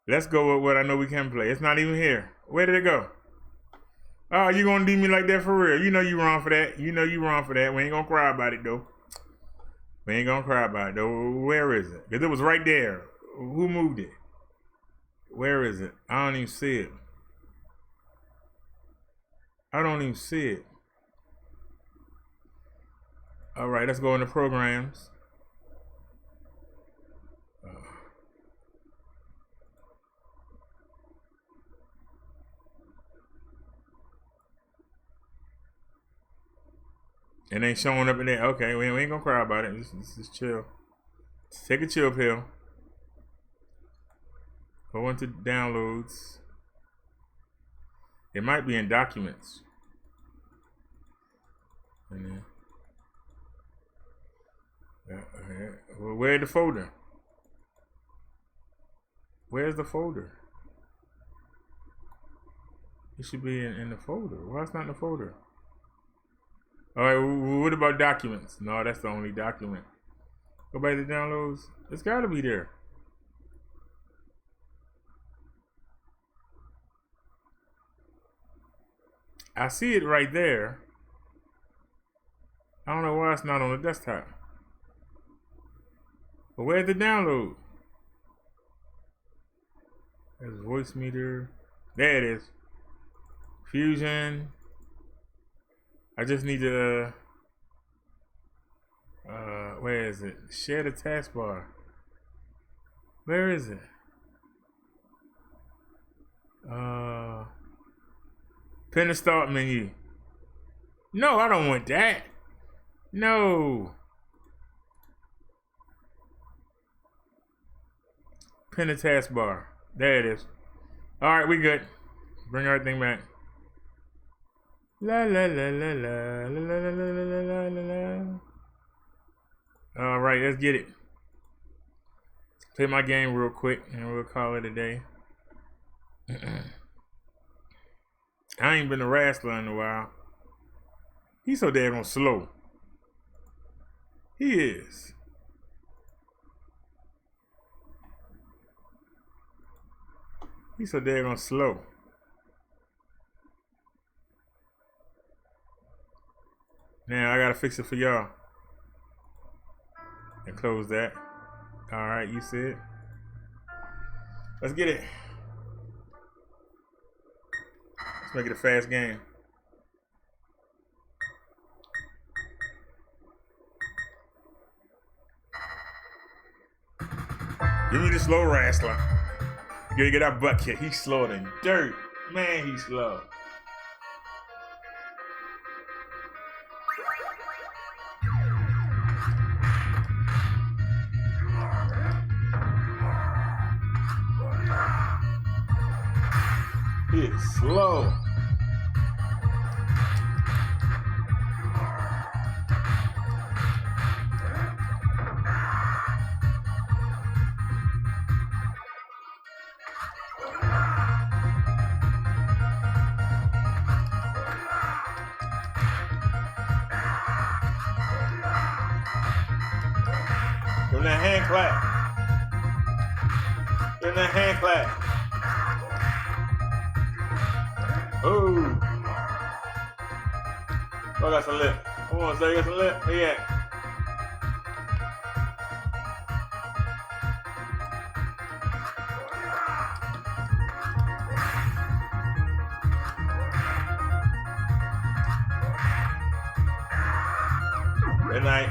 Let's go with what I know we can play. It's not even here. Where did it go? Oh, you gonna do me like that for real? You know you wrong for that. You know you wrong for that. We ain't gonna cry about it though. We ain't gonna cry about it though. Where is it? Because it was right there. Who moved it? Where is it? I don't even see it. I don't even see it. All right, let's go into programs. It ain't showing up in there. Okay, we ain't gonna cry about it. Just chill. Just take a chill pill. Go into downloads. It might be in documents. And then, well, where's the folder? Where's the folder? It should be in the folder. Why it's not in the folder? All right, what about documents? No, that's the only document. Go back to downloads. It's got to be there. I see it right there. I don't know why it's not on the desktop. But where's the download? There's voice meter. There it is. Fusion. I just need to, where is it? Share the taskbar. Where is it? Pin to start menu. No, I don't want that. No. Pin to taskbar. There it is. All right, we good. Bring everything back. La la la la la la la la la la la. All right, let's get it. Play my game real quick, and we'll call it a day. I ain't been a wrestler in a while. He's so damn slow. He is. He's so damn slow. Now I gotta fix it for y'all. And close that. Alright, you see it? Let's get it. Let's make it a fast game. Give me the slow wrestler. You gotta get that butt kick. He's slower than dirt. Man, he's slow. He is slow. Give him that hand clap. Give him that hand clap. Oh. Oh, I got some lip. Come on, say you got some lip. Where you at? Good night.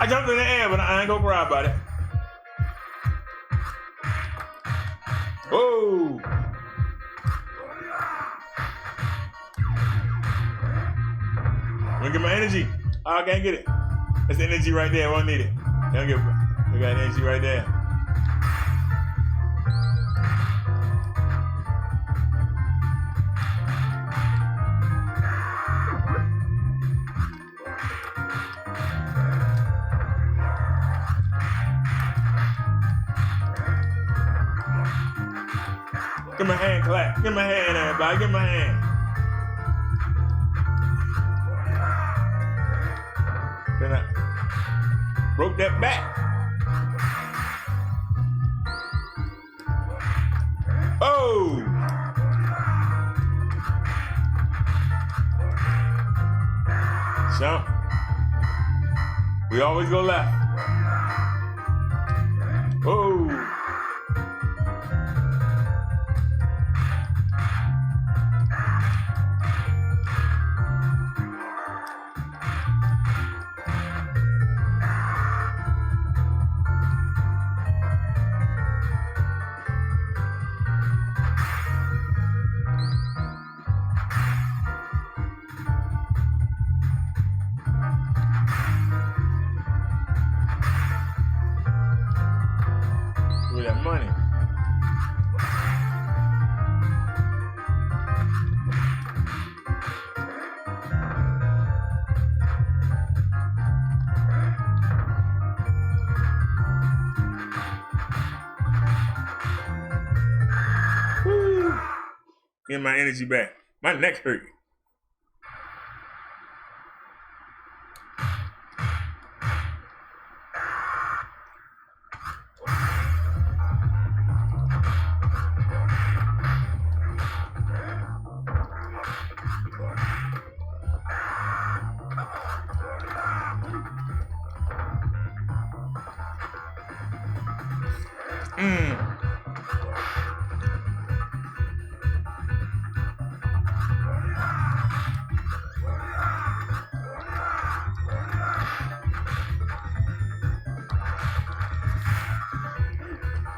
I jumped in the air, but I ain't gonna cry about it. Whoa! Let me get my energy. Oh, I can't get it. That's the energy right there. I won't need it. We got energy right there. Give me a hand clap. Give me a hand, everybody. Give me a hand. Then I broke that back. Oh! Jump. We always go left. Oh! With that money. Woo. Get my energy back. My neck hurt.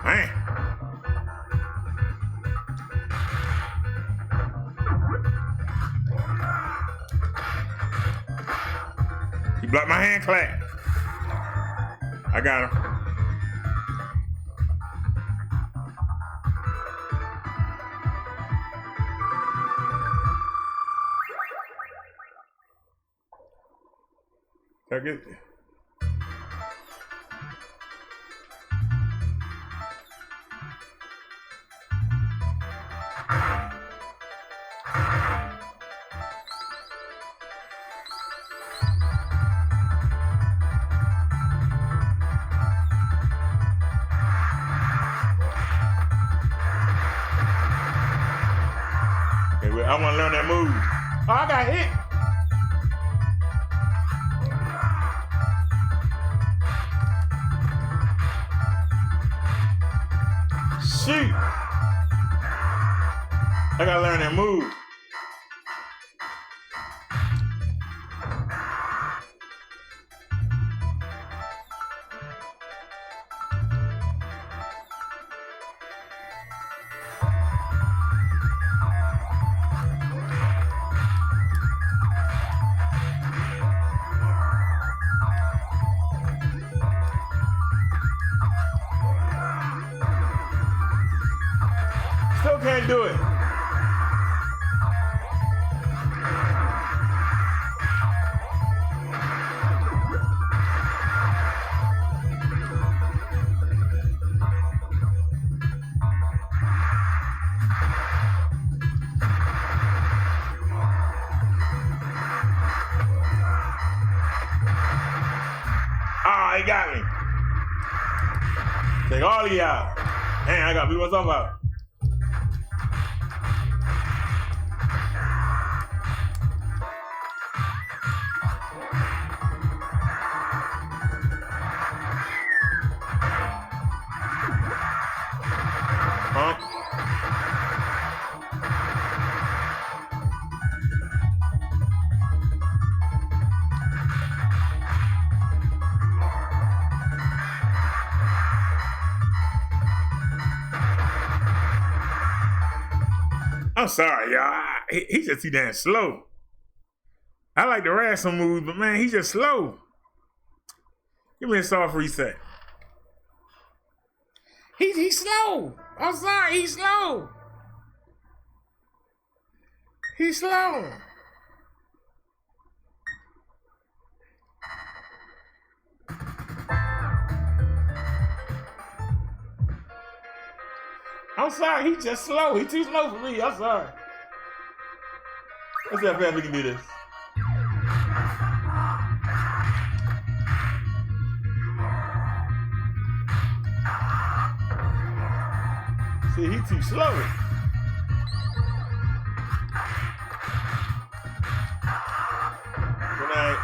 Man. He blocked my hand clap. I got him. Did I get it? I want to learn that move. Oh, I got hit. Shoot. I got to learn that move. Still can't do it. Ah, he got me. Take all of y'all. Man, I got to beat myself out. I'm sorry, y'all. He just too damn slow. I like the wrestle moves, but man, he's just slow. Give me a soft reset. He's slow. I'm sorry, he's slow. He's slow. I'm sorry, he's just slow. He's too slow for me. I'm sorry. Let's see how fast we can do this. See, he's too slow. Good night.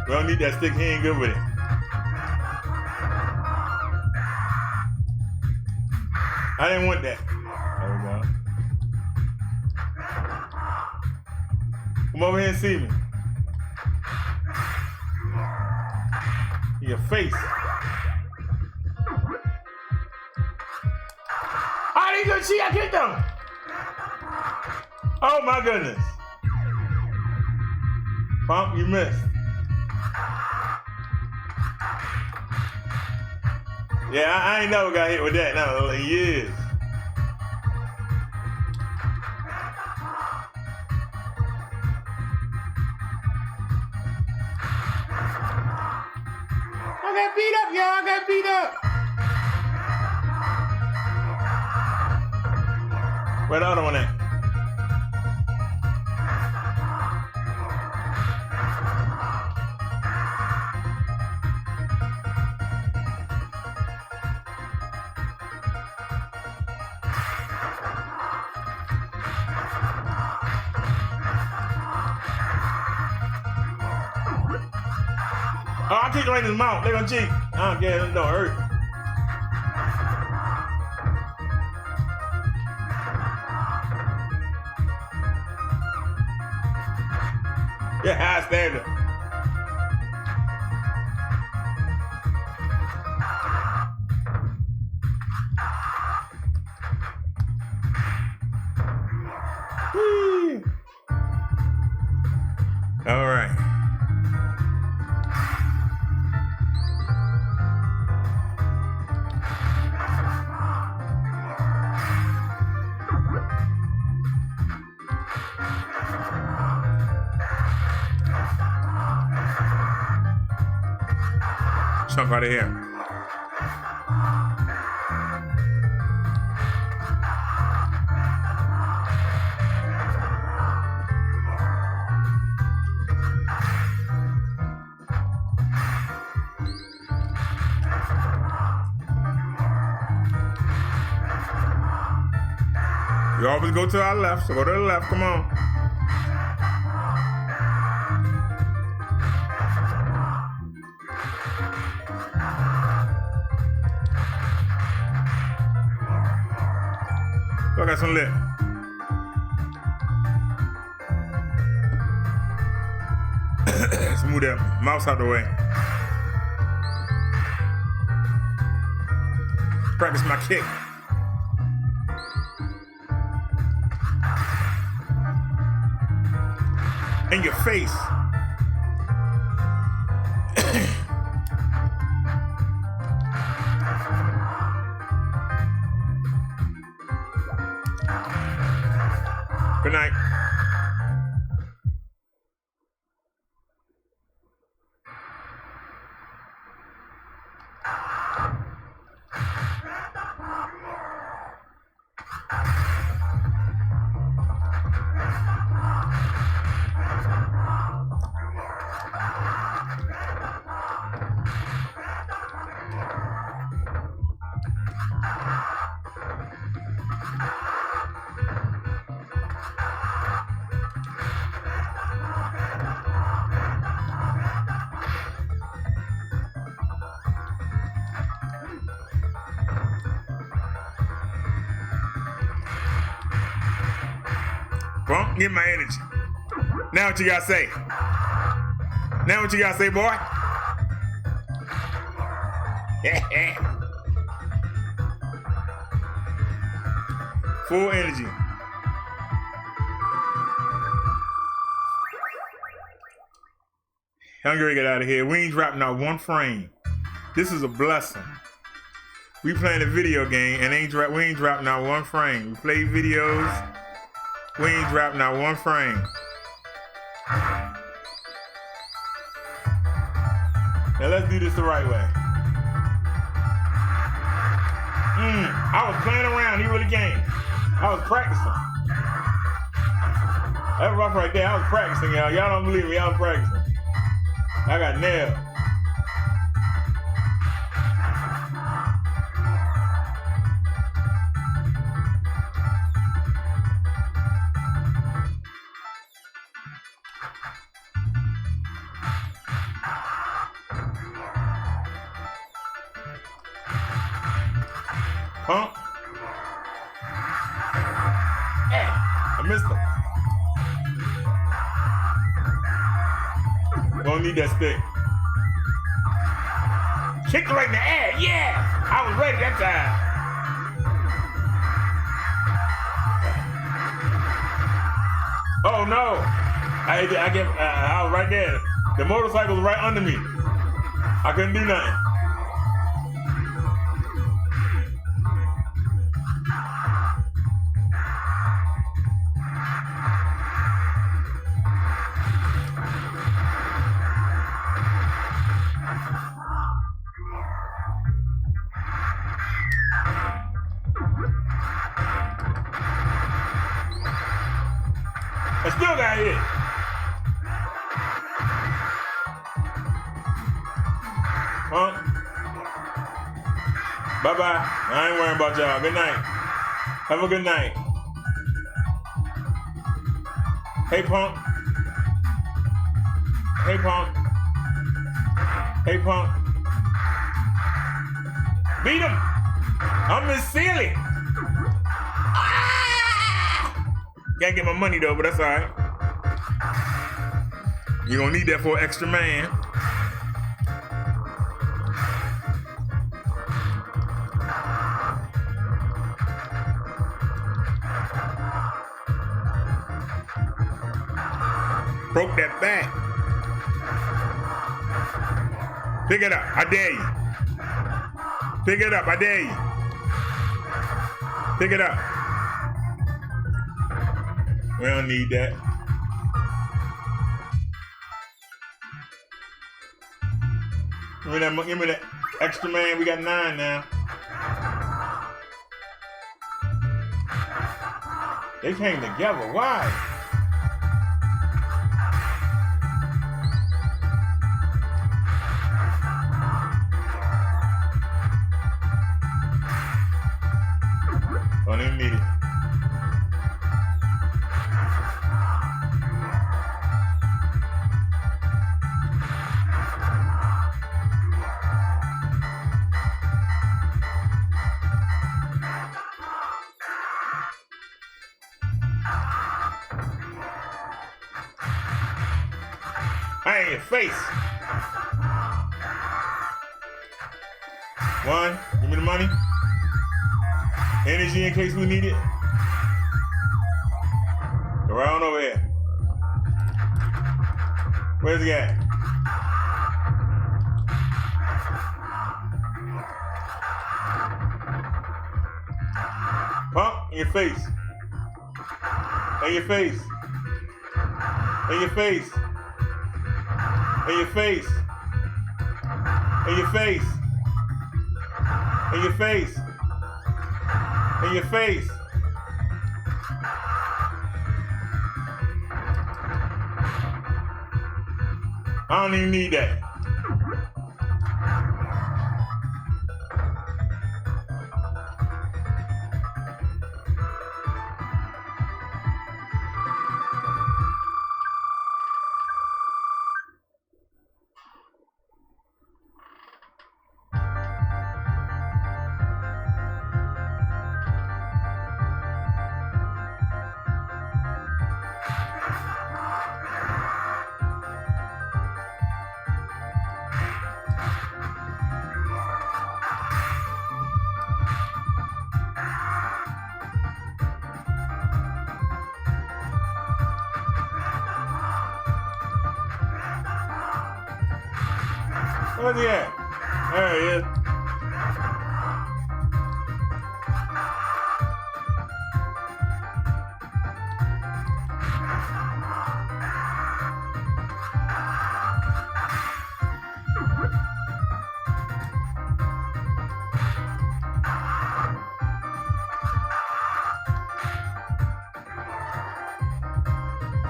We don't need that stick. He ain't good with it. I didn't want that. There we go. Come over here and see me. In your face. I didn't go cheat. I kicked him. Oh my goodness. Pump, you missed. Yeah, I ain't never got hit with that now in years. I got beat up, y'all. I got beat up. Where the other one at? Oh, I kicked right in his mouth. They gonna cheat. I don't care. It don't hurt. Yeah, high standard. Whee. All right. Chunk out of here. We always go to our left, so go to the left. Come on. I got some lip. Let's move that mouse out the way. Practice my kick. In your face. Good night. Punk, get my energy. Now what you gotta say? Now what you gotta say, boy? Full energy. I'm gonna get out of here. We ain't dropping out one frame. This is a blessing. We playing a video game and we ain't dropping out one frame. We play videos. We ain't dropping out one frame. Now let's do this the right way. I was playing around. He really came. I was practicing. That's rough right there. I was practicing, y'all. Y'all don't believe me. I was practicing. I got nailed. Huh? Hey, I missed him. Don't need that stick. Kicked it right in the air. Yeah! I was ready that time. Oh no! I was right there. The motorcycle was right under me. I couldn't do nothing. I still got hit. Huh? Bye-bye. I ain't worrying about y'all. Good night. Have a good night. Hey, Punk. Hey, Punk. Hey, Punk. Beat him. I'm Miss Sealy. Can't get my money though, but that's all right. You're gonna need that for an extra man. Broke that back. Pick it up, I dare you. Pick it up, I dare you. Pick it up. We don't need that. Give me that extra man. We got 9 now. They came together. Why? Don't even need it. I ain't your face. 1, give me the money. Energy in case we need it. Go right on over here. Where's he at? Pump in your face. In your face. In your face. In your face. In your face. In your face. In your face. I don't even need that. Where's he at? There he is.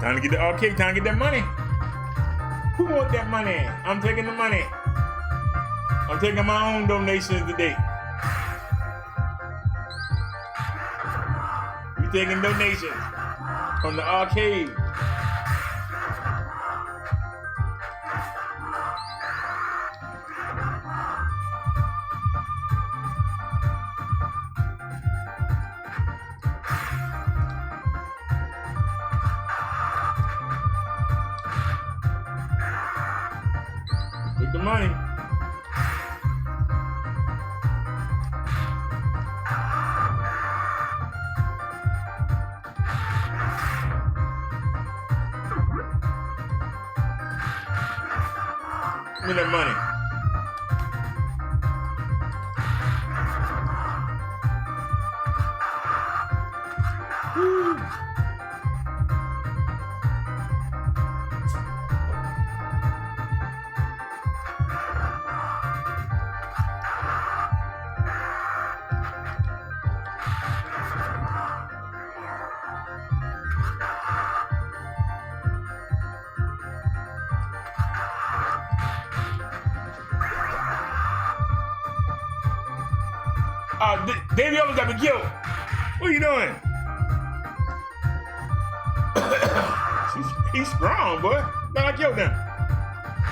Time to get the arcade, time to get that money. Who want that money? I'm taking the money. I'm taking my own donations today. We taking donations from the arcade. Take the money. Give me that money. Woo. Davey almost got me killed. What are you doing? He's strong, boy. Man, I killed him.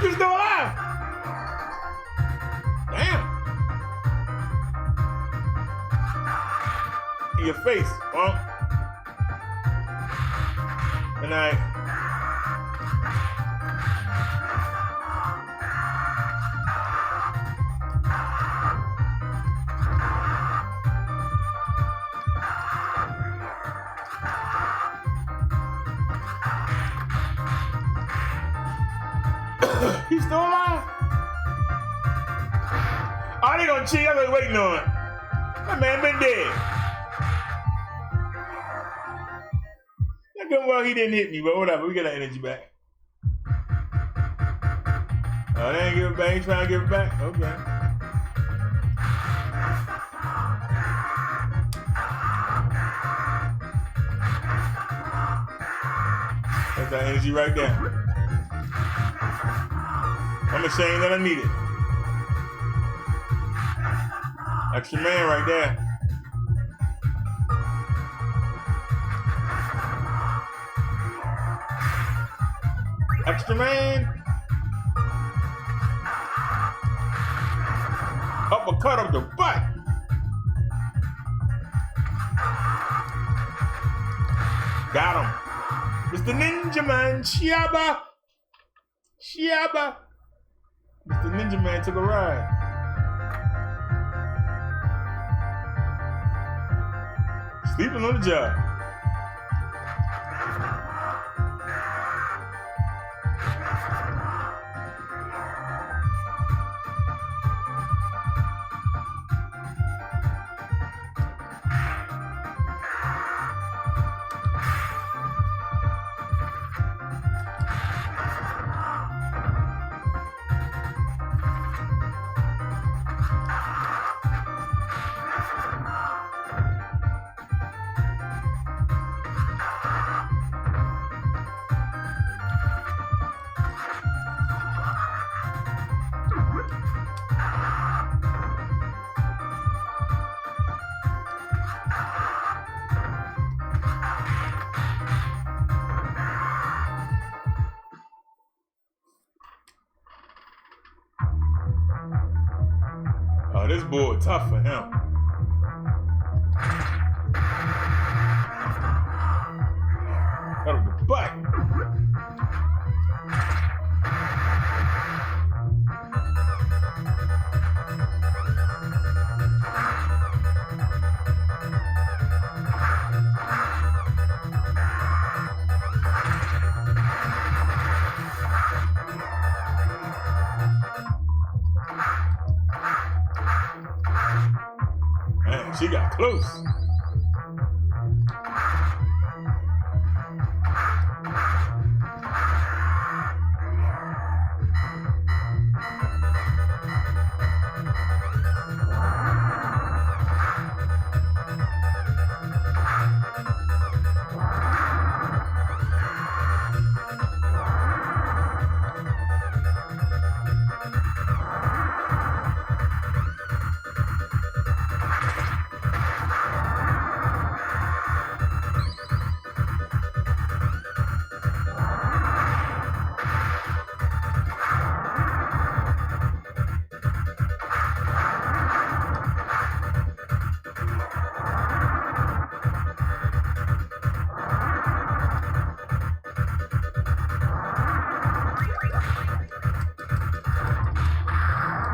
He's still alive. Damn. In your face, punk. And he's still alive? Oh, they gonna cheat. I was waiting on it. That man been dead. That good well he didn't hit me, but whatever. We got that energy back. Oh, they ain't give it back. Ain't trying to give it back? Okay. That's that energy right there. I'm ashamed that I need it. Extra man right there. Extra man. Uppercut of the butt. Got him. Mr. Ninja Man, Shiaba. Shiaba. Mr. Ninja Man took a ride. Sleeping on the job. Oh, this board tough for him. Out of the butt. Close.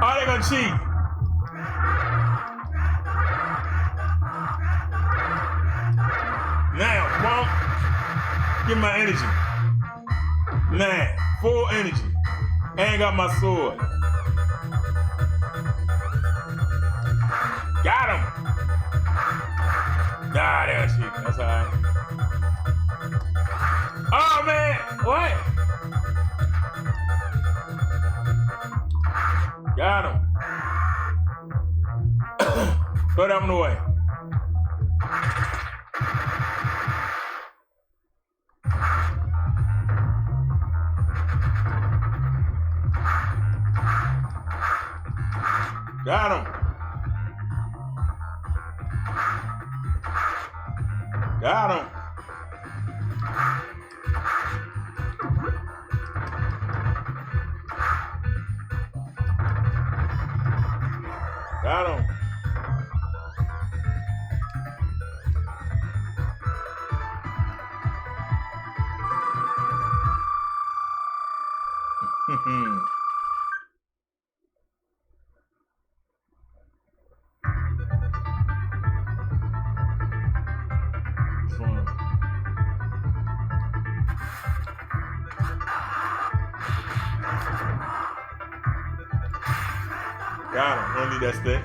Oh, they're gonna cheat. Now, come on. Get my energy. 9. Full energy. I ain't got my sword. Got him. Nah, they're gonna cheat. That's alright. Oh, man. What? Got him. Throw that one away. Got him. Got him. Got him. Got him. Don't need that stick.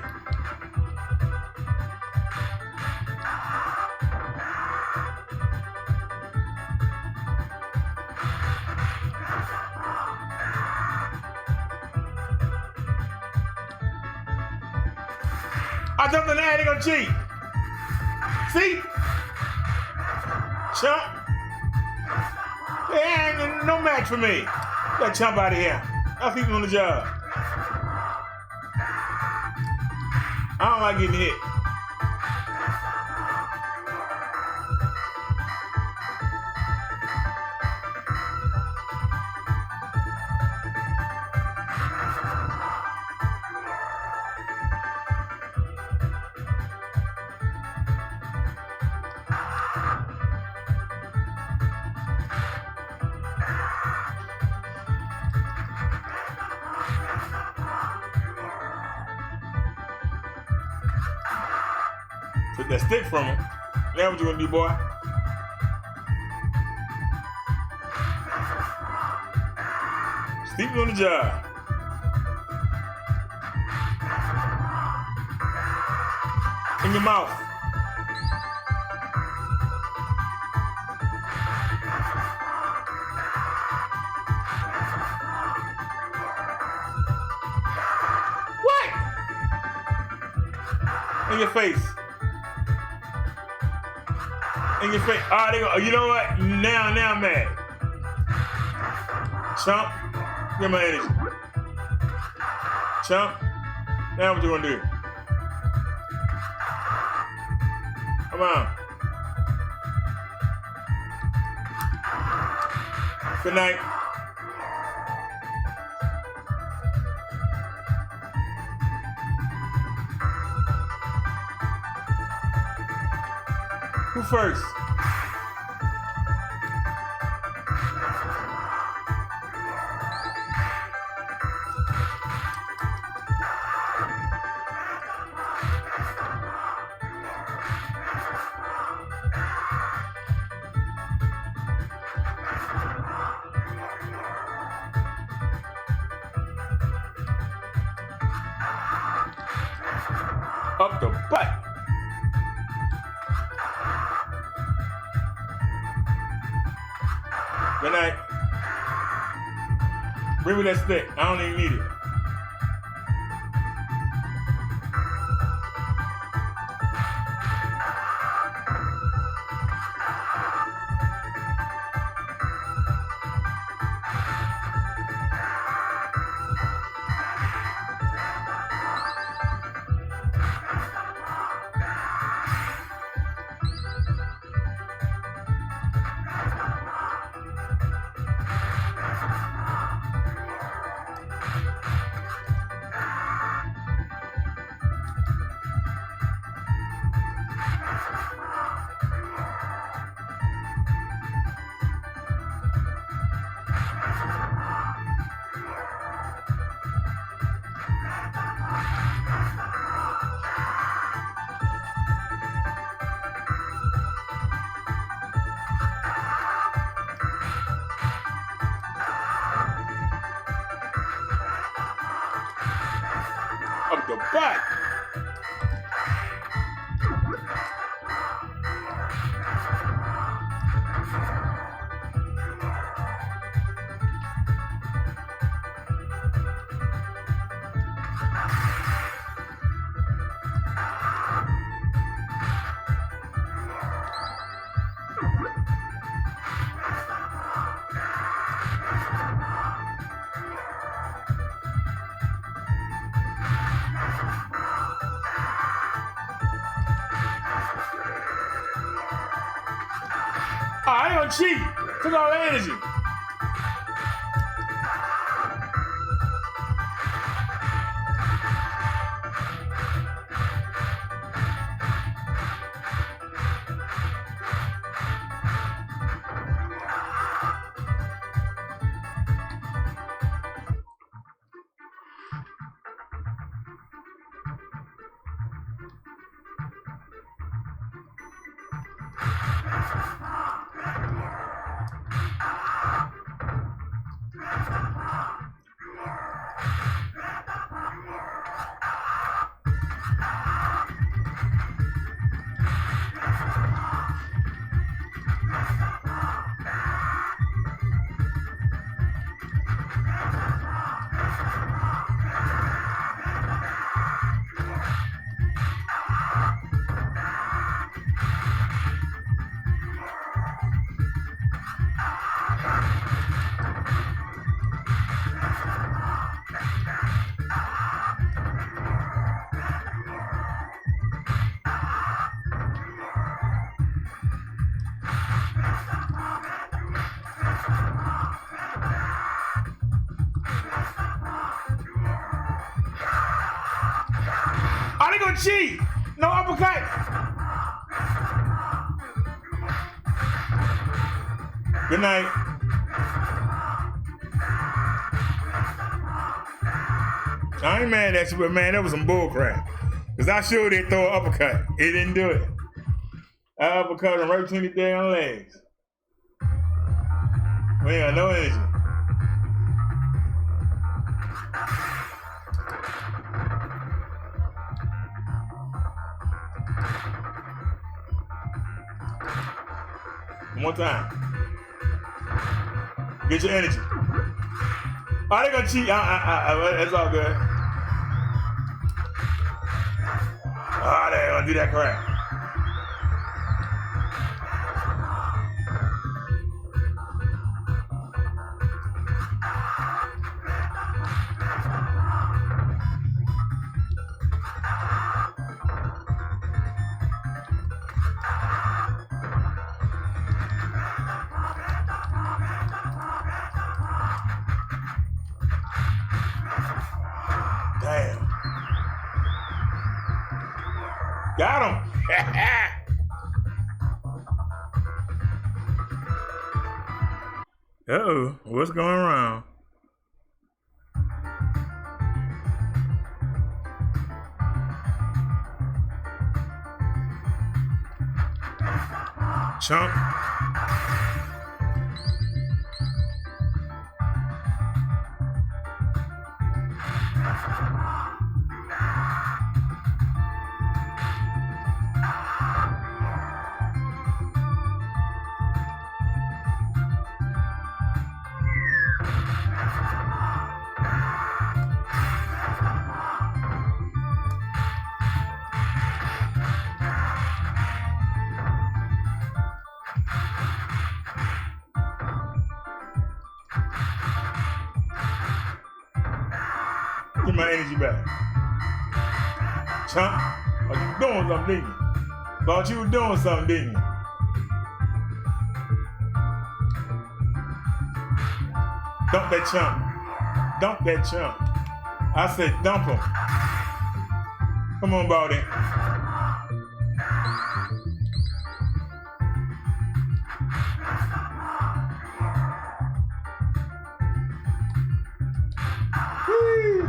I jumped in there, they gonna cheat. See? Chump. Hey, ain't no match for me. That chump out of here. I'll keep him on the job. I don't like getting hit. Took that stick from him. Now what you gonna do, boy? Sleeping on the job. In your mouth. What? In your face. In your face. All right, they go. You know what? Now I'm mad. Chump, get my energy. Chump, now what you gonna do? Come on. Good night. Who first? Up the butt. Good night. Bring me that stick. I don't even need it. Up the butt. I ain't gonna cheat. Took all the energy. I ain't gonna cheat. No uppercut. Good night. I ain't mad at you, but man, that was some bull crap. Cause I sure did throw an uppercut. It didn't do it. I uppercut him right between the damn legs. We ain't got no energy. One more time. Get your energy. Oh, they gonna cheat. It's all good. Oh, they gonna do that crap. Damn. Got him. Uh-oh, what's going on? Chump. me my energy back. Chump. Oh, you doing something, didn't you? Thought you were doing something, didn't you? Dump that chump. Dump that chump. I said dump him. Come on, Baldy. Whee!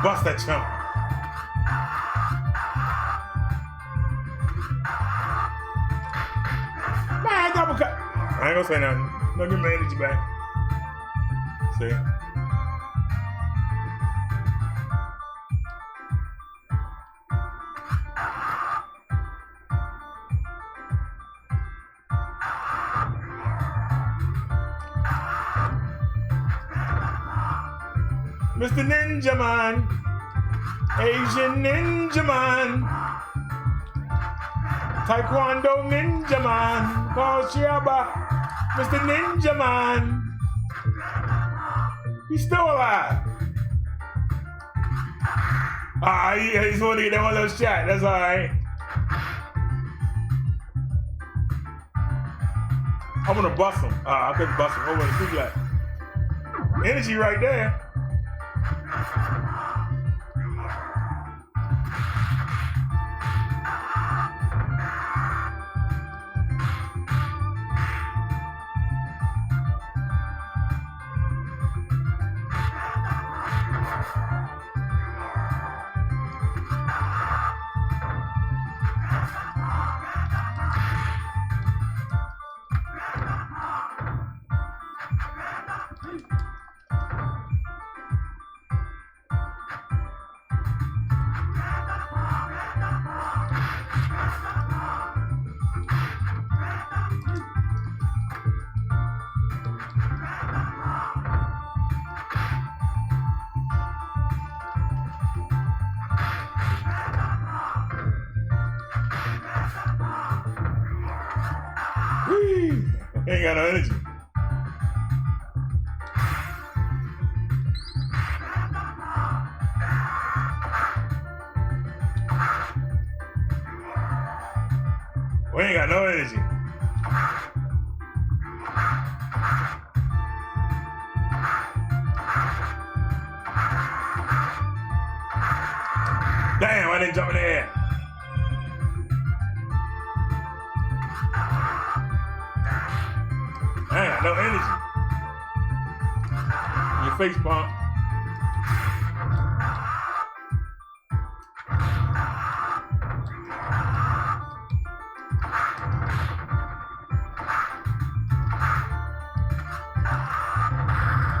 Bust that chump. Man, double cut. I ain't gonna say nothing. Don't give my energy back. See? Mr. Ninja Man, Asian Ninja Man, Taekwondo Ninja Man, called Shiaba, Mr. Ninja Man. He's still alive. He just want to get that one little shot, that's all right. I'm gonna bust him. I couldn't bust him over the big light. Energy right there. Ain't got no energy. We ain't got no energy. Damn, I didn't jump in the air. I ain't got no energy. Your face pump.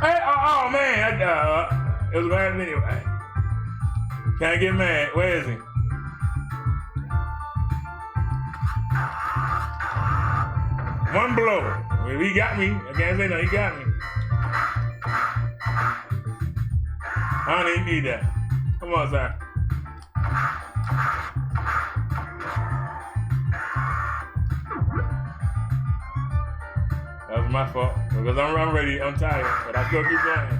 Hey, oh man, it was a bad video. Can't get mad. Where is he? One blow. He got me. I can't say no, he got me. I don't even need that. Come on, sir. That was my fault. Because I'm ready, I'm tired, but I still keep going.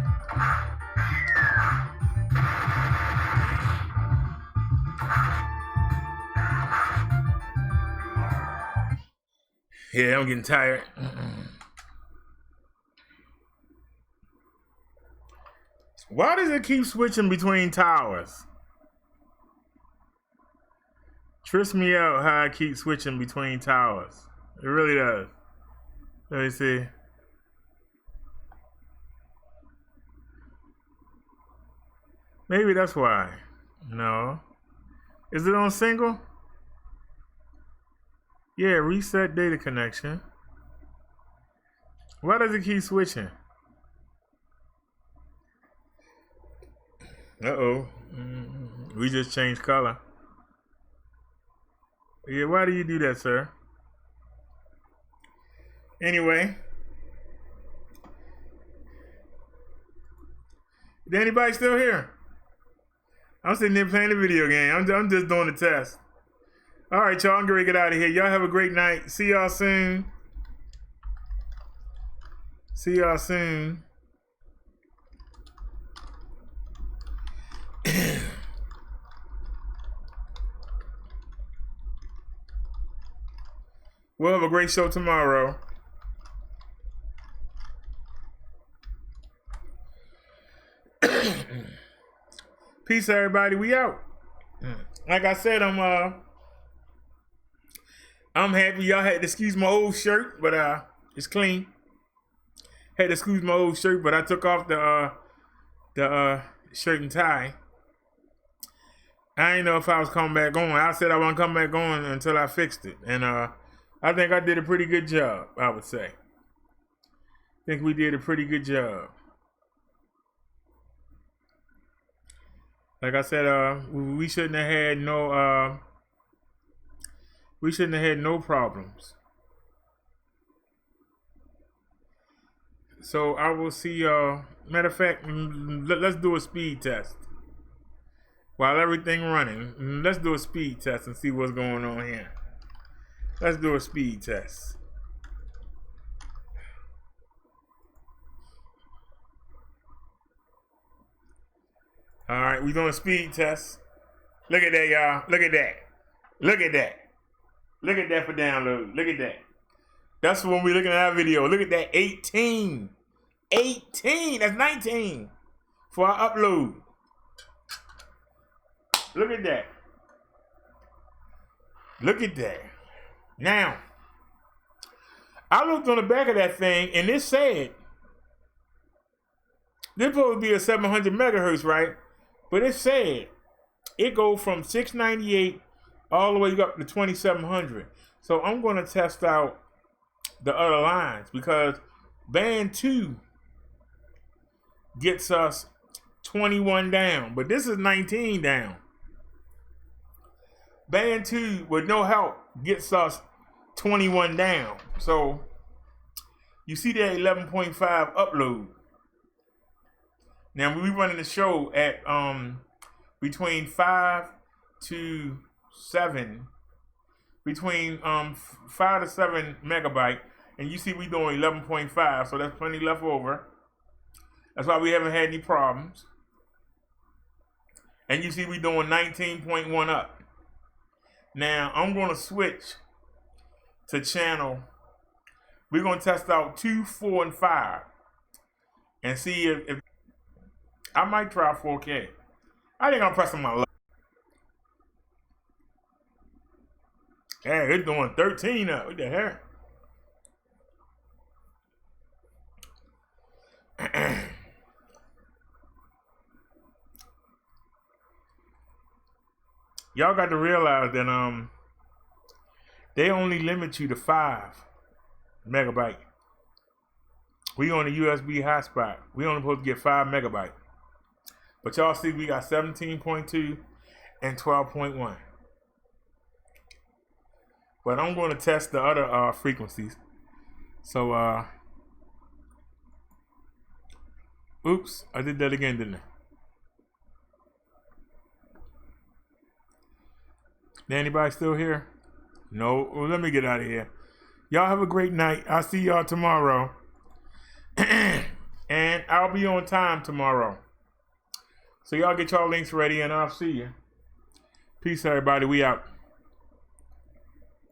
Yeah, I'm getting tired. Why does it keep switching between towers? Trips me out how I keep switching between towers. It really does. Let me see. Maybe that's why. No. Is it on single? Yeah, reset data connection. Why does it keep switching? Uh-oh. We just changed color. Yeah, why do you do that, sir? Anyway. Is anybody still here? I'm sitting there playing the video game. I'm just doing the test. All right, y'all. I'm going to get out of here. Y'all have a great night. See y'all soon. See y'all soon. We'll have a great show tomorrow. Peace, everybody. We out. Like I said, I'm happy. Y'all had to excuse my old shirt, but it's clean. Had to excuse my old shirt, but I took off the shirt and tie. I didn't know if I was coming back on. I said I wouldn't come back on until I fixed it, and I think I did a pretty good job. I would say. I think we did a pretty good job. Like I said, we shouldn't have had no problems. So I will see y'all. Matter of fact, let's do a speed test. While everything running, let's do a speed test and see what's going on here. Let's do a speed test. All right, we're doing a speed test. Look at that, y'all. Look at that. Look at that. Look at that for download. Look at that. That's when we're looking at our video. Look at that. 18. 18. That's 19 for our upload. Look at that. Look at that. Now, I looked on the back of that thing, and it said, this supposed to be a 700 megahertz, right? But it said it goes from 698 all the way up to 2700. So I'm going to test out the other lines because band 2 gets us 21 down, but this is 19 down. Band 2 with no help gets us 21 down. So you see that 11.5 upload. Now we running the show at between 5 to 7, between 5 to 7 megabyte, and you see we doing 11.5, so that's plenty left over. That's why we haven't had any problems. And you see we doing 19.1 up. Now I'm going to switch to channel. We're going to test out 2, 4, and 5 and see if I might try 4K. I think I'm pressing my luck. Hey, it's doing 13 up. What the heck? Y'all got to realize that they only limit you to 5 megabyte. We on a USB hotspot. We only supposed to get 5 megabyte. But y'all see we got 17.2 and 12.1. But I'm going to test the other frequencies. So, oops, I did that again, didn't I? Anybody still here? No? Well, let me get out of here. Y'all have a great night. I'll see y'all tomorrow. And I'll be on time tomorrow. So y'all get y'all links ready and I'll see you. Peace, everybody. We out.